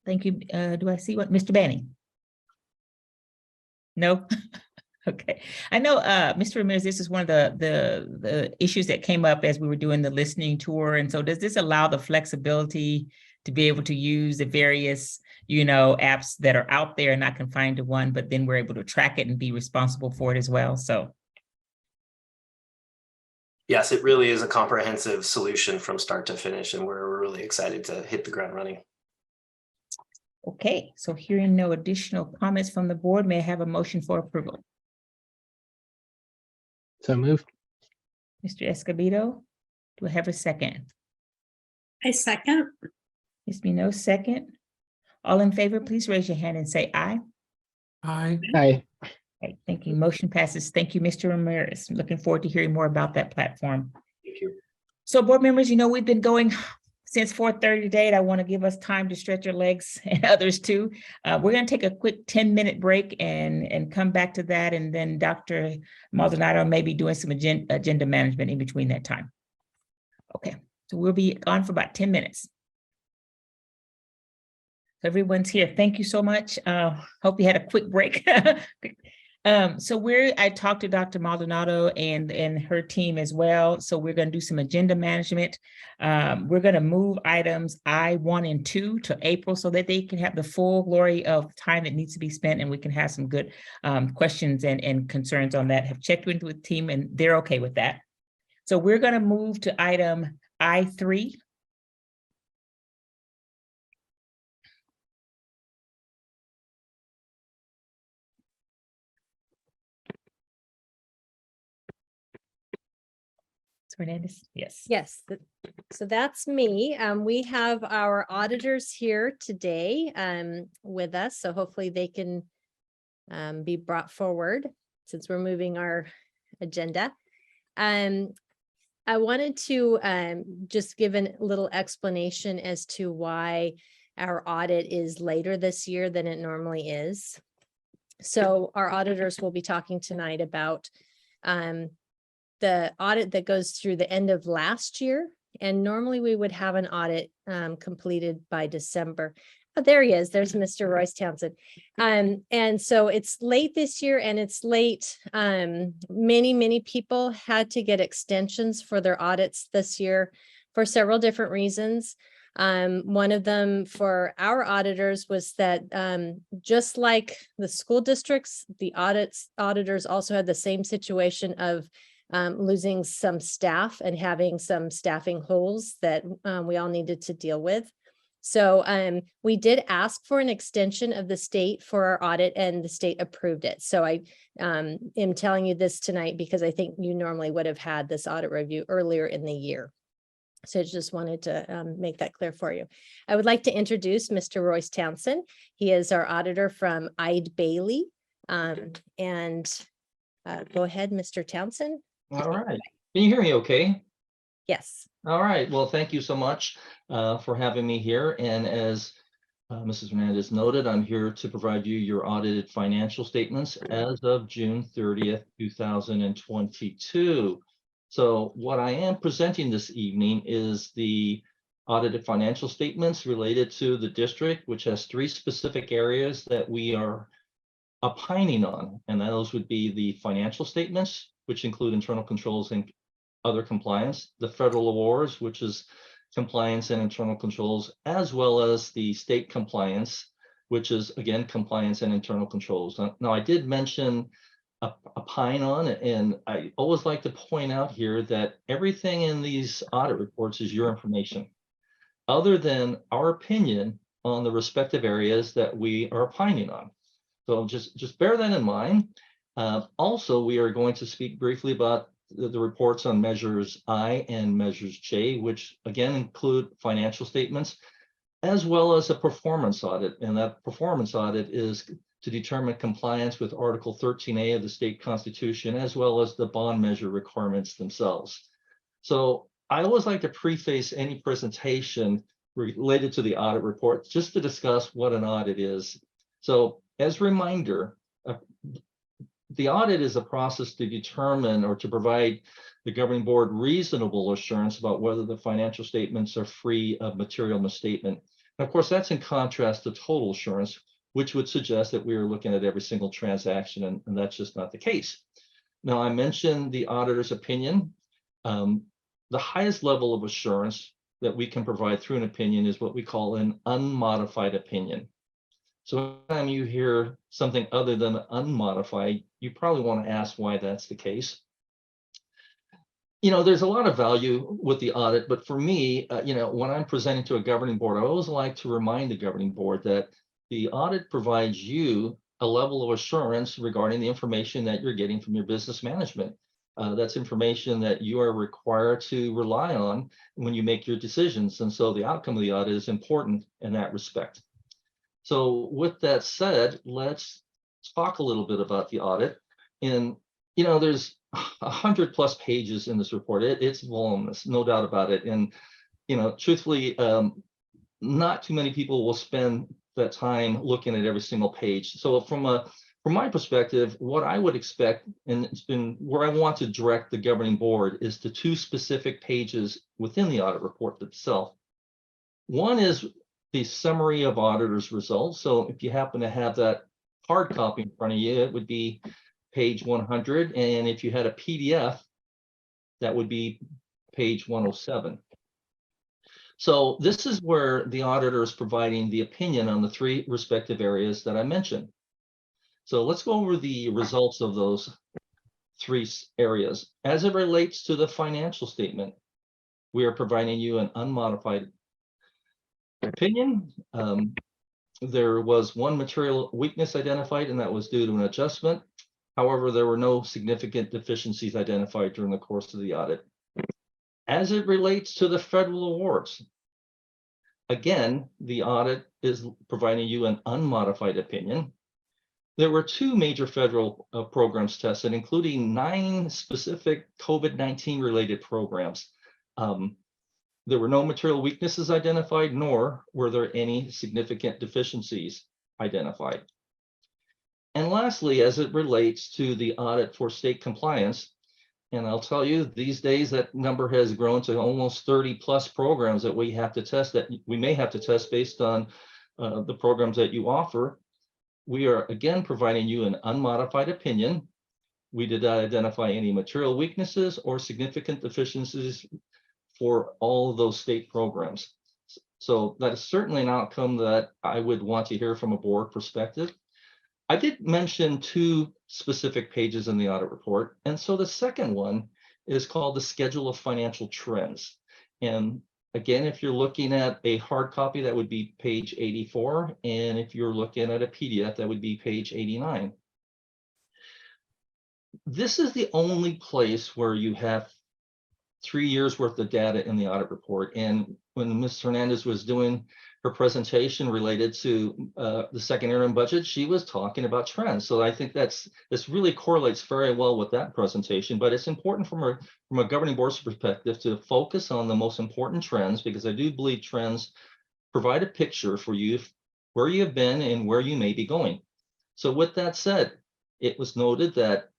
Thank you. Do I see what Mr. Banning? No? Okay. I know, Mr. Ramirez, this is one of the issues that came up as we were doing the listening tour. And so does this allow the flexibility to be able to use the various, apps that are out there and not confined to one, but then we're able to track it and be responsible for it as well? So.
Yes, it really is a comprehensive solution from start to finish, and we're really excited to hit the ground running.
Okay, so hearing no additional comments from the board, may I have a motion for approval?
So moved.
Mr. Escobedo, do I have a second?
I second.
Ms. Munoz, second. All in favor, please raise your hand and say aye.
Aye.
Aye.
Okay, thank you. Motion passes. Thank you, Mr. Ramirez. I'm looking forward to hearing more about that platform.
Thank you.
So board members, we've been going since 4:30 today, and I want to give us time to stretch your legs and others too. We're going to take a quick 10-minute break and come back to that. And then Dr. Maldonado may be doing some agenda management in between that time. Okay, so we'll be on for about 10 minutes. Everyone's here. Thank you so much. Hope you had a quick break. I talked to Dr. Maldonado and her team as well. So we're going to do some agenda management. We're going to move items I1 and 2 to April so that they can have the full glory of time that needs to be spent, and we can have some good questions and concerns on that. Have checked with the team and they're okay with that. So we're going to move to item I3. Hernandez. Yes.
Yes. So that's me. We have our auditors here today with us. So hopefully they can be brought forward since we're moving our agenda. I wanted to just give a little explanation as to why our audit is later this year than it normally is. So our auditors will be talking tonight about the audit that goes through the end of last year. And normally we would have an audit completed by December. Oh, there he is. There's Mr. Royce Townsend. And so it's late this year, and it's late. Many people had to get extensions for their audits this year for several different reasons. One of them for our auditors was that just like the school districts, the auditors also had the same situation of losing some staff and having some staffing holes that we all needed to deal with. So we did ask for an extension of the state for our audit, and the state approved it. So I am telling you this tonight because I think you normally would have had this audit review earlier in the year. So I just wanted to make that clear for you. I would like to introduce Mr. Royce Townsend. He is our auditor from Eide Bailly. Go ahead, Mr. Townsend.
All right. Can you hear me okay?
Yes.
All right. Well, thank you so much for having me here. And as Mrs. Hernandez noted, I'm here to provide you your audited financial statements as of June 30th, 2022. So what I am presenting this evening is the audited financial statements related to the district, which has 3 specific areas that we are opining on. And those would be the financial statements, which include internal controls and other compliance, the federal awards, which is compliance and internal controls, as well as the state compliance, which is again compliance and internal controls. Now I did mention opine on, and I always like to point out here that everything in these audit reports is your information, other than our opinion on the respective areas that we are opining on. So just bear that in mind. Also, we are going to speak briefly about the reports on measures I and measures J, which again include financial statements, as well as a performance audit. And that performance audit is to determine compliance with Article 13A of the state constitution, as well as the bond measure requirements themselves. So I always like to preface any presentation related to the audit report just to discuss what an audit is. So as a reminder, the audit is a process to determine or to provide the governing board reasonable assurance about whether the financial statements are free of material misstatement. And of course, that's in contrast to total assurance, which would suggest that we are looking at every single transaction, and that's just not the case. Now, I mentioned the auditor's opinion. The highest level of assurance that we can provide through an opinion is what we call an unmodified opinion. So anytime you hear something other than unmodified, you probably want to ask why that's the case. You know, there's a lot of value with the audit, but for me, when I'm presenting to a governing board, I always like to remind the governing board that the audit provides you a level of assurance regarding the information that you're getting from your business management. That's information that you are required to rely on when you make your decisions. And so the outcome of the audit is important in that respect. So with that said, let's talk a little bit about the audit. And, there's 100+ pages in this report. It's voluminous, no doubt about it. And, truthfully, not too many people will spend that time looking at every single page. So from my perspective, what I would expect and where I want to direct the governing board is to 2 specific pages within the audit report itself. One is the summary of auditor's results. So if you happen to have that hard copy in front of you, it would be page 100. And if you had a PDF, that would be page 107. So this is where the auditor is providing the opinion on the 3 respective areas that I mentioned. So let's go over the results of those 3 areas. As it relates to the financial statement, we are providing you an unmodified opinion. There was 1 material weakness identified, and that was due to an adjustment. However, there were no significant deficiencies identified during the course of the audit. As it relates to the federal awards, again, the audit is providing you an unmodified opinion. There were 2 major federal programs tested, including 9 specific COVID-19 related programs. There were no material weaknesses identified, nor were there any significant deficiencies identified. And lastly, as it relates to the audit for state compliance, and I'll tell you, these days that number has grown to almost 30+ programs that we have to test, that we may have to test based on the programs that you offer. We are again providing you an unmodified opinion. We did not identify any material weaknesses or significant deficiencies for all of those state programs. So that is certainly an outcome that I would want to hear from a board perspective. I did mention 2 specific pages in the audit report. And so the second one is called the Schedule of Financial Trends. And again, if you're looking at a hard copy, that would be page 84. And if you're looking at a PDF, that would be page 89. This is the only place where you have 3 years worth of data in the audit report. And when Ms. Hernandez was doing her presentation related to the second interim budget, she was talking about trends. So I think this really correlates very well with that presentation, but it's important from a governing board's perspective to focus on the most important trends, because I do believe trends provide a picture for you where you have been and where you may be going. So with that said, it was noted that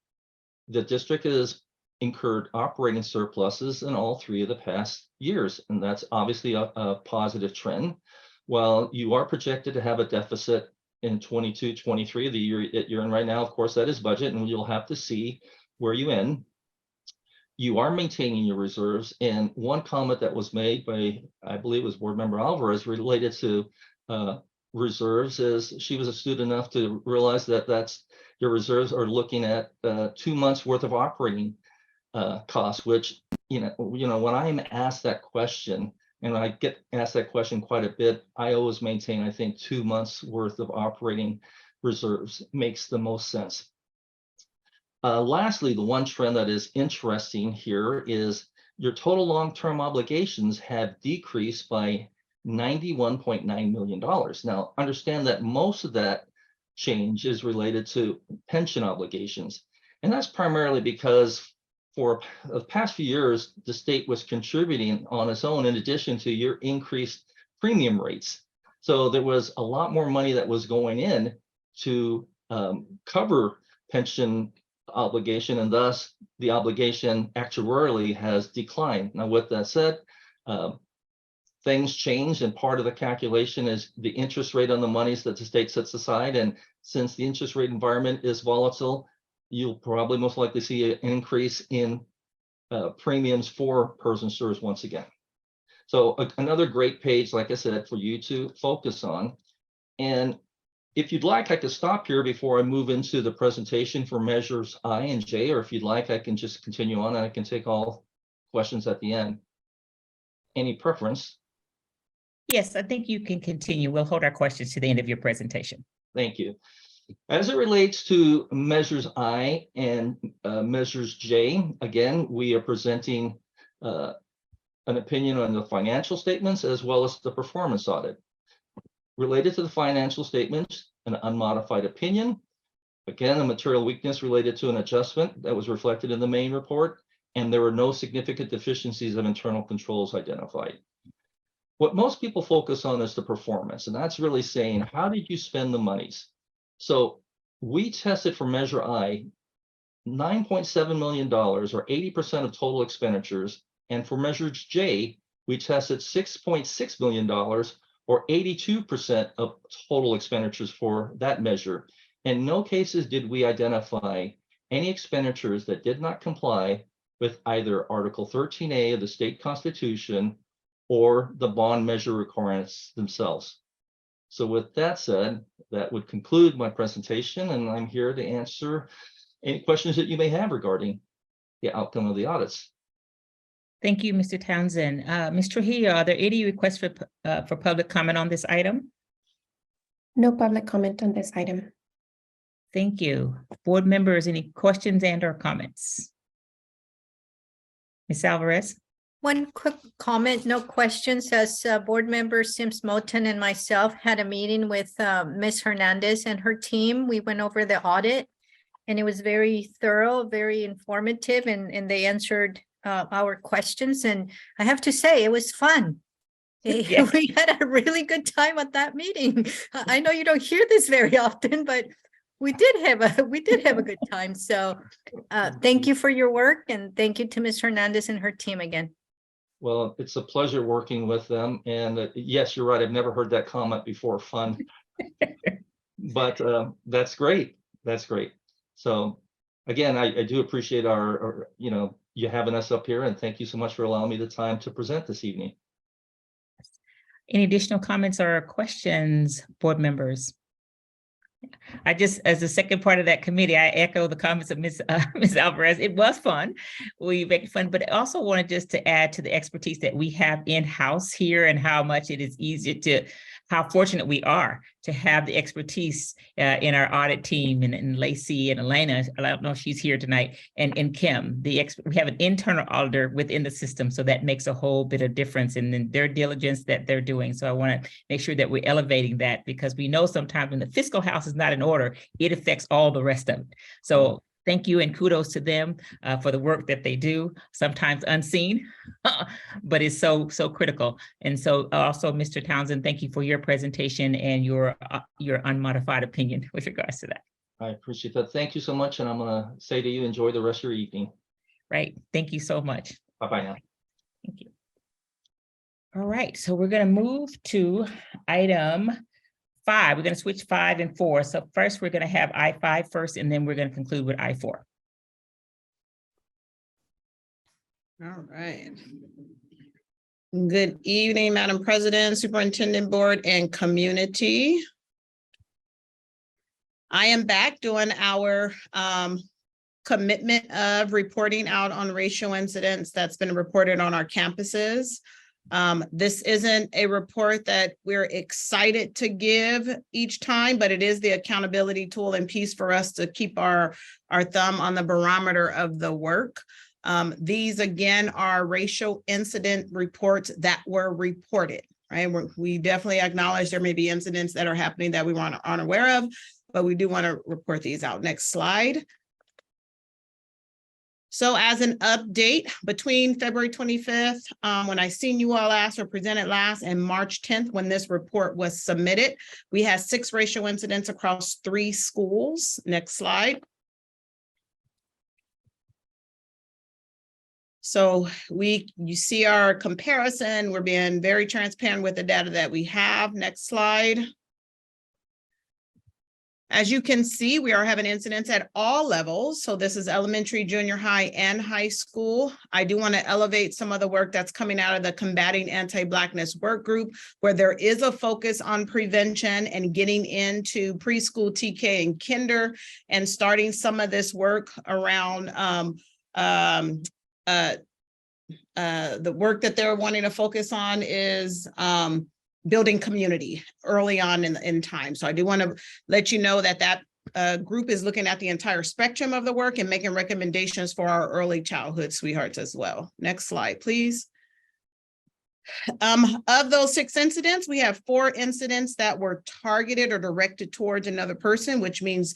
the district has incurred operating surpluses in all 3 of the past years, and that's obviously a positive trend. While you are projected to have a deficit in 22-23, the year that you're in right now, of course, that is budget, and you'll have to see where you end. You are maintaining your reserves, and one comment that was made by, I believe it was Board Member Alvarez, related to reserves, is she was astute enough to realize that your reserves are looking at 2 months worth of operating costs, which, you know, when I'm asked that question, and I get asked that question quite a bit, I always maintain, I think 2 months worth of operating reserves makes the most sense. Lastly, the one trend that is interesting here is your total long-term obligations have decreased by $91.9 million. Now, understand that most of that change is related to pension obligations. And that's primarily because for the past few years, the state was contributing on its own in addition to your increased premium rates. So there was a lot more money that was going in to cover pension obligation, and thus the obligation actuarially has declined. Now, with that said, things change, and part of the calculation is the interest rate on the monies that the state sets aside. And since the interest rate environment is volatile, you'll probably most likely see an increase in premiums for PERS and STRS once again. So another great page, like I said, for you to focus on. And if you'd like, I could stop here before I move into the presentation for measures I and J, or if you'd like, I can just continue on and I can take all questions at the end. Any preference?
Yes, I think you can continue. We'll hold our questions to the end of your presentation.
Thank you. As it relates to measures I and measures J, again, we are presenting an opinion on the financial statements as well as the performance audit. Related to the financial statements, an unmodified opinion. Again, a material weakness related to an adjustment that was reflected in the main report, and there were no significant deficiencies of internal controls identified. What most people focus on is the performance, and that's really saying, how did you spend the monies? So we tested for measure I, $9.7 million, or 80% of total expenditures. And for measure J, we tested $6.6 million, or 82% of total expenditures for that measure. In no cases did we identify any expenditures that did not comply with either Article 13A of the state constitution or the bond measure requirements themselves. So with that said, that would conclude my presentation, and I'm here to answer any questions that you may have regarding the outcome of the audits.
Thank you, Mr. Townsend. Ms. Trujillo, are there any requests for public comment on this item?
No public comment on this item.
Thank you. Board members, any questions and or comments? Ms. Alvarez?
One quick comment, no questions, as board member Sims Moten and myself had a meeting with Ms. Hernandez and her team. We went over the audit and it was very thorough, very informative, and they answered our questions. And I have to say, it was fun.
Yes.
We had a really good time at that meeting. I know you don't hear this very often, but we did have a good time. So thank you for your work, and thank you to Ms. Hernandez and her team again.
Well, it's a pleasure working with them. And yes, you're right. I've never heard that comment before. Fun. But that's great. That's great. So again, I do appreciate our you having us up here, and thank you so much for allowing me the time to present this evening.
Any additional comments or questions, board members? I just, as the second part of that committee, I echo the comments of Ms. Alvarez. It was fun. We make it fun, but I also wanted just to add to the expertise that we have in-house here and how much it is easier to, how fortunate we are to have the expertise in our audit team and Lacey and Elena. I don't know if she's here tonight, and Kim. We have an internal auditor within the system, so that makes a whole bit of difference in their diligence that they're doing. So I want to make sure that we're elevating that, because we know sometimes when the fiscal house is not in order, it affects all the rest of it. So thank you and kudos to them for the work that they do, sometimes unseen, but it's so critical. And so also, Mr. Townsend, thank you for your presentation and your unmodified opinion with regards to that.
I appreciate that. Thank you so much. And I'm going to say to you, enjoy the rest of your evening.
Right. Thank you so much.
Bye-bye now.
Thank you. All right. So we're going to move to item 5. We're going to switch 5 and 4. So first, we're going to have I-5 first, and then we're going to conclude with I-4.
All right. Good evening, Madam President, Superintendent Board, and community. I am back doing our commitment of reporting out on racial incidents that's been reported on our campuses. This isn't a report that we're excited to give each time, but it is the accountability tool and piece for us to keep our thumb on the barometer of the work. These again are racial incident reports that were reported, right? We definitely acknowledge there may be incidents that are happening that we aren't aware of, but we do want to report these out. Next slide. So as an update, between February 25th, when I seen you all last or presented last, and March 10th, when this report was submitted, we had 6 racial incidents across 3 schools. Next slide. So you see our comparison. We're being very transparent with the data that we have. Next slide. As you can see, we are having incidents at all levels. So this is elementary, junior high, and high school. I do want to elevate some of the work that's coming out of the Combating Anti-Blackness Work Group, where there is a focus on prevention and getting into preschool, TK, and kinder, and starting some of this work around the work that they're wanting to focus on is building community early on in time. So I do want to let you know that that group is looking at the entire spectrum of the work and making recommendations for our early childhood sweethearts as well. Next slide, please. Of those 6 incidents, we have 4 incidents that were targeted or directed towards another person, which means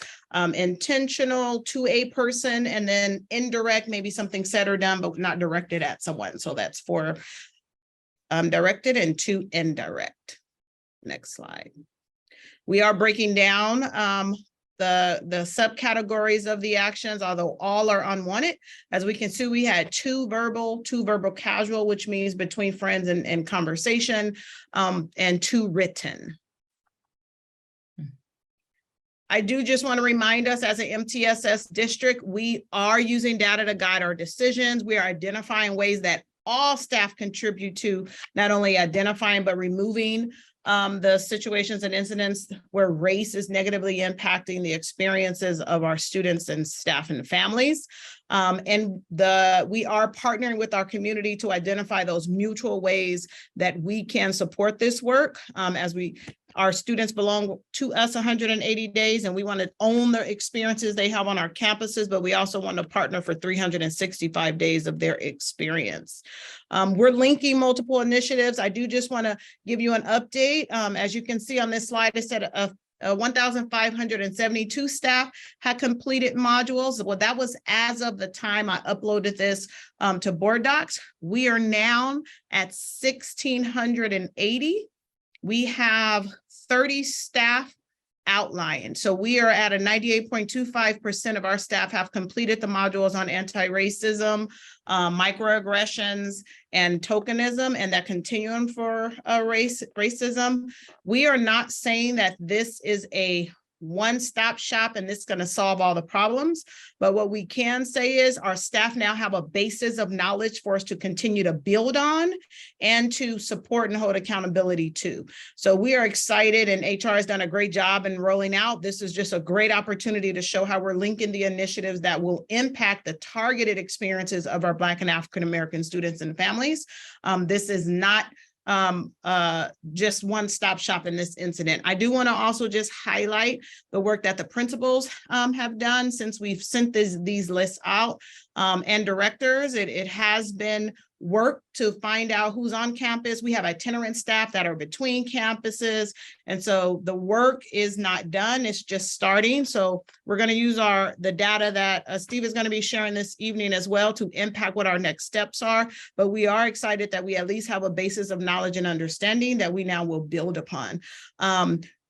intentional to a person, and then indirect, maybe something said or done, but not directed at someone. So that's 4 directed and 2 indirect. Next slide. We are breaking down the subcategories of the actions, although all are unwanted. As we can see, we had 2 verbal casual, which means between friends and conversation, and 2 written. I do just want to remind us, as an MTSS district, we are using data to guide our decisions. We are identifying ways that all staff contribute to not only identifying, but removing the situations and incidents where race is negatively impacting the experiences of our students and staff and families. And we are partnering with our community to identify those mutual ways that we can support this work, our students belong to us 180 days, and we want to own the experiences they have on our campuses, but we also want to partner for 365 days of their experience. We're linking multiple initiatives. I do just want to give you an update. As you can see on this slide, it said 1,572 staff had completed modules. Well, that was as of the time I uploaded this to Board Docs. We are now at 1,680. We have 30 staff outlined. So we are at a 98.25% of our staff have completed the modules on anti-racism, microaggressions, and tokenism, and that continuum for racism. We are not saying that this is a one-stop shop and this is going to solve all the problems. But what we can say is our staff now have a basis of knowledge for us to continue to build on and to support and hold accountability to. So we are excited, and HR has done a great job in rolling out. This is just a great opportunity to show how we're linking the initiatives that will impact the targeted experiences of our Black and African American students and families. This is not just one-stop shop in this incident. I do want to also just highlight the work that the principals have done since we've sent these lists out, and directors. It has been work to find out who's on campus. We have itinerant staff that are between campuses. And so the work is not done, it's just starting. So we're going to use the data that Steve is going to be sharing this evening as well to impact what our next steps are. But we are excited that we at least have a basis of knowledge and understanding that we now will build upon.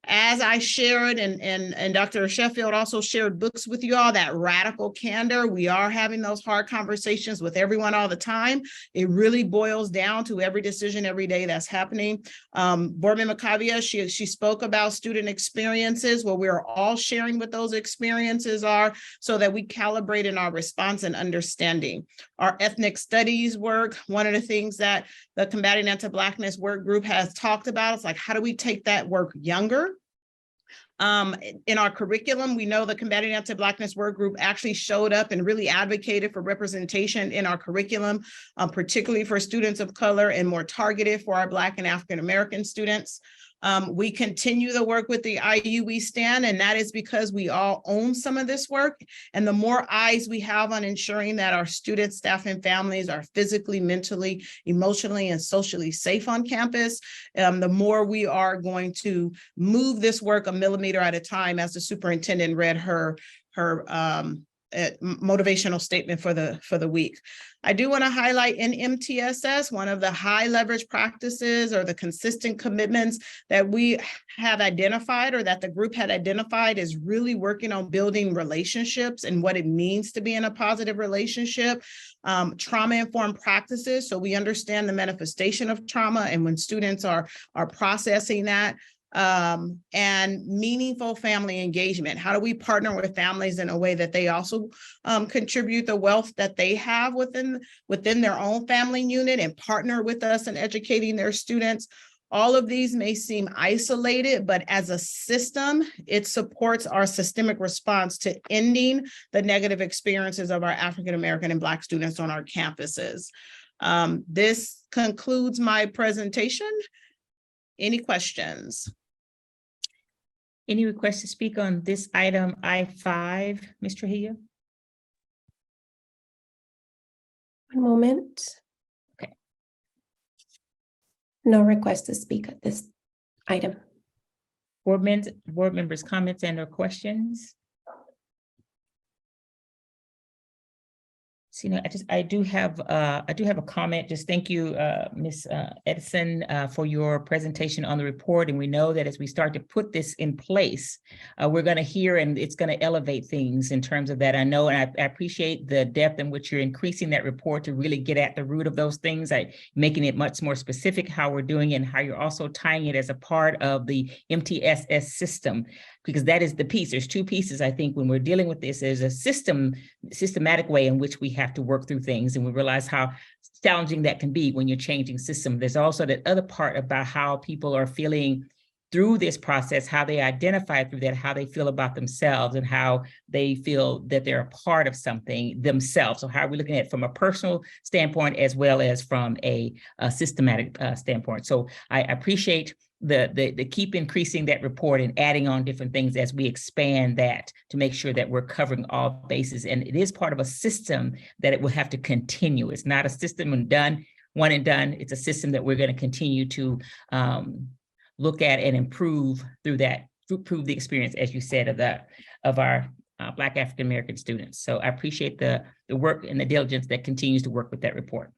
As I shared, and Dr. Sheffield also shared books with you all, that radical candor, we are having those hard conversations with everyone all the time. It really boils down to every decision every day that's happening. Board Member Kavia, she spoke about student experiences, where we're all sharing what those experiences are so that we calibrate in our response and understanding. Our ethnic studies work, one of the things that the Combating Anti-Blackness work group has talked about is like, how do we take that work younger? In our curriculum, we know the Combating Anti-Blackness work group actually showed up and really advocated for representation in our curriculum, particularly for students of color and more targeted for our Black and African American students. We continue the work with the IU We Stand, and that is because we all own some of this work. And the more eyes we have on ensuring that our students, staff, and families are physically, mentally, emotionally, and socially safe on campus, the more we are going to move this work a millimeter at a time, as the superintendent read her motivational statement for the week. I do want to highlight in MTSS, one of the high leverage practices or the consistent commitments that we have identified, or that the group had identified, is really working on building relationships and what it means to be in a positive relationship. Trauma-informed practices, so we understand the manifestation of trauma and when students are processing that. And meaningful family engagement. How do we partner with families in a way that they also contribute the wealth that they have within their own family unit and partner with us in educating their students? All of these may seem isolated, but as a system, it supports our systemic response to ending the negative experiences of our African American and Black students on our campuses. This concludes my presentation. Any questions?
Any requests to speak on this item I-5, Ms. Trujillo?
One moment.
Okay.
No request to speak at this item.
Board members' comments and or questions? So, I do have a comment. Just thank you, Ms. Edison, for your presentation on the report. And we know that as we start to put this in place, we're going to hear, and it's going to elevate things in terms of that. I know, and I appreciate the depth in which you're increasing that report to really get at the root of those things, making it much more specific how we're doing it, and how you're also tying it as a part of the MTSS system, because that is the piece. There's two pieces, I think, when we're dealing with this. There's a systematic way in which we have to work through things, and we realize how challenging that can be when you're changing system. There's also that other part about how people are feeling through this process, how they identify through that, how they feel about themselves, and how they feel that they're a part of something themselves. So how are we looking at it from a personal standpoint as well as from a systematic standpoint? So I appreciate the keep increasing that report and adding on different things as we expand that to make sure that we're covering all bases. And it is part of a system that it will have to continue. It's not a system one and done. It's a system that we're going to continue to look at and improve through that, improve the experience, as you said, of our Black African American students. So I appreciate the work and the diligence that continues to work with that report.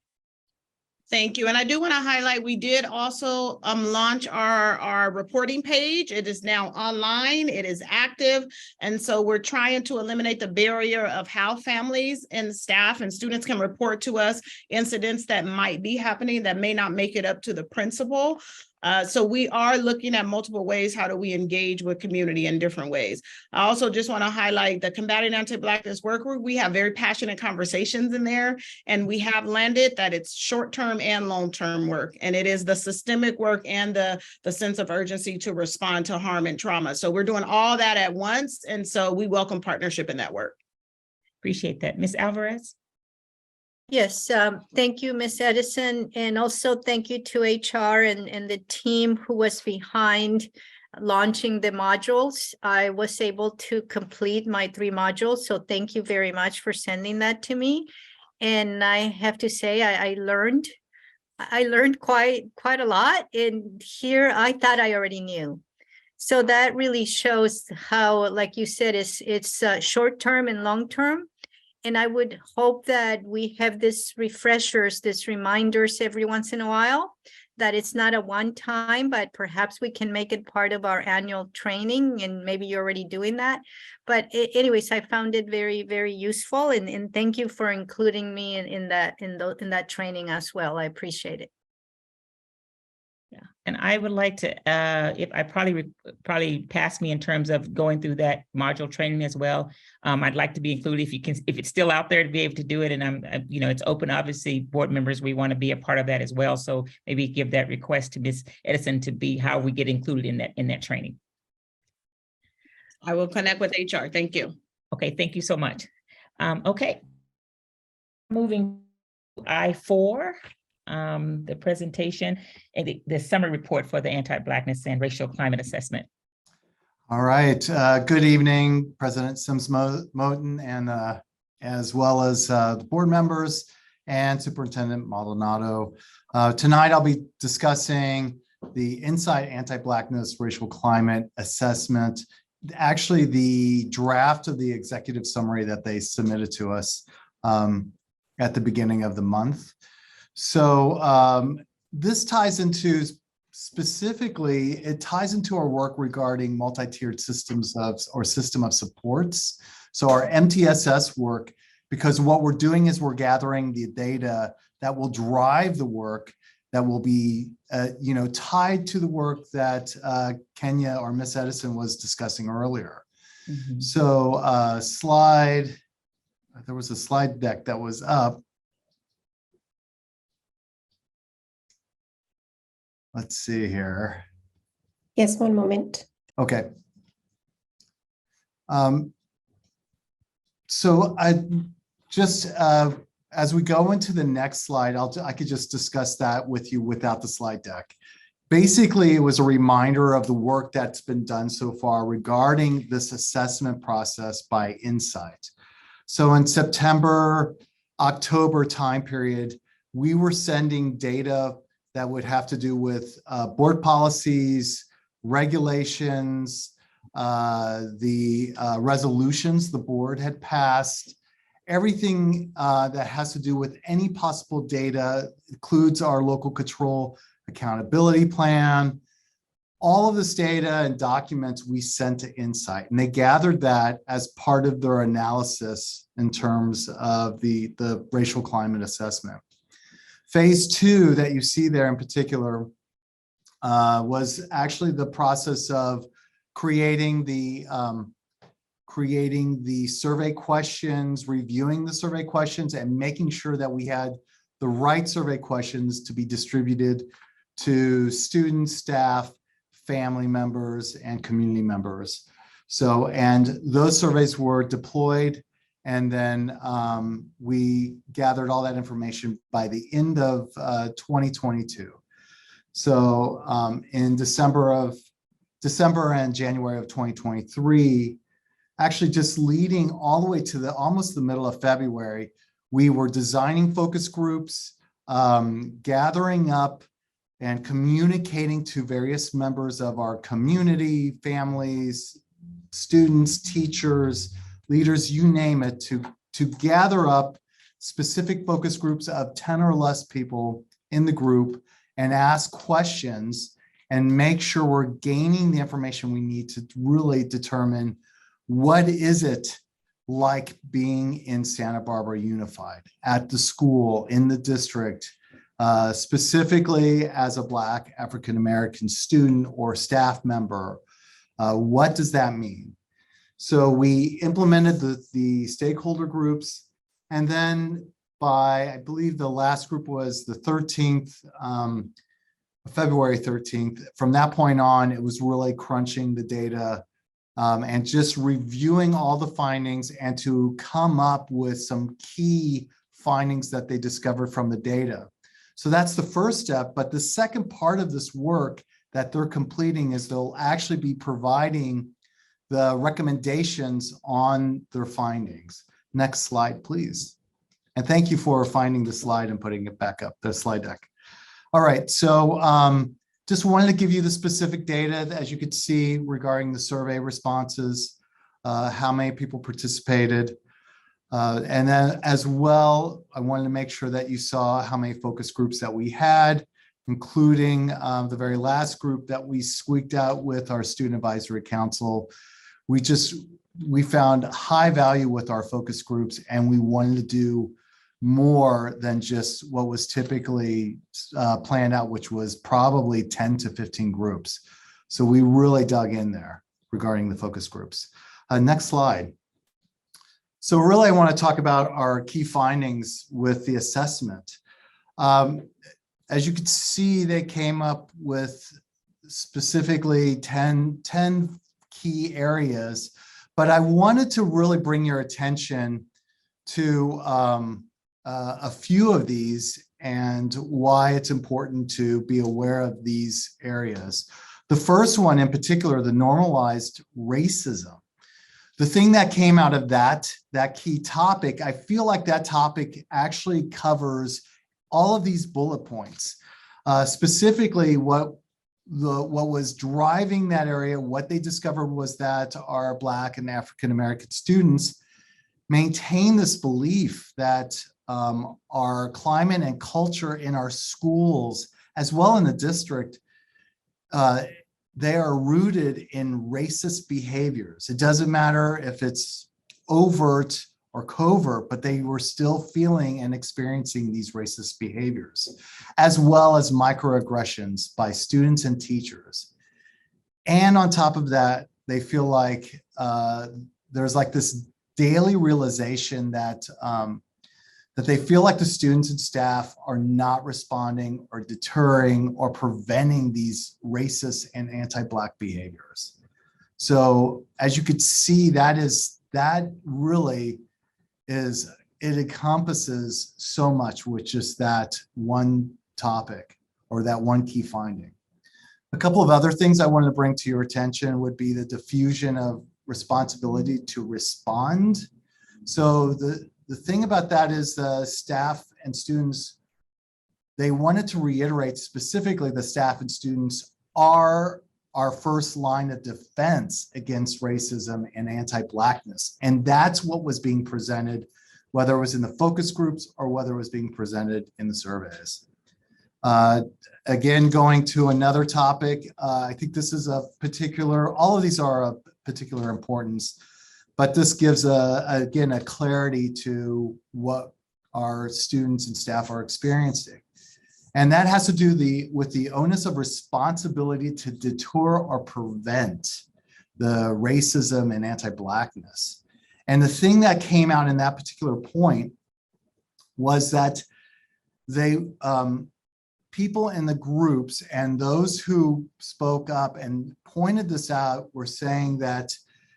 Thank you. And I do want to highlight, we did also launch our reporting page. It is now online, it is active. And so we're trying to eliminate the barrier of how families and staff and students can report to us incidents that might be happening that may not make it up to the principal. So we are looking at multiple ways. How do we engage with community in different ways? I also just want to highlight the Combating Anti-Blackness Work Group. We have very passionate conversations in there, and we have landed that it's short-term and long-term work. And it is the systemic work and the sense of urgency to respond to harm and trauma. So we're doing all that at once. And so we welcome partnership in that work.
Appreciate that. Ms. Alvarez?
Yes, thank you, Ms. Edison, and also thank you to HR and the team who was behind launching the modules. I was able to complete my 3 modules, so thank you very much for sending that to me. And I have to say, I learned quite a lot, and here I thought I already knew. So that really shows how, like you said, it's short-term and long-term. And I would hope that we have this refreshers, this reminders every once in a while, that it's not a one-time, but perhaps we can make it part of our annual training, and maybe you're already doing that. But anyways, I found it very, very useful, and thank you for including me in that training as well. I appreciate it.
Yeah, and I would like to, if I probably pass me in terms of going through that module training as well. I'd like to be included if it's still out there, to be able to do it. And it's open, obviously, board members, we want to be a part of that as well. So maybe give that request to Ms. Edison to be how we get included in that training.
I will connect with HR. Thank you.
Okay, thank you so much. Okay. Moving to I4. The presentation and the summary report for the Anti-Blackness and Racial Climate Assessment.
All right. Good evening, President Sims-Moten, and as well as the board members and Superintendent Maldonado. Tonight, I'll be discussing the Insight Anti-Blackness Racial Climate Assessment, actually the draft of the executive summary that they submitted to us at the beginning of the month. So this ties into, specifically, it ties into our work regarding multi-tiered systems system of supports. So our MTSS work, because what we're doing is we're gathering the data that will drive the work that will be, tied to the work that Kenya or Miss Edison was discussing earlier. Mm-hmm. So there was a slide deck that was up. Let's see here.
Yes, one moment.
Okay. So I just, as we go into the next slide, I could just discuss that with you without the slide deck. Basically, it was a reminder of the work that's been done so far regarding this assessment process by Insight. So in September, October time period, we were sending data that would have to do with board policies, regulations, the resolutions the board had passed, everything that has to do with any possible data, includes our local control accountability plan. All of this data and documents we sent to Insight, and they gathered that as part of their analysis in terms of the racial climate assessment. Phase 2 that you see there in particular was actually the process of creating the survey questions, reviewing the survey questions, and making sure that we had the right survey questions to be distributed to students, staff, family members, and community members. So, and those surveys were deployed, and then we gathered all that information by the end of 2022. So in December and January of 2023, actually just leading all the way to almost the middle of February, we were designing focus groups, gathering up and communicating to various members of our community, families, students, teachers, leaders, you name it, to gather up specific focus groups of 10 or less people in the group and ask questions and make sure we're gaining the information we need to really determine what is it like being in Santa Barbara Unified, at the school, in the district, specifically as a Black African-American student or staff member. What does that mean? So we implemented the stakeholder groups, and then by, I believe the last group was the 13th, February 13th. From that point on, it was really crunching the data and just reviewing all the findings and to come up with some key findings that they discovered from the data. So that's the first step. But the second part of this work that they're completing is they'll actually be providing the recommendations on their findings. Next slide, please. And thank you for finding the slide and putting it back up, the slide deck. All right, so just wanted to give you the specific data, as you could see, regarding the survey responses, how many people participated. And then as well, I wanted to make sure that you saw how many focus groups that we had, including the very last group that we squeaked out with our Student Advisory Council. We found high value with our focus groups, and we wanted to do more than just what was typically planned out, which was probably 10 to 15 groups. So we really dug in there regarding the focus groups. Next slide. So really, I want to talk about our key findings with the assessment. As you can see, they came up with specifically 10 key areas, but I wanted to really bring your attention to a few of these and why it's important to be aware of these areas. The first one in particular, the normalized racism. The thing that came out of that key topic, I feel like that topic actually covers all of these bullet points. Specifically, what was driving that area, what they discovered was that our Black and African-American students maintain this belief that our climate and culture in our schools, as well in the district, they are rooted in racist behaviors. It doesn't matter if it's overt or covert, but they were still feeling and experiencing these racist behaviors, as well as microaggressions by students and teachers. And on top of that, they feel like there's like this daily realization that they feel like the students and staff are not responding or deterring or preventing these racist and anti-Black behaviors. So as you could see, that really is, it encompasses so much with just that one topic or that one key finding. A couple of other things I wanted to bring to your attention would be the diffusion of responsibility to respond. So the thing about that is the staff and students, they wanted to reiterate specifically the staff and students are our first line of defense against racism and anti-Blackness. And that's what was being presented, whether it was in the focus groups or whether it was being presented in the surveys. Again, going to another topic, I think this is a particular, all of these are of particular importance, but this gives again, a clarity to what our students and staff are experiencing. And that has to do with the onus of responsibility to deter or prevent the racism and anti-Blackness. And the thing that came out in that particular point was that people in the groups and those who spoke up and pointed this out were saying that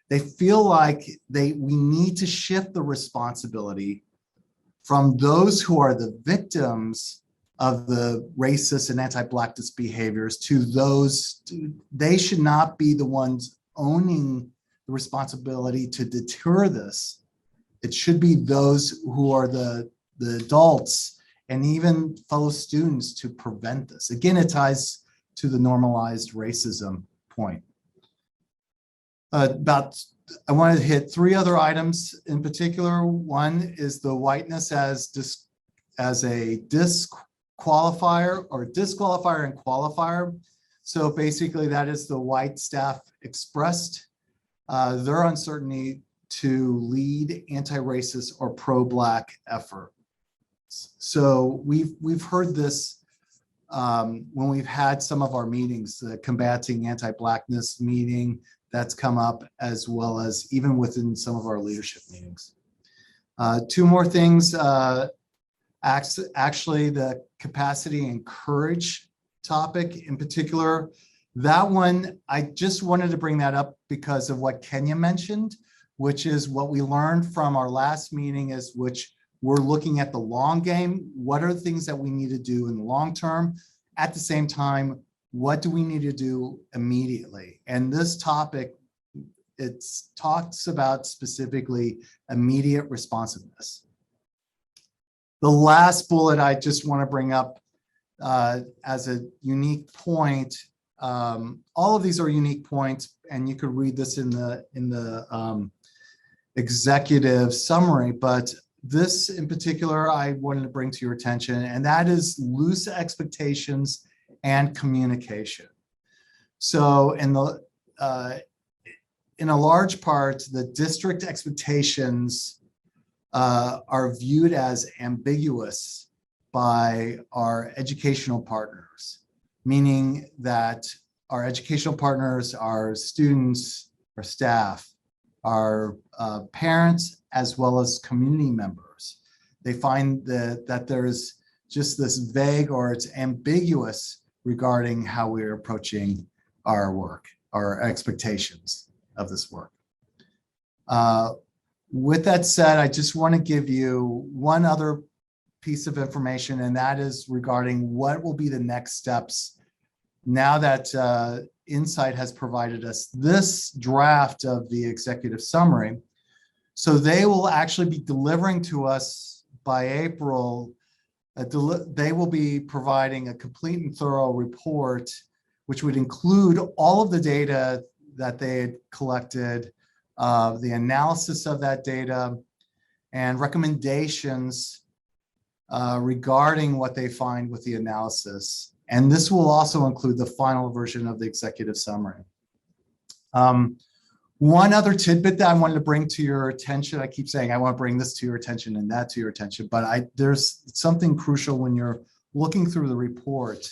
they feel like we need to shift the responsibility from those who are the victims of the racist and anti-Blackness behaviors to those, they should not be the ones owning the responsibility to deter this. It should be those who are the adults and even fellow students to prevent this. Again, it ties to the normalized racism point. I wanted to hit three other items in particular. One is the whiteness as a disqualifier and qualifier. So basically that is the white staff expressed their uncertainty to lead anti-racist or pro-Black effort. So we've heard this when we've had some of our meetings, the Combating Anti-Blackness meeting that's come up, as well as even within some of our leadership meetings. Two more things. Actually, the capacity and courage topic in particular, that one, I just wanted to bring that up because of what Kenya mentioned, which is what we learned from our last meeting, is which we're looking at the long game. What are the things that we need to do in the long term? At the same time, what do we need to do immediately? And this topic, it talks about specifically immediate responsiveness. The last bullet I just want to bring up as a unique point, all of these are unique points, and you could read this in the executive summary, but this in particular I wanted to bring to your attention, and that is loose expectations and communication. So in a large part, the district expectations are viewed as ambiguous by our educational partners, meaning that our educational partners, our students, our staff, our parents, as well as community members. They find that there's just this vague, or it's ambiguous regarding how we're approaching our work, our expectations of this work. With that said, I just want to give you one other piece of information, and that is regarding what will be the next steps now that Insight has provided us this draft of the executive summary. So they will actually be delivering to us by April, they will be providing a complete and thorough report, which would include all of the data that they had collected, the analysis of that data, and recommendations regarding what they find with the analysis. And this will also include the final version of the executive summary. One other tidbit that I wanted to bring to your attention, I keep saying I want to bring this to your attention and that to your attention, but there's something crucial when you're looking through the report.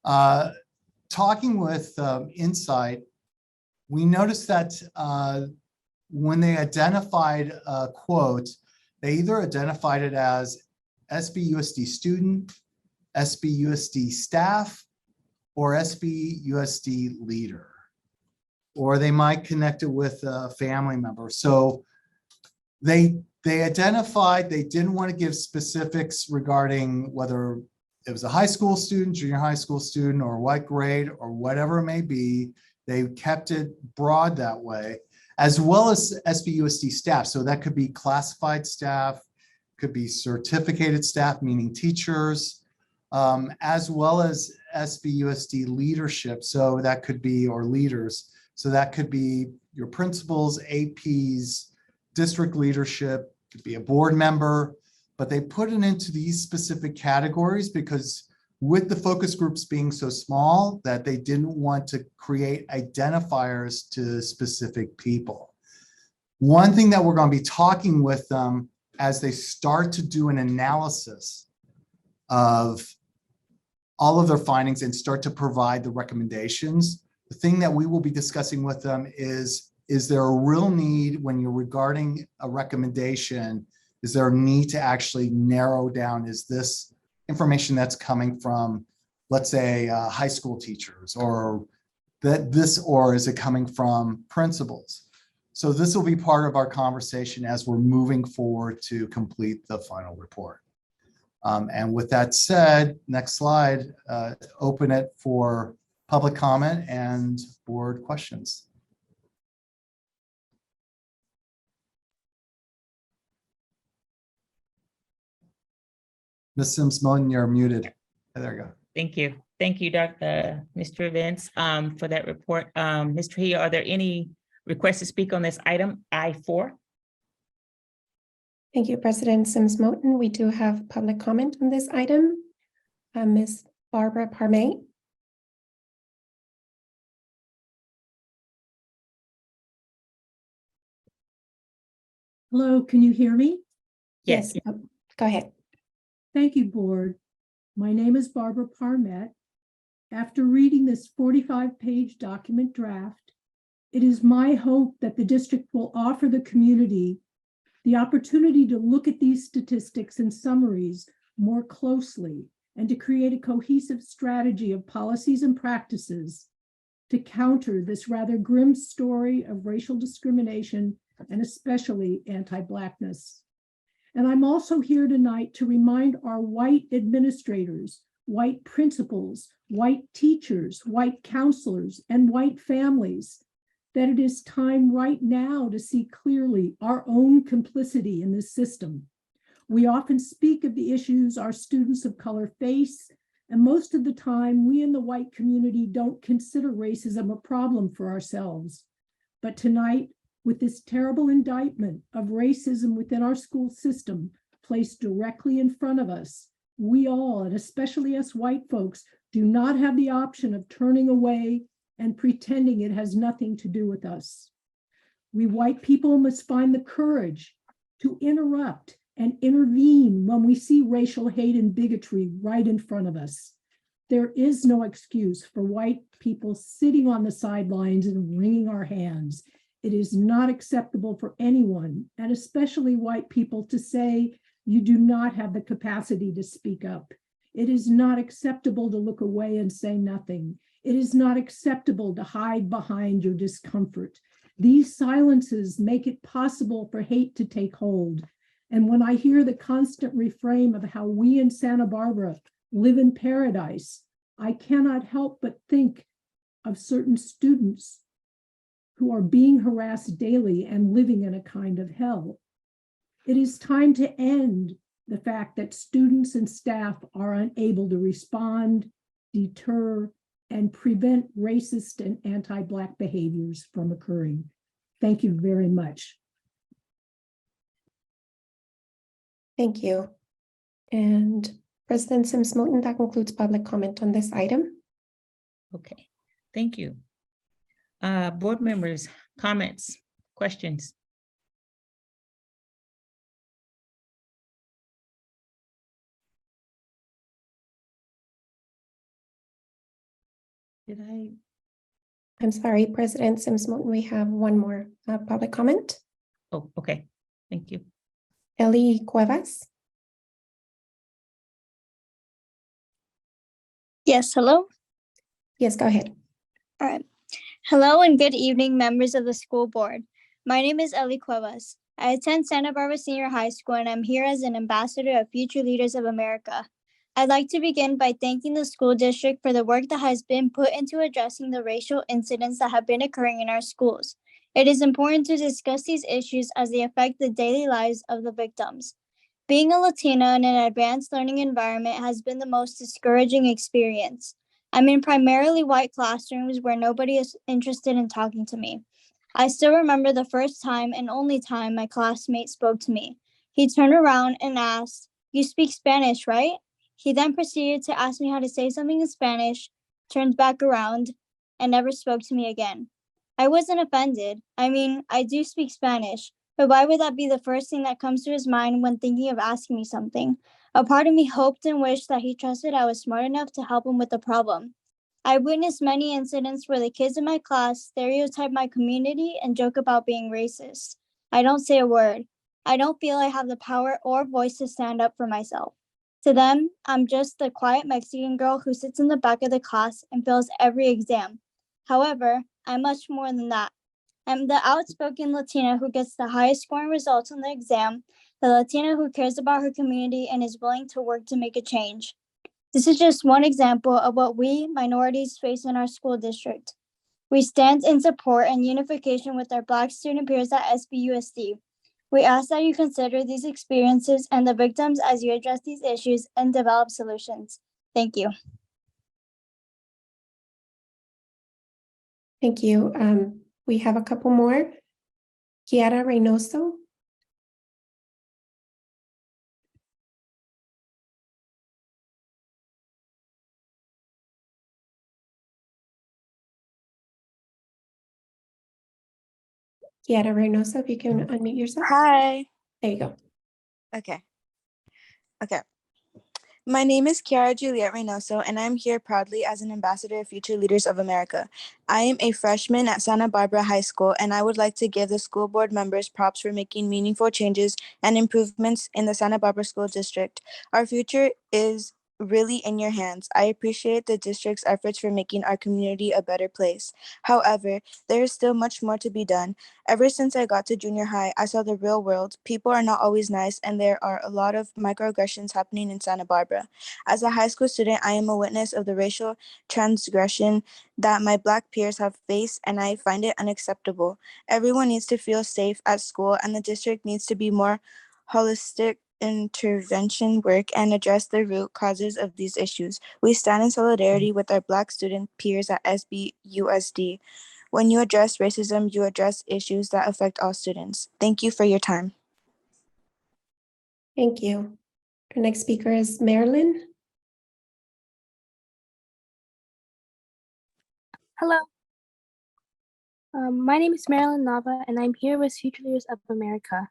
Talking with Insight, we noticed that when they identified a quote, they either identified it as SBUSD student, SBUSD staff, or SBUSD leader, or they might connect it with a family member. So they identified, they didn't want to give specifics regarding whether it was a high school student, junior high school student, or what grade, or whatever it may be. They kept it broad that way, as well as SBUSD staff. So that could be classified staff, could be certificated staff, meaning teachers, as well as SBUSD leadership. So that could be, or leaders. So that could be your principals, APs, district leadership, could be a board member, but they put it into these specific categories because with the focus groups being so small that they didn't want to create identifiers to specific people. One thing that we're going to be talking with them as they start to do an analysis of all of their findings and start to provide the recommendations, the thing that we will be discussing with them is there a real need when you're regarding a recommendation, is there a need to actually narrow down, is this information that's coming from, let's say, high school teachers, or or is it coming from principals? So this will be part of our conversation as we're moving forward to complete the final report. And with that said, next slide, open it for public comment and board questions. Ms. Sims-Moten, you're muted. There you go.
Thank you. Thank you, Mr. Vince, for that report. Mr. He, are there any requests to speak on this item I4?
Thank you, President Sims-Moten. We do have public comment on this item. Ms. Barbara Parmay.
Hello, can you hear me?
Yes.
Go ahead.
Thank you, Board. My name is Barbara Parmet. After reading this 45-page document draft, it is my hope that the district will offer the community the opportunity to look at these statistics and summaries more closely and to create a cohesive strategy of policies and practices to counter this rather grim story of racial discrimination and especially anti-Blackness. And I'm also here tonight to remind our white administrators, white principals, white teachers, white counselors, and white families that it is time right now to see clearly our own complicity in this system. We often speak of the issues our students of color face, and most of the time we in the white community don't consider racism a problem for ourselves. But tonight, with this terrible indictment of racism within our school system placed directly in front of us, we all, and especially us white folks, do not have the option of turning away and pretending it has nothing to do with us. We white people must find the courage to interrupt and intervene when we see racial hate and bigotry right in front of us. There is no excuse for white people sitting on the sidelines and wringing our hands. It is not acceptable for anyone, and especially white people, to say you do not have the capacity to speak up. It is not acceptable to look away and say nothing. It is not acceptable to hide behind your discomfort. These silences make it possible for hate to take hold. And when I hear the constant refrain of how we in Santa Barbara live in paradise, I cannot help but think of certain students who are being harassed daily and living in a kind of hell. It is time to end the fact that students and staff are unable to respond, deter, and prevent racist and anti-Black behaviors from occurring. Thank you very much.
Thank you. And President Sims-Moton, that concludes public comment on this item.
Okay, thank you. Board members, comments, questions?
I'm sorry, President Sims-Moton, we have one more public comment.
Oh, okay, thank you.
Ellie Cuevas.
Yes, hello?
Yes, go ahead.
All right. Hello and good evening, members of the school board. My name is Ellie Cuevas. I attend Santa Barbara Senior High School and I'm here as an ambassador of Future Leaders of America. I'd like to begin by thanking the school district for the work that has been put into addressing the racial incidents that have been occurring in our schools. It is important to discuss these issues as they affect the daily lives of the victims. Being a Latina in an advanced learning environment has been the most discouraging experience. I'm in primarily white classrooms where nobody is interested in talking to me. I still remember the first time and only time my classmate spoke to me. He turned around and asked, "You speak Spanish, right?" He then proceeded to ask me how to say something in Spanish, turned back around, and never spoke to me again. I wasn't offended. I mean, I do speak Spanish, but why would that be the first thing that comes to his mind when thinking of asking me something? A part of me hoped and wished that he trusted I was smart enough to help him with the problem. I witnessed many incidents where the kids in my class stereotype my community and joke about being racist. I don't say a word. I don't feel I have the power or voice to stand up for myself. To them, I'm just the quiet Mexican girl who sits in the back of the class and fails every exam. However, I'm much more than that. I'm the outspoken Latina who gets the highest scoring results on the exam, the Latina who cares about her community and is willing to work to make a change. This is just one example of what we minorities face in our school district. We stand in support and unification with our Black student peers at SBUSD. We ask that you consider these experiences and the victims as you address these issues and develop solutions. Thank you.
Thank you. We have a couple more. Kiara Reynoso. Kiara Reynoso, if you can unmute yourself.
Hi.
There you go.
Okay.
My name is Chiara Juliet Reynoso, and I'm here proudly as an ambassador of Future Leaders of America. I am a freshman at Santa Barbara High School, and I would like to give the school board members props for making meaningful changes and improvements in the Santa Barbara School District. Our future is really in your hands. I appreciate the district's efforts for making our community a better place. However, there is still much more to be done. Ever since I got to junior high, I saw the real world. People are not always nice, and there are a lot of microaggressions happening in Santa Barbara. As a high school student, I am a witness of the racial transgression that my Black peers have faced, and I find it unacceptable. Everyone needs to feel safe at school, and the district needs to be more holistic intervention work and address the root causes of these issues. We stand in solidarity with our Black student peers at SBUSD. When you address racism, you address issues that affect all students. Thank you for your time.
Thank you. Our next speaker is Marilyn.
Hello. My name is Marilyn Nava, and I'm here with Future Leaders of America.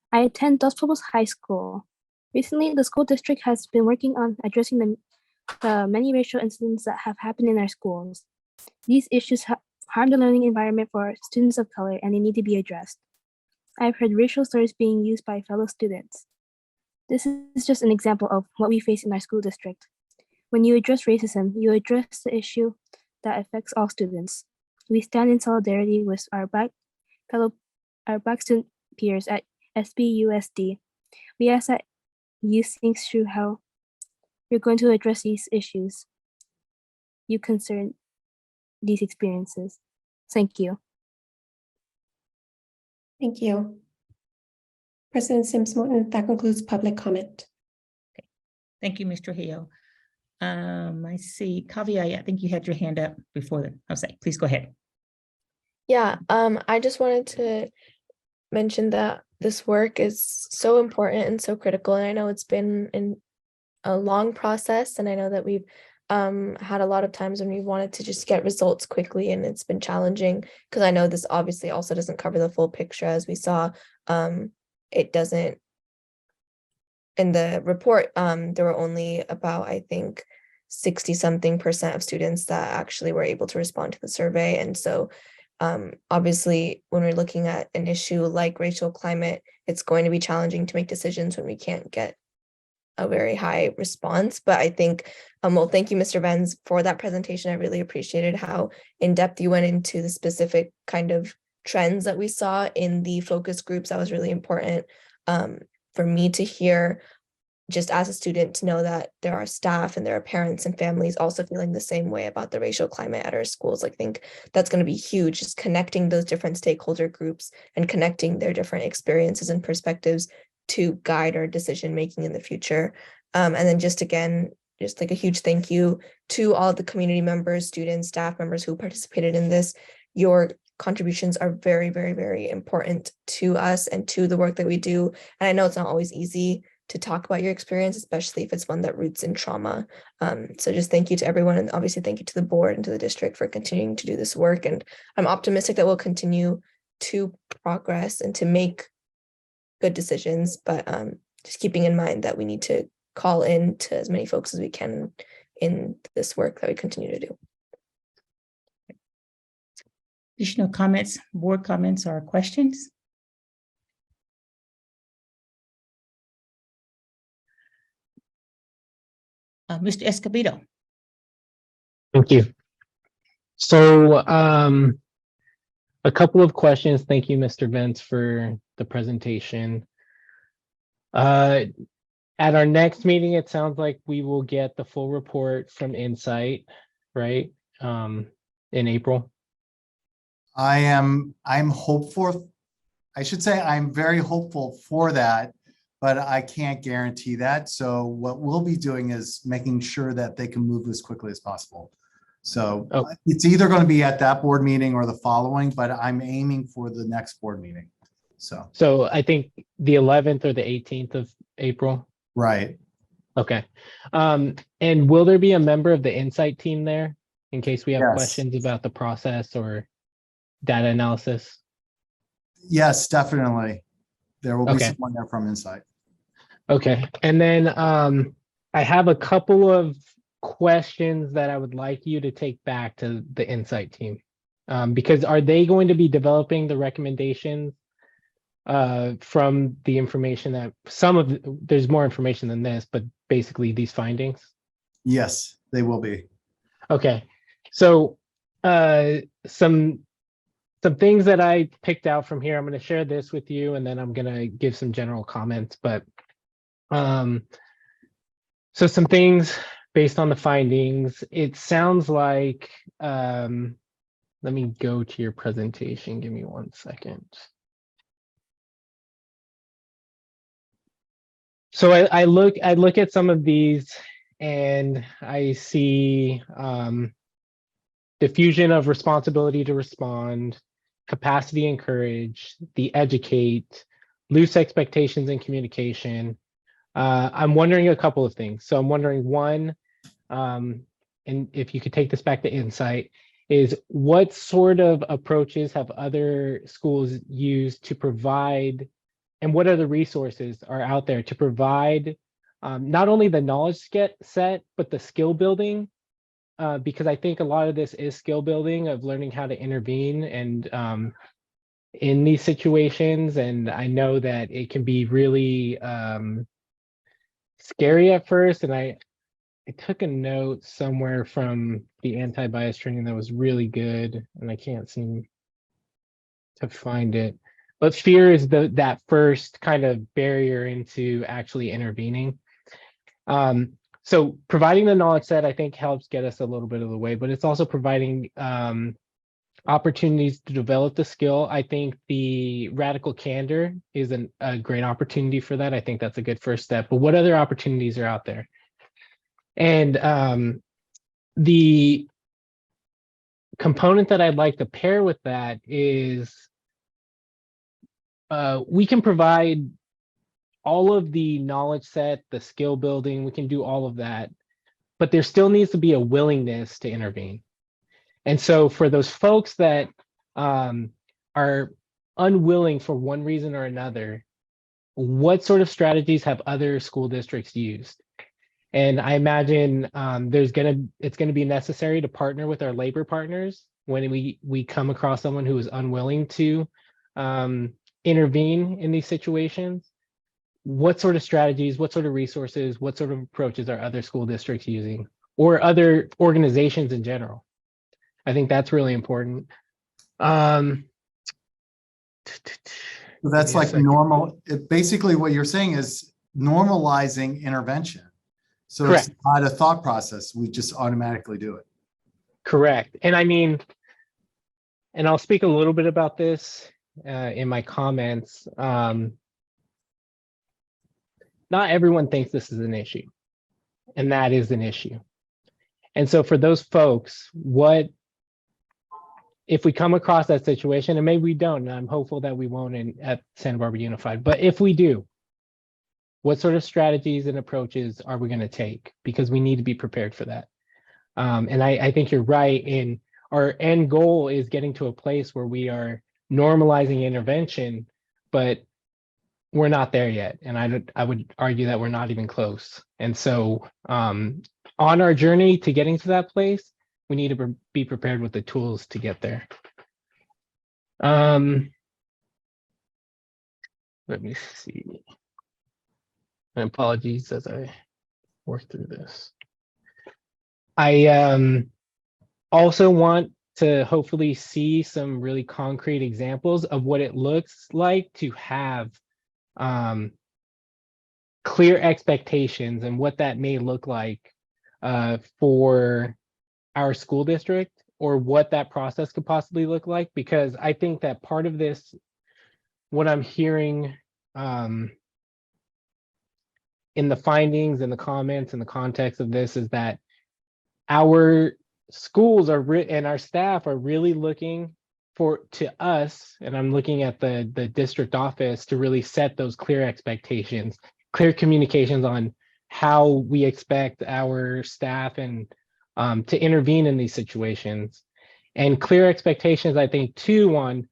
I attend Dos Pueblos High School. Recently, the school district has been working on addressing the many racial incidents that have happened in our schools. These issues harm the learning environment for students of color, and they need to be addressed. I've heard racial slurs being used by fellow students. This is just an example of what we face in our school district. When you address racism, you address the issue that affects all students. We stand in solidarity with our Black student peers at SBUSD. We ask that you think through how you're going to address these issues you concern these experiences. Thank you.
Thank you. President Sims Moten, that concludes public comment.
Thank you, Ms. Trujillo. I see Kavya, I think you had your hand up before the, I'll say, please go ahead.
Yeah, I just wanted to mention that this work is so important and so critical. And I know it's been a long process, and I know that we've had a lot of times when we wanted to just get results quickly, and it's been challenging because I know this obviously also doesn't cover the full picture. As we saw, it doesn't, in the report, there were only about, I think, 60-something% of students that actually were able to respond to the survey. And so obviously, when we're looking at an issue like racial climate, it's going to be challenging to make decisions when we can't get a very high response. But I think, well, thank you, Mr. Venz, for that presentation. I really appreciated how in-depth you went into the specific kind of trends that we saw in the focus groups. That was really important for me to hear, just as a student, to know that there are staff and there are parents and families also feeling the same way about the racial climate at our schools. I think that's going to be huge, just connecting those different stakeholder groups and connecting their different experiences and perspectives to guide our decision making in the future. And then just again, just like a huge thank you to all the community members, students, staff members who participated in this. Your contributions are very, very, very important to us and to the work that we do. And I know it's not always easy to talk about your experience, especially if it's one that roots in trauma. So just thank you to everyone, and obviously thank you to the board and to the district for continuing to do this work. And I'm optimistic that we'll continue to progress and to make good decisions, but just keeping in mind that we need to call in to as many folks as we can in this work that we continue to do.
Additional comments, board comments or questions? Mr. Escobedo.
Thank you. So a couple of questions. Thank you, Mr. Vance, for the presentation. At our next meeting, it sounds like we will get the full report from Insight, right? In April.
I'm hopeful. I should say I'm very hopeful for that, but I can't guarantee that. So what we'll be doing is making sure that they can move as quickly as possible. So it's either going to be at that board meeting or the following, but I'm aiming for the next board meeting.
So I think the 11th or the 18th of April.
Right.
Okay. And will there be a member of the Insight team there in case we have questions about the process or data analysis?
Yes, definitely. There will be someone there from Insight.
Okay. And then I have a couple of questions that I would like you to take back to the Insight team. Because are they going to be developing the recommendations from the information that there's more information than this, but basically these findings?
Yes, they will be.
Okay, so some things that I picked out from here, I'm going to share this with you, and then I'm going to give some general comments. But so some things based on the findings, it sounds like, let me go to your presentation. Give me 1 second. So I look at some of these and I see diffusion of responsibility to respond, capacity encourage, the educate, loose expectations in communication. I'm wondering a couple of things. So I'm wondering, one, and if you could take this back to Insight, is what sort of approaches have other schools used to provide, and what other resources are out there to provide not only the knowledge set, but the skill building? Because I think a lot of this is skill building of learning how to intervene and in these situations. And I know that it can be really scary at first. And I took a note somewhere from the anti-bias training that was really good, and I can't seem to find it. But fear is that first kind of barrier into actually intervening. So providing the knowledge set, I think, helps get us a little bit of the way, but it's also providing opportunities to develop the skill. I think the radical candor is a great opportunity for that. I think that's a good first step. But what other opportunities are out there? And the component that I'd like to pair with that is we can provide all of the knowledge set, the skill building, we can do all of that, but there still needs to be a willingness to intervene. And so for those folks that are unwilling for one reason or another, what sort of strategies have other school districts used? And I imagine it's gonna be necessary to partner with our labor partners when we come across someone who is unwilling to intervene in these situations. What sort of strategies, what sort of resources, what sort of approaches are other school districts using, or other organizations in general? I think that's really important.
So that's like normal. Basically, what you're saying is normalizing intervention. So
Correct.
It's not a thought process. We just automatically do it.
Correct. And I mean, and I'll speak a little bit about this in my comments. Not everyone thinks this is an issue, and that is an issue. And so for those folks, what if we come across that situation, and maybe we don't, and I'm hopeful that we won't at Santa Barbara Unified, but if we do, what sort of strategies and approaches are we going to take? Because we need to be prepared for that. And I think you're right. In our end goal is getting to a place where we are normalizing intervention, but we're not there yet. And I would argue that we're not even close. And so on our journey to getting to that place, we need to be prepared with the tools to get there. Let me see. My apologies as I work through this. I also want to hopefully see some really concrete examples of what it looks like to have clear expectations and what that may look like for our school district, or what that process could possibly look like. Because I think that part of this, what I'm hearing in the findings and the comments and the context of this, is that our schools and our staff are really looking to us, and I'm looking at the district office, to really set those clear expectations, clear communications on how we expect our staff and to intervene in these situations. And clear expectations, I think, too, on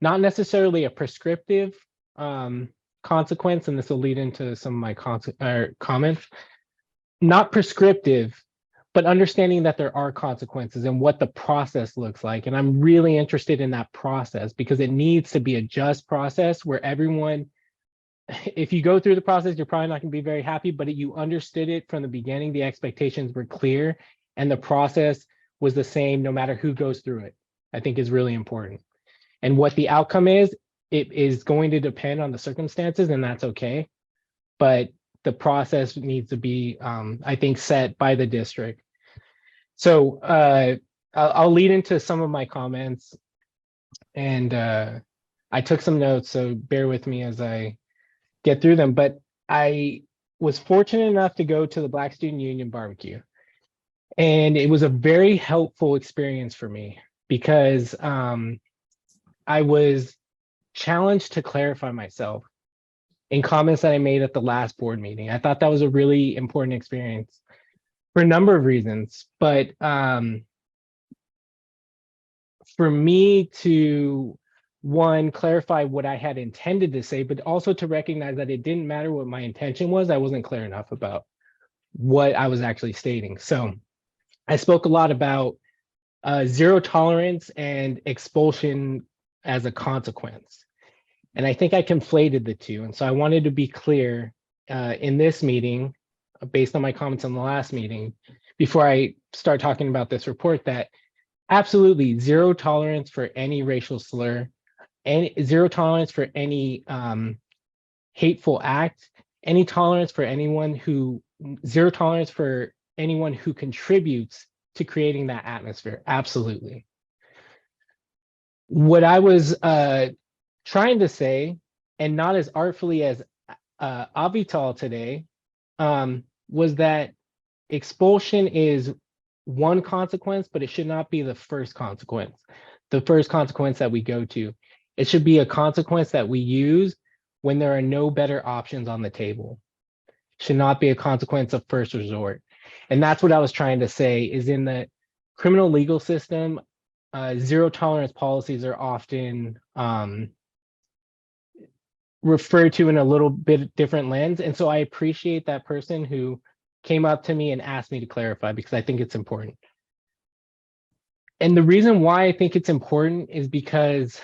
not necessarily a prescriptive consequence, and this will lead into some of my comments, not prescriptive, but understanding that there are consequences and what the process looks like. And I'm really interested in that process because it needs to be a just process where everyone, if you go through the process, you're probably not going to be very happy, but you understood it from the beginning. The expectations were clear and the process was the same no matter who goes through it, I think is really important. And what the outcome is, it is going to depend on the circumstances, and that's okay. But the process needs to be, I think, set by the district. So I'll lead into some of my comments, and I took some notes, so bear with me as I get through them. But I was fortunate enough to go to the Black Student Union barbecue, and it was a very helpful experience for me because I was challenged to clarify myself in comments that I made at the last board meeting. I thought that was a really important experience for a number of reasons, but for me to, one, clarify what I had intended to say, but also to recognize that it didn't matter what my intention was, I wasn't clear enough about what I was actually stating. So I spoke a lot about zero tolerance and expulsion as a consequence. And I think I conflated the two. And so I wanted to be clear in this meeting, based on my comments on the last meeting, before I start talking about this report, that absolutely zero tolerance for any racial slur, and zero tolerance for any hateful act, any tolerance for anyone who, zero tolerance for anyone who contributes to creating that atmosphere. Absolutely. What I was trying to say, and not as artfully as Avital today, was that expulsion is one consequence, but it should not be the first consequence. The first consequence that we go to. It should be a consequence that we use when there are no better options on the table. It should not be a consequence of first resort. And that's what I was trying to say, is in the criminal legal system, zero tolerance policies are often referred to in a little bit different lens. And so I appreciate that person who came up to me and asked me to clarify, because I think it's important. And the reason why I think it's important is because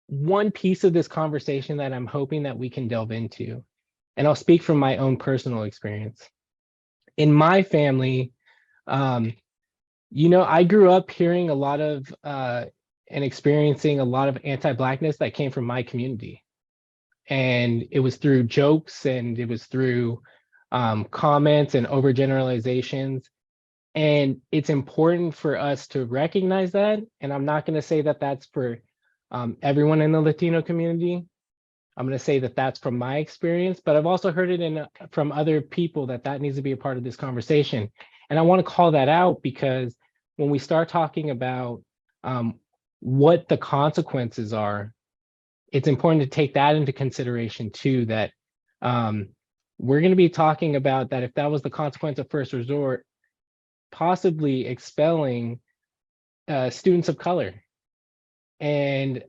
one piece of this conversation that I'm hoping that we can delve into, and I'll speak from my own personal experience. In my family, you know, I grew up hearing a lot of and experiencing a lot of anti-Blackness that came from my community. And it was through jokes, and it was through comments and overgeneralizations. And it's important for us to recognize that. And I'm not going to say that that's for everyone in the Latino community. I'm going to say that that's from my experience, but I've also heard it from other people that needs to be a part of this conversation. And I want to call that out because when we start talking about what the consequences are, it's important to take that into consideration too, that we're going to be talking about that if that was the consequence of first resort, possibly expelling students of color. And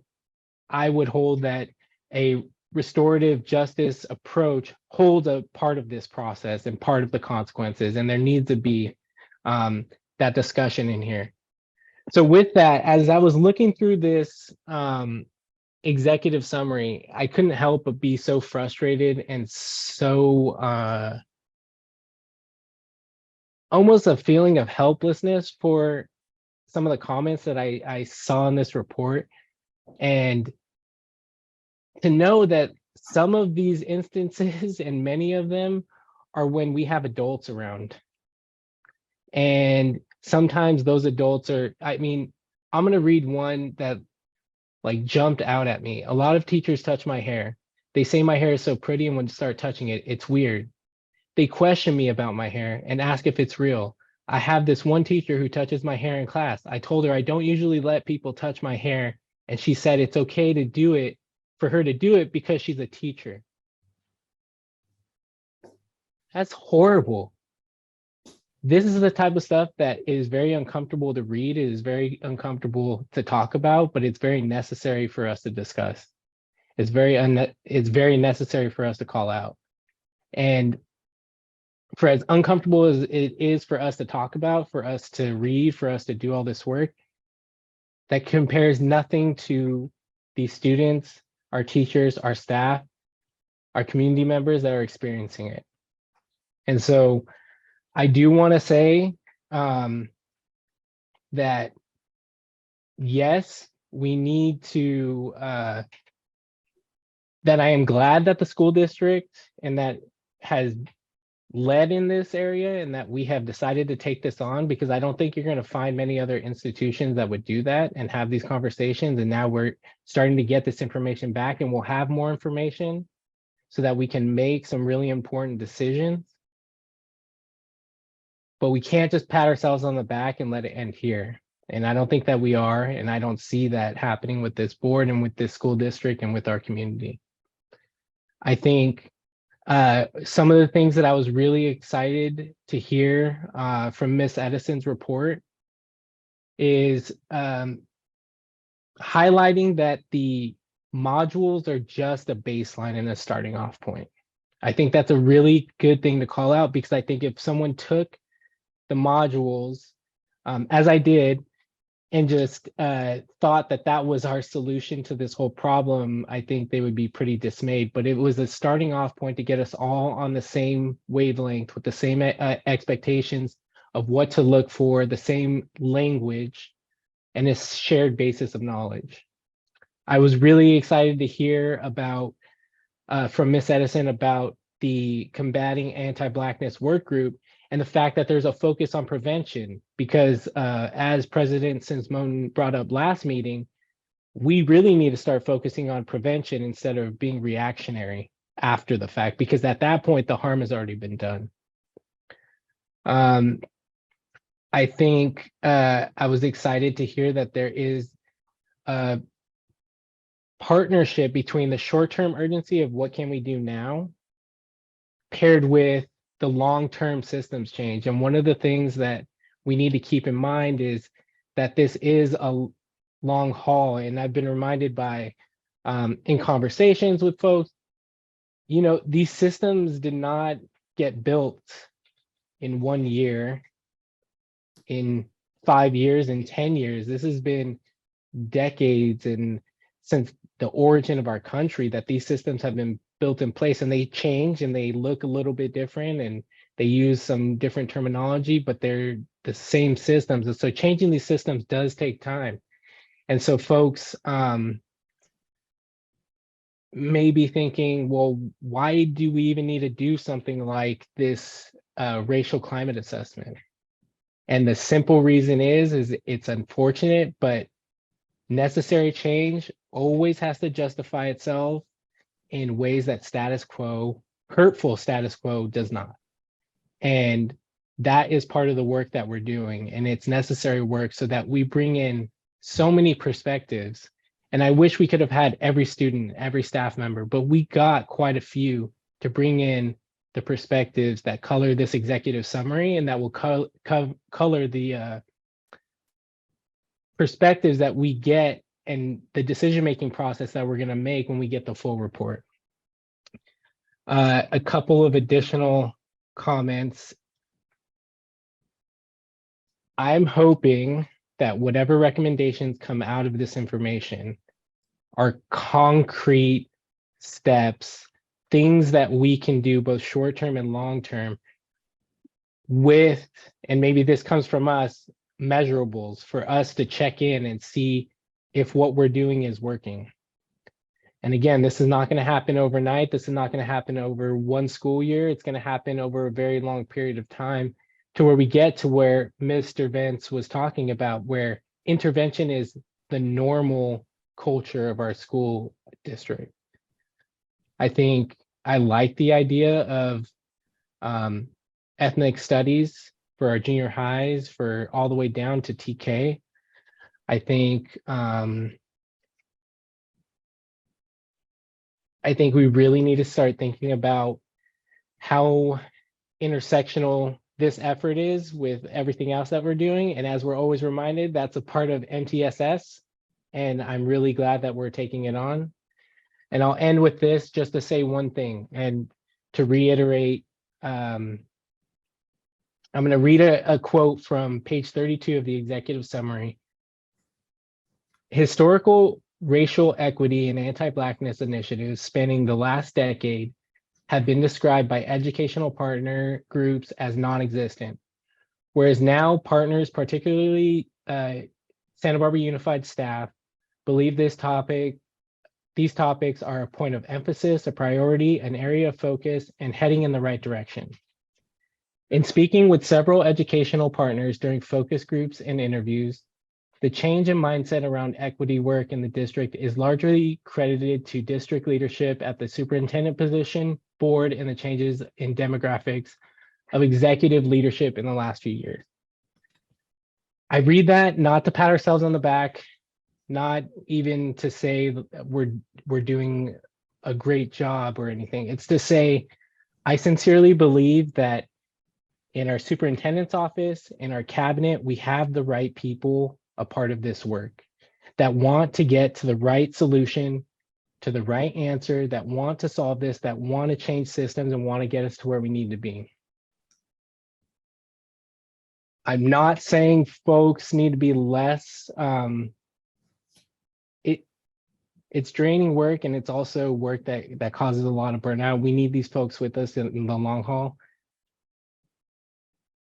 I would hold that a restorative justice approach holds a part of this process and part of the consequences, and there needs to be that discussion in here. So with that, as I was looking through this executive summary, I couldn't help but be so frustrated and so almost a feeling of helplessness for some of the comments that I saw in this report. And to know that some of these instances, and many of them, are when we have adults around. And sometimes those adults are, I mean, I'm going to read one that like jumped out at me. A lot of teachers touch my hair. They say my hair is so pretty, and when you start touching it, it's weird. They question me about my hair and ask if it's real. I have this one teacher who touches my hair in class. I told her I don't usually let people touch my hair, and she said it's okay to do it, for her to do it, because she's a teacher. That's horrible. This is the type of stuff that is very uncomfortable to read. It is very uncomfortable to talk about, but it's very necessary for us to discuss. It's very necessary for us to call out. And for as uncomfortable as it is for us to talk about, for us to read, for us to do all this work, that compares nothing to the students, our teachers, our staff, our community members that are experiencing it. And so I do want to say that yes, we need to, that I am glad that the school district and that has led in this area and that we have decided to take this on, because I don't think you're going to find many other institutions that would do that and have these conversations. And now we're starting to get this information back, and we'll have more information so that we can make some really important decisions. But we can't just pat ourselves on the back and let it end here. And I don't think that we are, and I don't see that happening with this board and with this school district and with our community. I think some of the things that I was really excited to hear from Miss Edison's report is highlighting that the modules are just a baseline and a starting off point. I think that's a really good thing to call out, because I think if someone took the modules, as I did, and just thought that that was our solution to this whole problem, I think they would be pretty dismayed. But it was a starting off point to get us all on the same wavelength with the same expectations of what to look for, the same language, and a shared basis of knowledge. I was really excited to hear about from Miss Edison about the Combating Anti-Blackness work group and the fact that there's a focus on prevention, because as President Sims-Moten brought up last meeting, we really need to start focusing on prevention instead of being reactionary after the fact, because at that point, the harm has already been done. I think I was excited to hear that there is a partnership between the short-term urgency of what can we do now paired with the long-term systems change. And one of the things that we need to keep in mind is that this is a long haul. And I've been reminded by in conversations with folks, you know, these systems did not get built in 1 year, in 5 years, in 10 years. This has been decades, and since the origin of our country, that these systems have been built in place, and they change and they look a little bit different and they use some different terminology, but they're the same systems. And so changing these systems does take time. And so folks may be thinking, well, why do we even need to do something like this racial climate assessment? And the simple reason is it's unfortunate, but necessary change always has to justify itself in ways that status quo, hurtful status quo, does not. And that is part of the work that we're doing, and it's necessary work so that we bring in so many perspectives. And I wish we could have had every student, every staff member, but we got quite a few to bring in the perspectives that color this executive summary, and that will color the perspectives that we get and the decision-making process that we're going to make when we get the full report. A couple of additional comments. I'm hoping that whatever recommendations come out of this information are concrete steps, things that we can do both short-term and long-term with, and maybe this comes from us, measurables for us to check in and see if what we're doing is working. And again, this is not going to happen overnight. This is not going to happen over one school year. It's going to happen over a very long period of time to where we get to where Mr. Vance was talking about, where intervention is the normal culture of our school district. I think I like the idea of ethnic studies for our junior highs, for all the way down to TK. I think we really need to start thinking about how intersectional this effort is with everything else that we're doing. And as we're always reminded, that's a part of MTSS. And I'm really glad that we're taking it on. And I'll end with this just to say one thing. And to reiterate, I'm going to read a quote from page 32 of the executive summary. Historical racial equity and anti-Blackness initiatives spanning the last decade have been described by educational partner groups as non-existent, whereas now partners, particularly Santa Barbara Unified staff, believe these topics are a point of emphasis, a priority, an area of focus, and heading in the right direction. In speaking with several educational partners during focus groups and interviews, the change in mindset around equity work in the district is largely credited to district leadership at the superintendent position, board, and the changes in demographics of executive leadership in the last few years. I read that not to pat ourselves on the back, not even to say that we're doing a great job or anything. It's to say, I sincerely believe that in our superintendent's office, in our cabinet, we have the right people a part of this work that want to get to the right solution, to the right answer, that want to solve this, that want to change systems and want to get us to where we need to be. I'm not saying folks need to be less, it's draining work, and it's also work that causes a lot of burnout. We need these folks with us in the long haul.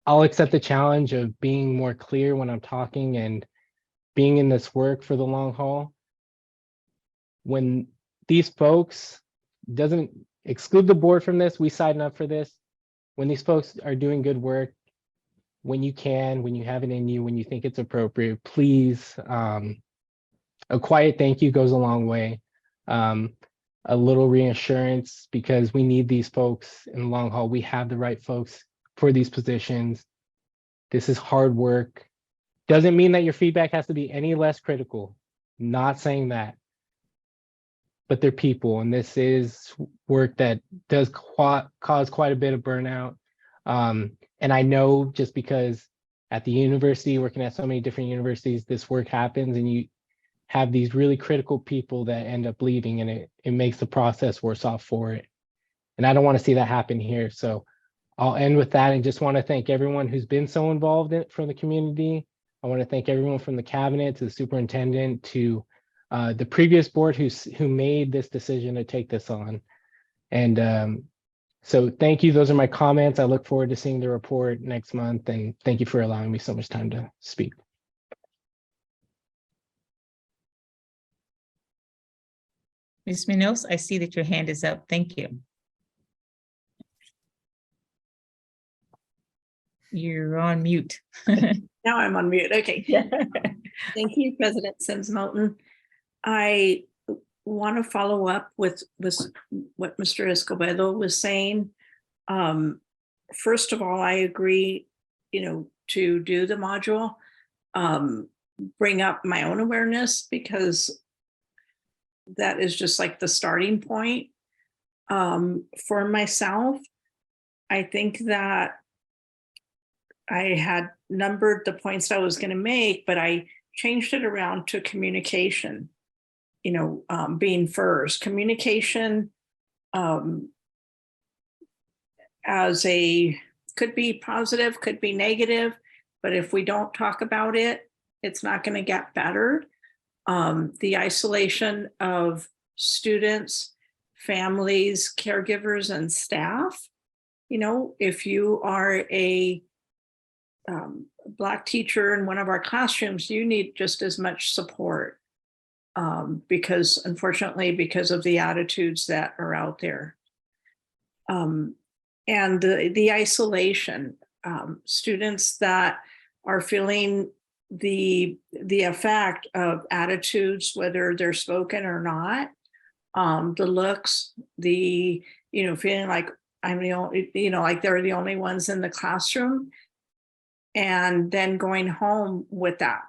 I'll accept the challenge of being more clear when I'm talking and being in this work for the long haul. When these folks, doesn't exclude the board from this, we signed up for this. When these folks are doing good work, when you can, when you have it in you, when you think it's appropriate, please, a quiet thank you goes a long way. A little reassurance, because we need these folks in the long haul. We have the right folks for these positions. This is hard work. Doesn't mean that your feedback has to be any less critical. Not saying that. But they're people, and this is work that does cause quite a bit of burnout. And I know, just because at the university, working at so many different universities, this work happens, and you have these really critical people that end up leaving, and it makes the process worse off for it. And I don't want to see that happen here. So I'll end with that, and just want to thank everyone who's been so involved in from the community. I want to thank everyone from the cabinet to the superintendent to the previous board who made this decision to take this on. And so thank you. Those are my comments. I look forward to seeing the report next month, and thank you for allowing me so much time to speak.
Ms. Munoz, I see that your hand is up. Thank you. You're on mute.
Now I'm on mute. Okay. Thank you, President Sims Moulton. I want to follow up with what Mr. Escobedo was saying. First of all, I agree, to do the module, bring up my own awareness, because that is just like the starting point. For myself, I think that I had numbered the points I was going to make, but I changed it around to communication, being first. Communication could be positive, could be negative, but if we don't talk about it, it's not going to get better. The isolation of students, families, caregivers, and staff. If you are a Black teacher in one of our classrooms, you need just as much support, because of the attitudes that are out there. And the isolation, students that are feeling the effect of attitudes, whether they're spoken or not, the looks, feeling like I'm the only, like they're the only ones in the classroom, and then going home with that,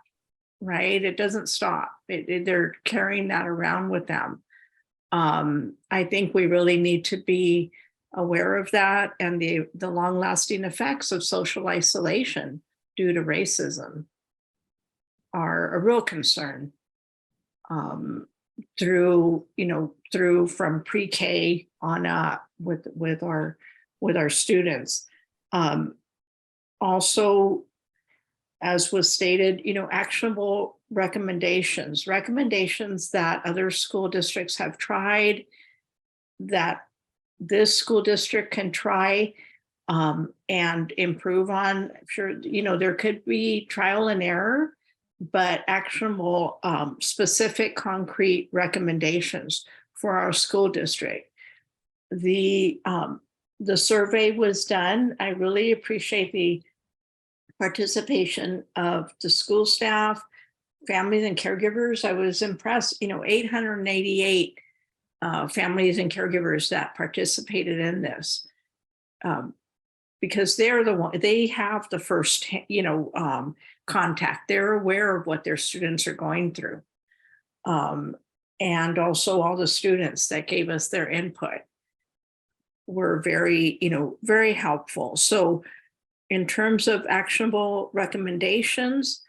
right? It doesn't stop. They're carrying that around with them. I think we really need to be aware of that, and the long-lasting effects of social isolation due to racism are a real concern. through, through from pre-K on up with our students. Also, as was stated, actionable recommendations that other school districts have tried, that this school district can try and improve on. I'm sure, there could be trial and error, but actionable, specific, concrete recommendations for our school district. The survey was done. I really appreciate the participation of the school staff, families, and caregivers. I was impressed, 888 families and caregivers that participated in this, because they're the one, they have the first, contact. They're aware of what their students are going through. And also all the students that gave us their input were very, very helpful. So in terms of actionable recommendations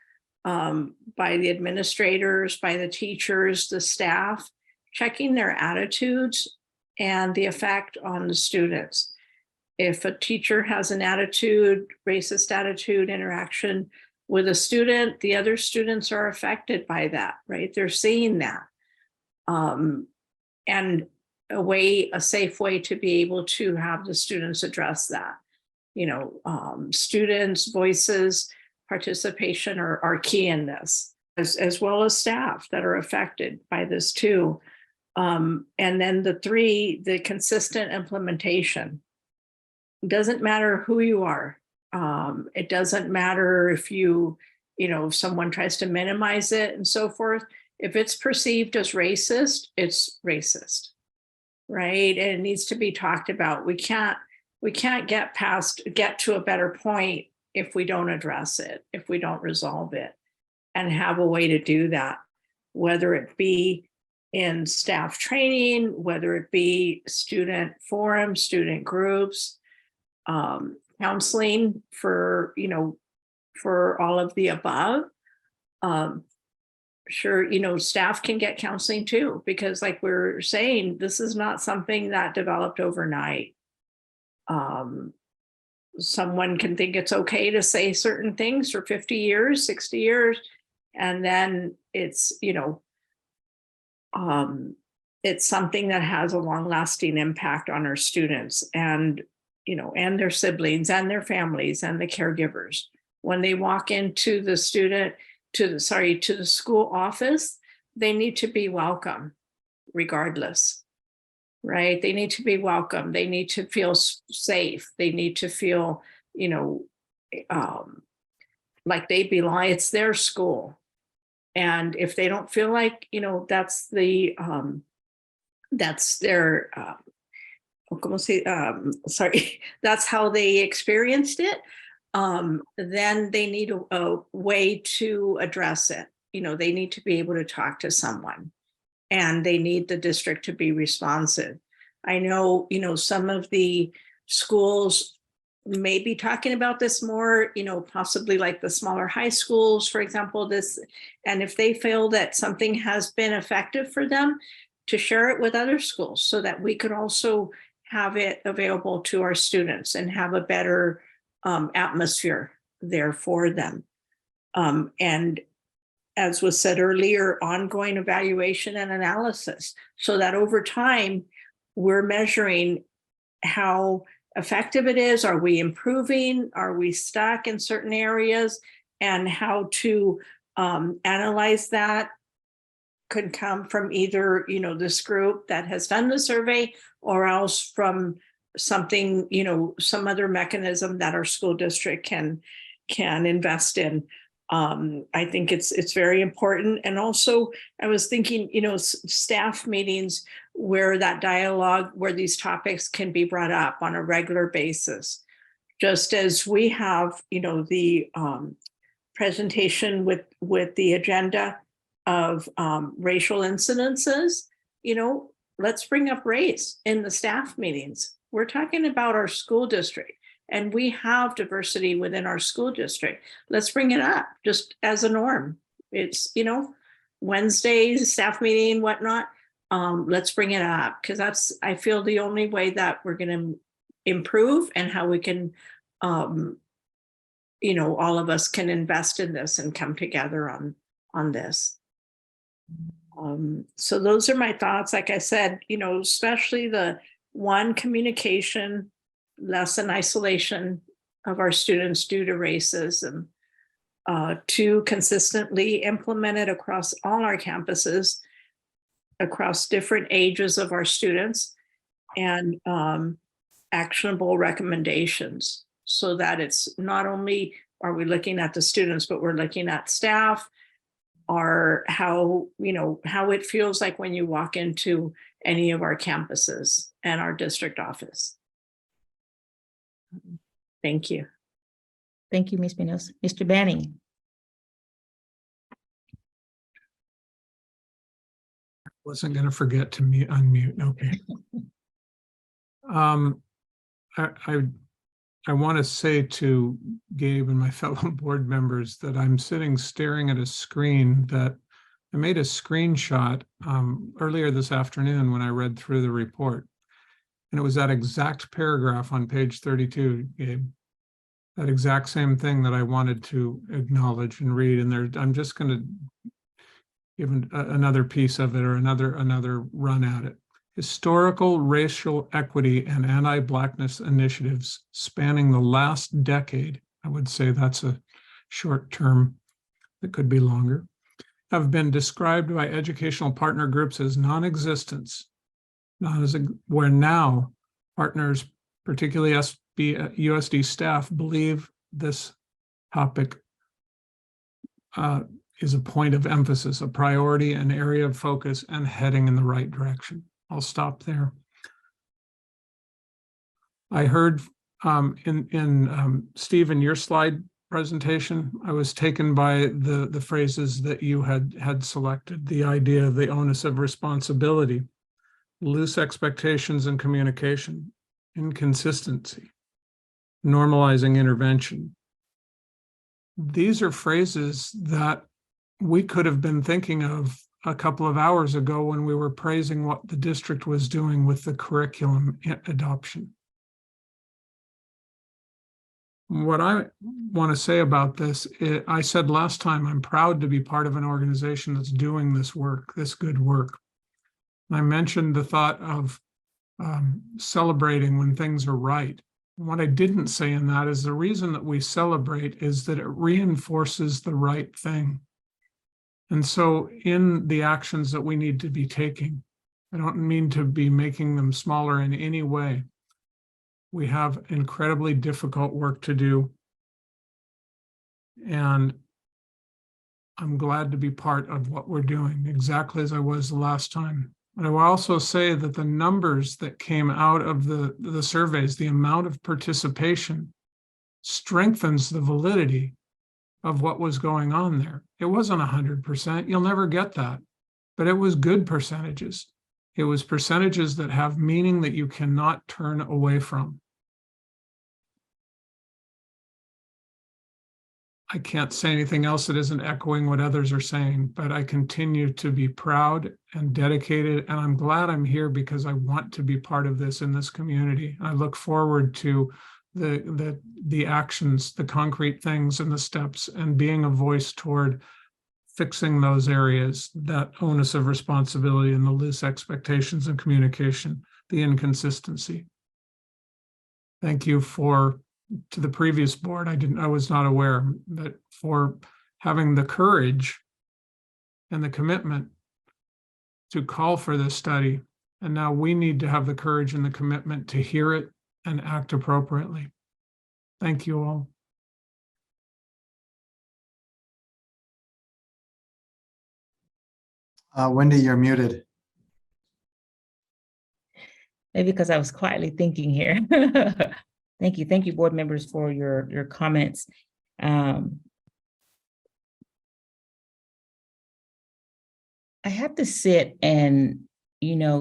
by the administrators, by the teachers, the staff, checking their attitudes and the effect on the students. If a teacher has an attitude, racist attitude, interaction with a student, the other students are affected by that, right? They're seeing that. And a safe way to be able to have the students address that. Students' voices, participation are key in this, as well as staff that are affected by this too. And then the consistent implementation. It doesn't matter who you are. It doesn't matter if if someone tries to minimize it and so forth. If it's perceived as racist, it's racist, right? And it needs to be talked about. We can't get to a better point if we don't address it, if we don't resolve it, and have a way to do that, whether it be in staff training, whether it be student forums, student groups, counseling for all of the above. Sure, staff can get counseling too, because like we're saying, this is not something that developed overnight. Someone can think it's okay to say certain things for 50 years, 60 years, and then it's something that has a long-lasting impact on our students and their siblings and their families and the caregivers. When they walk into the school office, they need to be welcome regardless, right? They need to be welcome. They need to feel safe. They need to feel, like they belong. It's their school. And if they don't feel like, that's their, that's how they experienced it, then they need a way to address it. They need to be able to talk to someone, and they need the district to be responsive. I know, some of the schools may be talking about this more, possibly like the smaller high schools, for example, and if they feel that something has been effective for them, to share it with other schools so that we could also have it available to our students and have a better atmosphere there for them. And as was said earlier, ongoing evaluation and analysis, so that over time we're measuring how effective it is. Are we improving? Are we stuck in certain areas? And how to analyze that could come from either, this group that has done the survey, or else from something, some other mechanism that our school district can invest in. I think it's very important. And also I was thinking, staff meetings where that dialogue, where these topics can be brought up on a regular basis, just as we have, the presentation with the agenda of racial incidences, let's bring up race in the staff meetings. We're talking about our school district, and we have diversity within our school district. Let's bring it up just as a norm. It's, Wednesday staff meeting, whatnot, let's bring it up, because that's, I feel, the only way that we're going to improve and how we can, you know, all of us can invest in this and come together on this. So those are my thoughts. Like I said, you know, especially the one, communication, lesson isolation of our students due to racism. 2, consistently implemented across all our campuses, across different ages of our students, and actionable recommendations, so that it's not only are we looking at the students, but we're looking at staff, or how, you know, how it feels like when you walk into any of our campuses and our district office. Thank you.
Thank you, Ms. Munoz. Mr. Banning.
Wasn't going to forget to unmute. Okay. I want to say to Gabe and my fellow board members that I'm sitting staring at a screen that I made a screenshot earlier this afternoon when I read through the report. And it was that exact paragraph on page 32, Gabe. That exact same thing that I wanted to acknowledge and read. And there, I'm just going to give another piece of it, or another run at it. Historical racial equity and anti-Blackness initiatives spanning the last decade, I would say that's a short term, that could be longer, have been described by educational partner groups as non-existence, where now partners, particularly USD staff, believe this topic is a point of emphasis, a priority, an area of focus, and heading in the right direction. I'll stop there. I heard Steve, in your slide presentation, I was taken by the phrases that you had selected, the idea of the onus of responsibility, loose expectations and communication, inconsistency, normalizing intervention. These are phrases that we could have been thinking of a couple of hours ago when we were praising what the district was doing with the curriculum adoption. What I want to say about this, I said last time, I'm proud to be part of an organization that's doing this work, this good work. I mentioned the thought of celebrating when things are right. What I didn't say in that is the reason that we celebrate is that it reinforces the right thing. And so in the actions that we need to be taking, I don't mean to be making them smaller in any way. We have incredibly difficult work to do. And I'm glad to be part of what we're doing, exactly as I was the last time. But I will also say that the numbers that came out of the surveys, the amount of participation, strengthens the validity of what was going on there. It wasn't 100%, you'll never get that, but it was good percentages. It was percentages that have meaning that you cannot turn away from. I can't say anything else that isn't echoing what others are saying, but I continue to be proud and dedicated, and I'm glad I'm here because I want to be part of this in this community. I look forward to the actions, the concrete things and the steps, and being a voice toward fixing those areas, that onus of responsibility and the loose expectations and communication, the inconsistency. Thank you to the previous board, I was not aware, but for having the courage and the commitment to call for this study. And now we need to have the courage and the commitment to hear it and act appropriately. Thank you all.
Wendy, you're muted.
Maybe because I was quietly thinking here. Thank you, board members, for your comments. I have to sit and,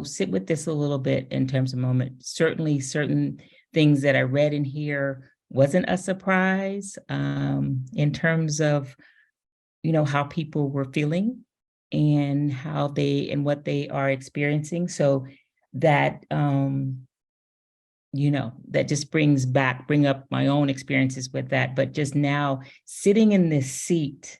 sit with this a little bit in terms of moment. Certainly certain things that I read in here wasn't a surprise in terms of, how people were feeling and how they and what they are experiencing. So that, you know, that just bring up my own experiences with that. But just now sitting in this seat,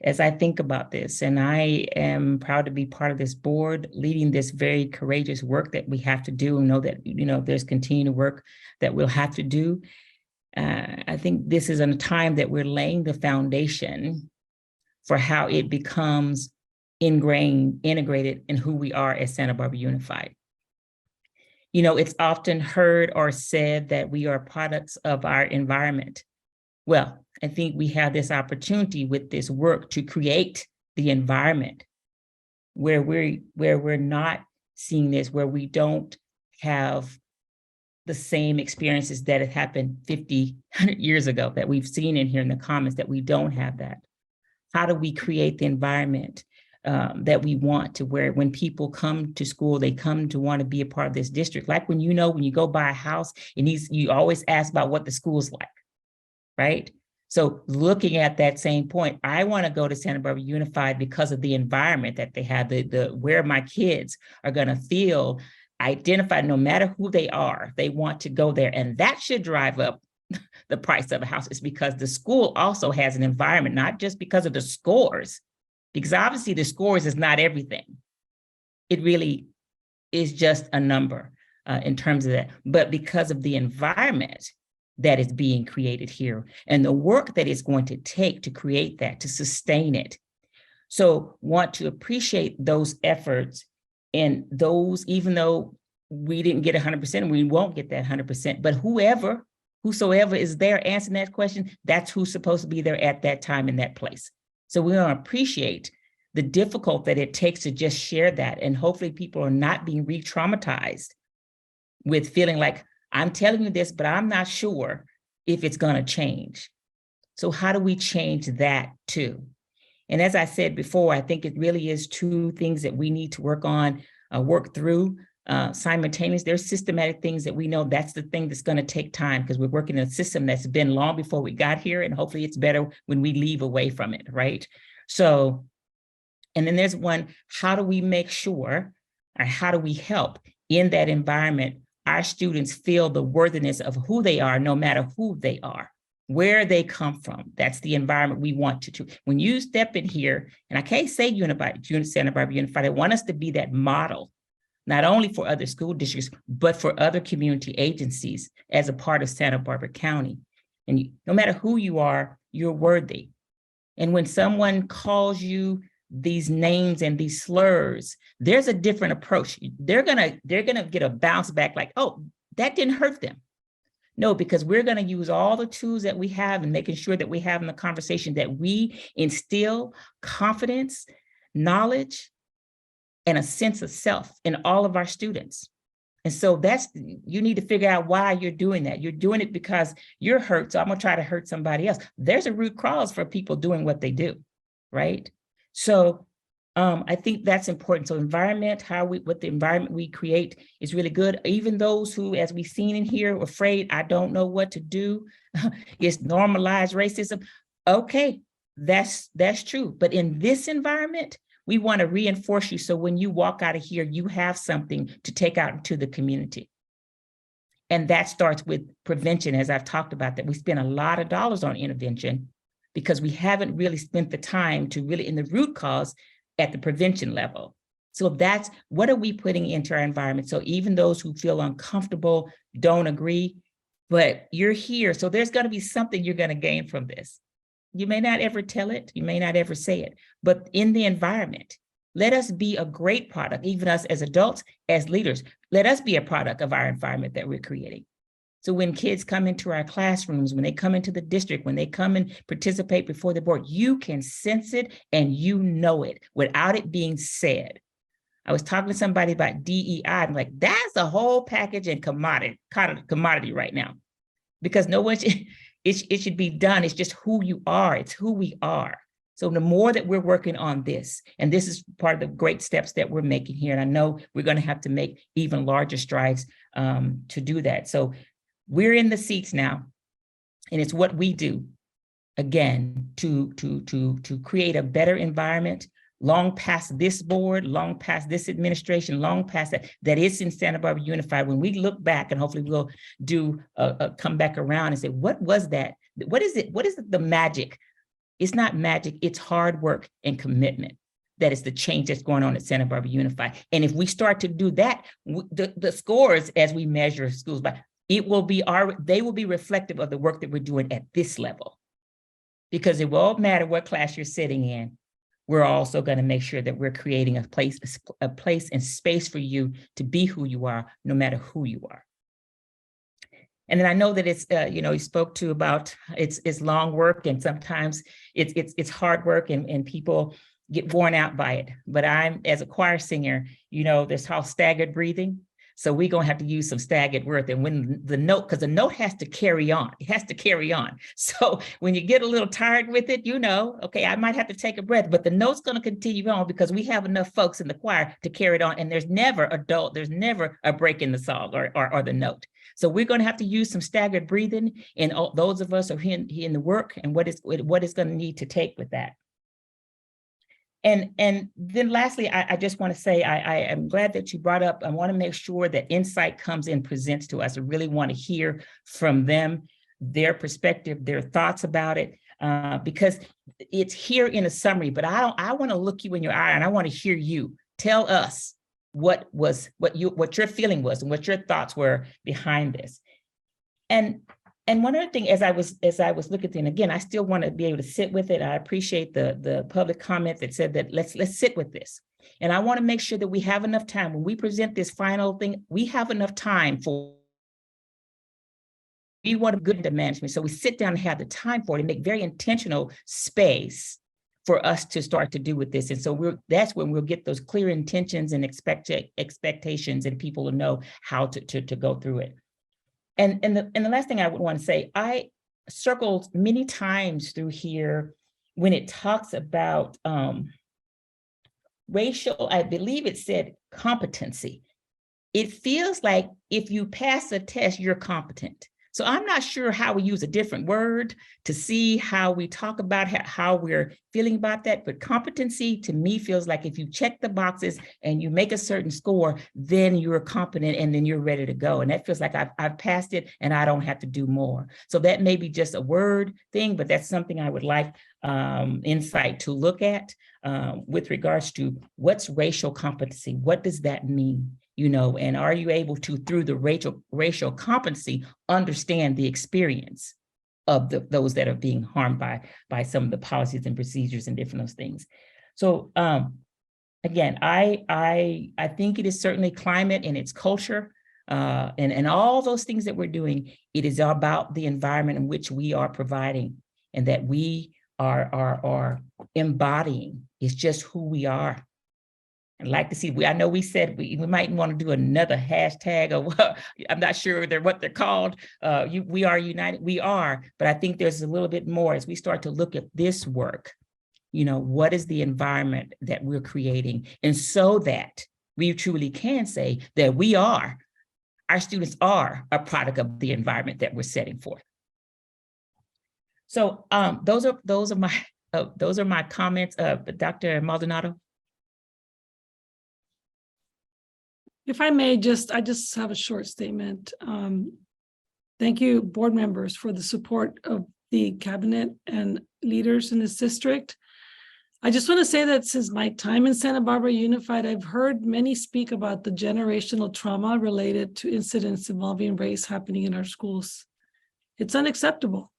as I think about this, and I am proud to be part of this board, leading this very courageous work that we have to do, and know that, you know, there's continued work that we'll have to do. I think this is a time that we're laying the foundation for how it becomes ingrained, integrated in who we are as Santa Barbara Unified. You know, it's often heard or said that we are products of our environment. Well, I think we have this opportunity with this work to create the environment where we're not seeing this, where we don't have the same experiences that have happened 50, 100 years ago that we've seen in here in the comments, that we don't have that. How do we create the environment that we want, to where when people come to school, they come to want to be a part of this district? Like when you go buy a house, you always ask about what the school's like, right? So looking at that same point, I want to go to Santa Barbara Unified because of the environment that they have, where my kids are going to feel identified, no matter who they are, they want to go there. And that should drive up the price of a house. Is because the school also has an environment, not just because of the scores, because obviously the scores is not everything. It really is just a number in terms of that, but because of the environment that is being created here and the work that it's going to take to create that, to sustain it. So want to appreciate those efforts, and those, even though we didn't get 100%, we won't get that 100%, but whosoever is there answering that question, that's who's supposed to be there at that time in that place. So we want to appreciate the difficult that it takes to just share that. And hopefully people are not being re-traumatized with feeling like, I'm telling you this, but I'm not sure if it's going to change. So how do we change that too? And as I said before, I think it really is two things that we need to work on, work through simultaneously. There's systematic things that we know that's the thing that's going to take time, because we're working in a system that's been long before we got here, and hopefully it's better when we leave away from it, right? So, and then there's one, how do we make sure, or how do we help in that environment our students feel the worthiness of who they are, no matter who they are, where they come from? That's the environment we want to. When you step in here, and I can't say Santa Barbara Unified, I want us to be that model, not only for other school districts, but for other community agencies as a part of Santa Barbara County. And no matter who you are, you're worthy. And when someone calls you these names and these slurs, there's a different approach. They're gonna get a bounce back like, oh, that didn't hurt them. No, because we're gonna use all the tools that we have and making sure that we have in the conversation that we instill confidence, knowledge, and a sense of self in all of our students. And so you need to figure out why you're doing that. You're doing it because you're hurt, so I'm gonna try to hurt somebody else. There's a root cause for people doing what they do, right? So I think that's important. So environment, what the environment we create is really good. Even those who, as we've seen in here, are afraid, I don't know what to do, it's normalized racism. Okay, that's true. But in this environment, we want to reinforce you, so when you walk out of here, you have something to take out into the community. And that starts with prevention, as I've talked about, that we spend a lot of dollars on intervention because we haven't really spent the time to really in the root cause at the prevention level. So that's, what are we putting into our environment? So even those who feel uncomfortable, don't agree, but you're here. So there's going to be something you're going to gain from this. You may not ever tell it, you may not ever say it, but in the environment, let us be a great product, even us as adults, as leaders, let us be a product of our environment that we're creating. So when kids come into our classrooms, when they come into the district, when they come and participate before the board, you can sense it and you know it without it being said. I was talking to somebody about DEI. I'm like, that's a whole package and commodity right now, because no one it should be done. It's just who you are. It's who we are. So the more that we're working on this, and this is part of the great steps that we're making here, and I know we're going to have to make even larger strides to do that. So we're in the seats now, and it's what we do, again, to create a better environment long past this board, long past this administration, long past that is in Santa Barbara Unified. When we look back, and hopefully we'll do come back around and say, what was that? What is it? What is the magic? It's not magic, it's hard work and commitment. That is the change that's going on at Santa Barbara Unified. And if we start to do that, the scores as we measure schools by, they will be reflective of the work that we're doing at this level. Because it won't matter what class you're sitting in, we're also going to make sure that we're creating a place and space for you to be who you are, no matter who you are. And then I know that it's, you spoke to about it's long work, and sometimes it's hard work, and people get worn out by it. But I'm, as a choir singer, there's how staggered breathing. So we're going to have to use some staggered work. And when the note, because the note has to carry on, it has to carry on. So when you get a little tired with it, okay, I might have to take a breath, but the note's going to continue on because we have enough folks in the choir to carry it on. And there's never a break in the song or the note. So we're going to have to use some staggered breathing. And those of us who are in the work and what is going to need to take with that. And then lastly, I just want to say, I am glad that you brought up, I want to make sure that Insight comes and presents to us. I really want to hear from them, their perspective, their thoughts about it, because it's here in a summary, but I want to look you in your eye and I want to hear you tell us what your feeling was and what your thoughts were behind this. And one other thing, as I was looking at it, and again, I still want to be able to sit with it. I appreciate the public comment that said that let's sit with this. And I want to make sure that we have enough time when we present this final thing, we have enough time for, we want to good into management. So we sit down and have the time for it and make very intentional space for us to start to do with this. And so that's when we'll get those clear intentions and expectations, and people will know how to go through it. And the last thing I would want to say, I circled many times through here when it talks about racial, I believe it said competency. It feels like if you pass a test, you're competent. So I'm not sure how we use a different word to see how we talk about how we're feeling about that. But competency to me feels like if you check the boxes and you make a certain score, then you're competent and then you're ready to go. And that feels like I've passed it and I don't have to do more. So that may be just a word thing, but that's something I would like Insight to look at with regards to what's racial competency. What does that mean? And are you able to, through the racial competency, understand the experience of those that are being harmed by some of the policies and procedures and different those things. So again, I think it is certainly climate and its culture and all those things that we're doing. It is about the environment in which we are providing and that we are embodying. It's just who we are. I'd like to see, I know we said we might want to do another hashtag or what, I'm not sure what they're called. We are united, we are, but I think there's a little bit more as we start to look at this work, what is the environment that we're creating? And so that we truly can say that our students are a product of the environment that we're setting forth. So those are my comments, Dr. Maldonado.
If I may, I just have a short statement. Thank you, board members, for the support of the cabinet and leaders in this district. I just want to say that since my time in Santa Barbara Unified, I've heard many speak about the generational trauma related to incidents involving race happening in our schools. It's unacceptable,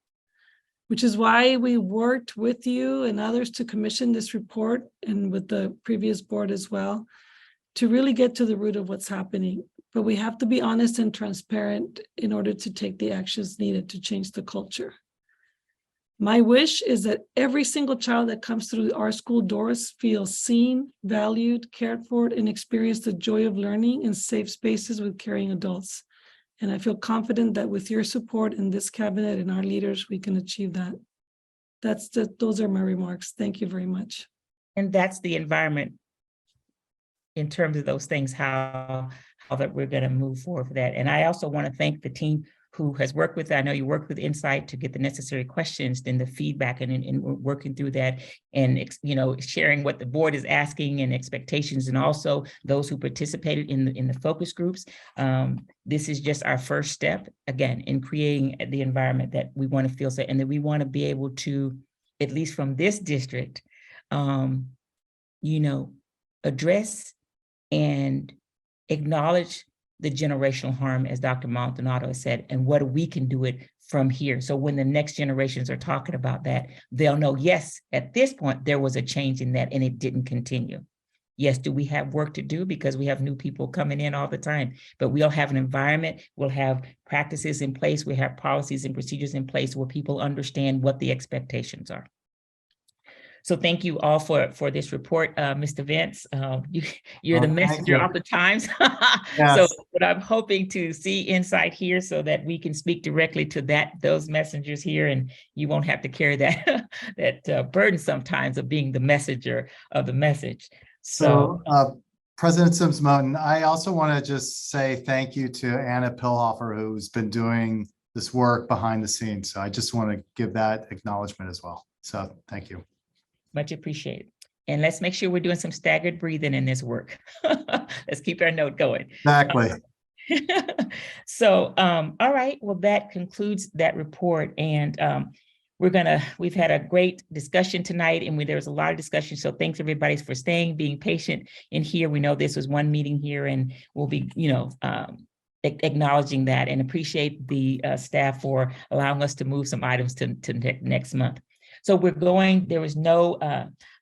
which is why we worked with you and others to commission this report, and with the previous board as well, to really get to the root of what's happening. But we have to be honest and transparent in order to take the actions needed to change the culture. My wish is that every single child that comes through our school doors feels seen, valued, cared for, and experience the joy of learning in safe spaces with caring adults. And I feel confident that with your support in this cabinet and our leaders, we can achieve that. Those are my remarks. Thank you very much.
And that's the environment in terms of those things, how that we're going to move forward for that. And I also want to thank the team who has worked with, I know you worked with Insight to get the necessary questions, then the feedback and working through that and, sharing what the board is asking and expectations, and also those who participated in the focus groups. This is just our first step, again, in creating the environment that we want to feel safe and that we want to be able to, at least from this district, address and acknowledge the generational harm, as Dr. Maldonado has said, and what we can do it from here. So when the next generations are talking about that, they'll know, yes, at this point, there was a change in that and it didn't continue. Yes, do we have work to do because we have new people coming in all the time, but we'll have an environment, we'll have practices in place, we have policies and procedures in place where people understand what the expectations are. So thank you all for this report, Mr. Vince. You're the messenger of the times.
Yes.
So but I'm hoping to see Insight here so that we can speak directly to those messengers here, and you won't have to carry that burden sometimes of being the messenger of the message. So
President Sims-Moton, I also want to just say thank you to Anna Pilhofer, who's been doing this work behind the scenes. So I just want to give that acknowledgement as well. So thank you.
Much appreciated. And let's make sure we're doing some staggered breathing in this work. Let's keep our note going.
Exactly.
So, all right, well, that concludes that report. And we've had a great discussion tonight, and there was a lot of discussion. So thanks everybody for staying, being patient in here. We know this was one meeting here, and we'll be, acknowledging that, and appreciate the staff for allowing us to move some items to next month. So there was no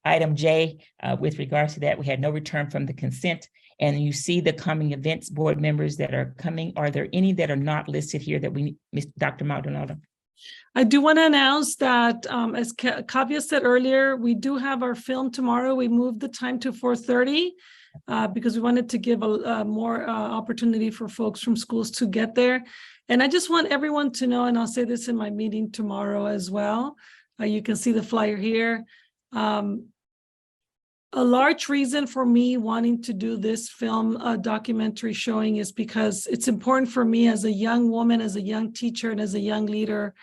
item J with regards to that. We had no return from the consent. And you see the coming events board members that are coming. Are there any that are not listed here that we need, Dr. Maldonado?
I do want to announce that, as Kavya said earlier, we do have our film tomorrow. We moved the time to 4:30 because we wanted to give a more opportunity for folks from schools to get there. And I just want everyone to know, and I'll say this in my meeting tomorrow as well. You can see the flyer here. A large reason for me wanting to do this film documentary showing is because it's important for me as a young woman, as a young teacher, and as a young leader.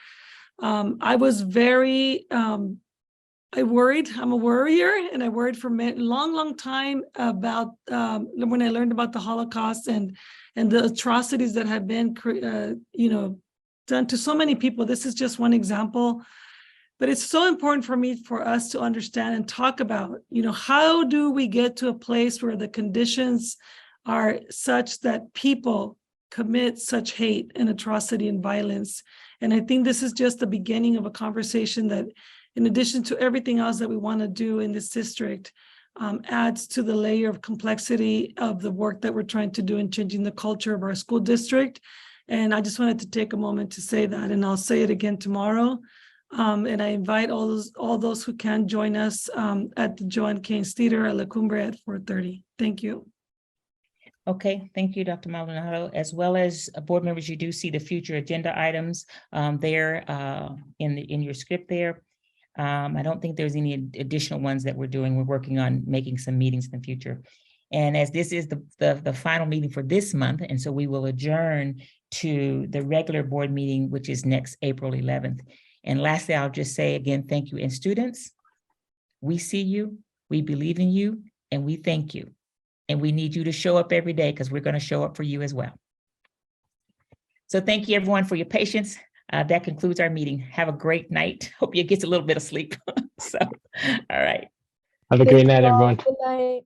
I was very, I worried, I'm a worrier, and I worried for a long time about when I learned about the Holocaust and the atrocities that have been, done to so many people. This is just one example. But it's so important for us to understand and talk about, how do we get to a place where the conditions are such that people commit such hate and atrocity and violence. And I think this is just the beginning of a conversation that, in addition to everything else that we want to do in this district, adds to the layer of complexity of the work that we're trying to do in changing the culture of our school district. And I just wanted to take a moment to say that, and I'll say it again tomorrow. And I invite all those who can join us at the Joan Keynes Theater at La Cumbre at 4:30. Thank you.
Okay, thank you, Dr. Maldonado. As well as board members, you do see the future agenda items there in your script there. I don't think there's any additional ones that we're doing. We're working on making some meetings in the future. And as this is the final meeting for this month, and so we will adjourn to the regular board meeting, which is next April 11th. And lastly, I'll just say again, thank you. And students, we see you, we believe in you, and we thank you. And we need you to show up every day because we're going to show up for you as well. So thank you everyone for your patience. That concludes our meeting. Have a great night. Hope you get a little bit of sleep. So, all right.
Have a great night, everyone.
Good night.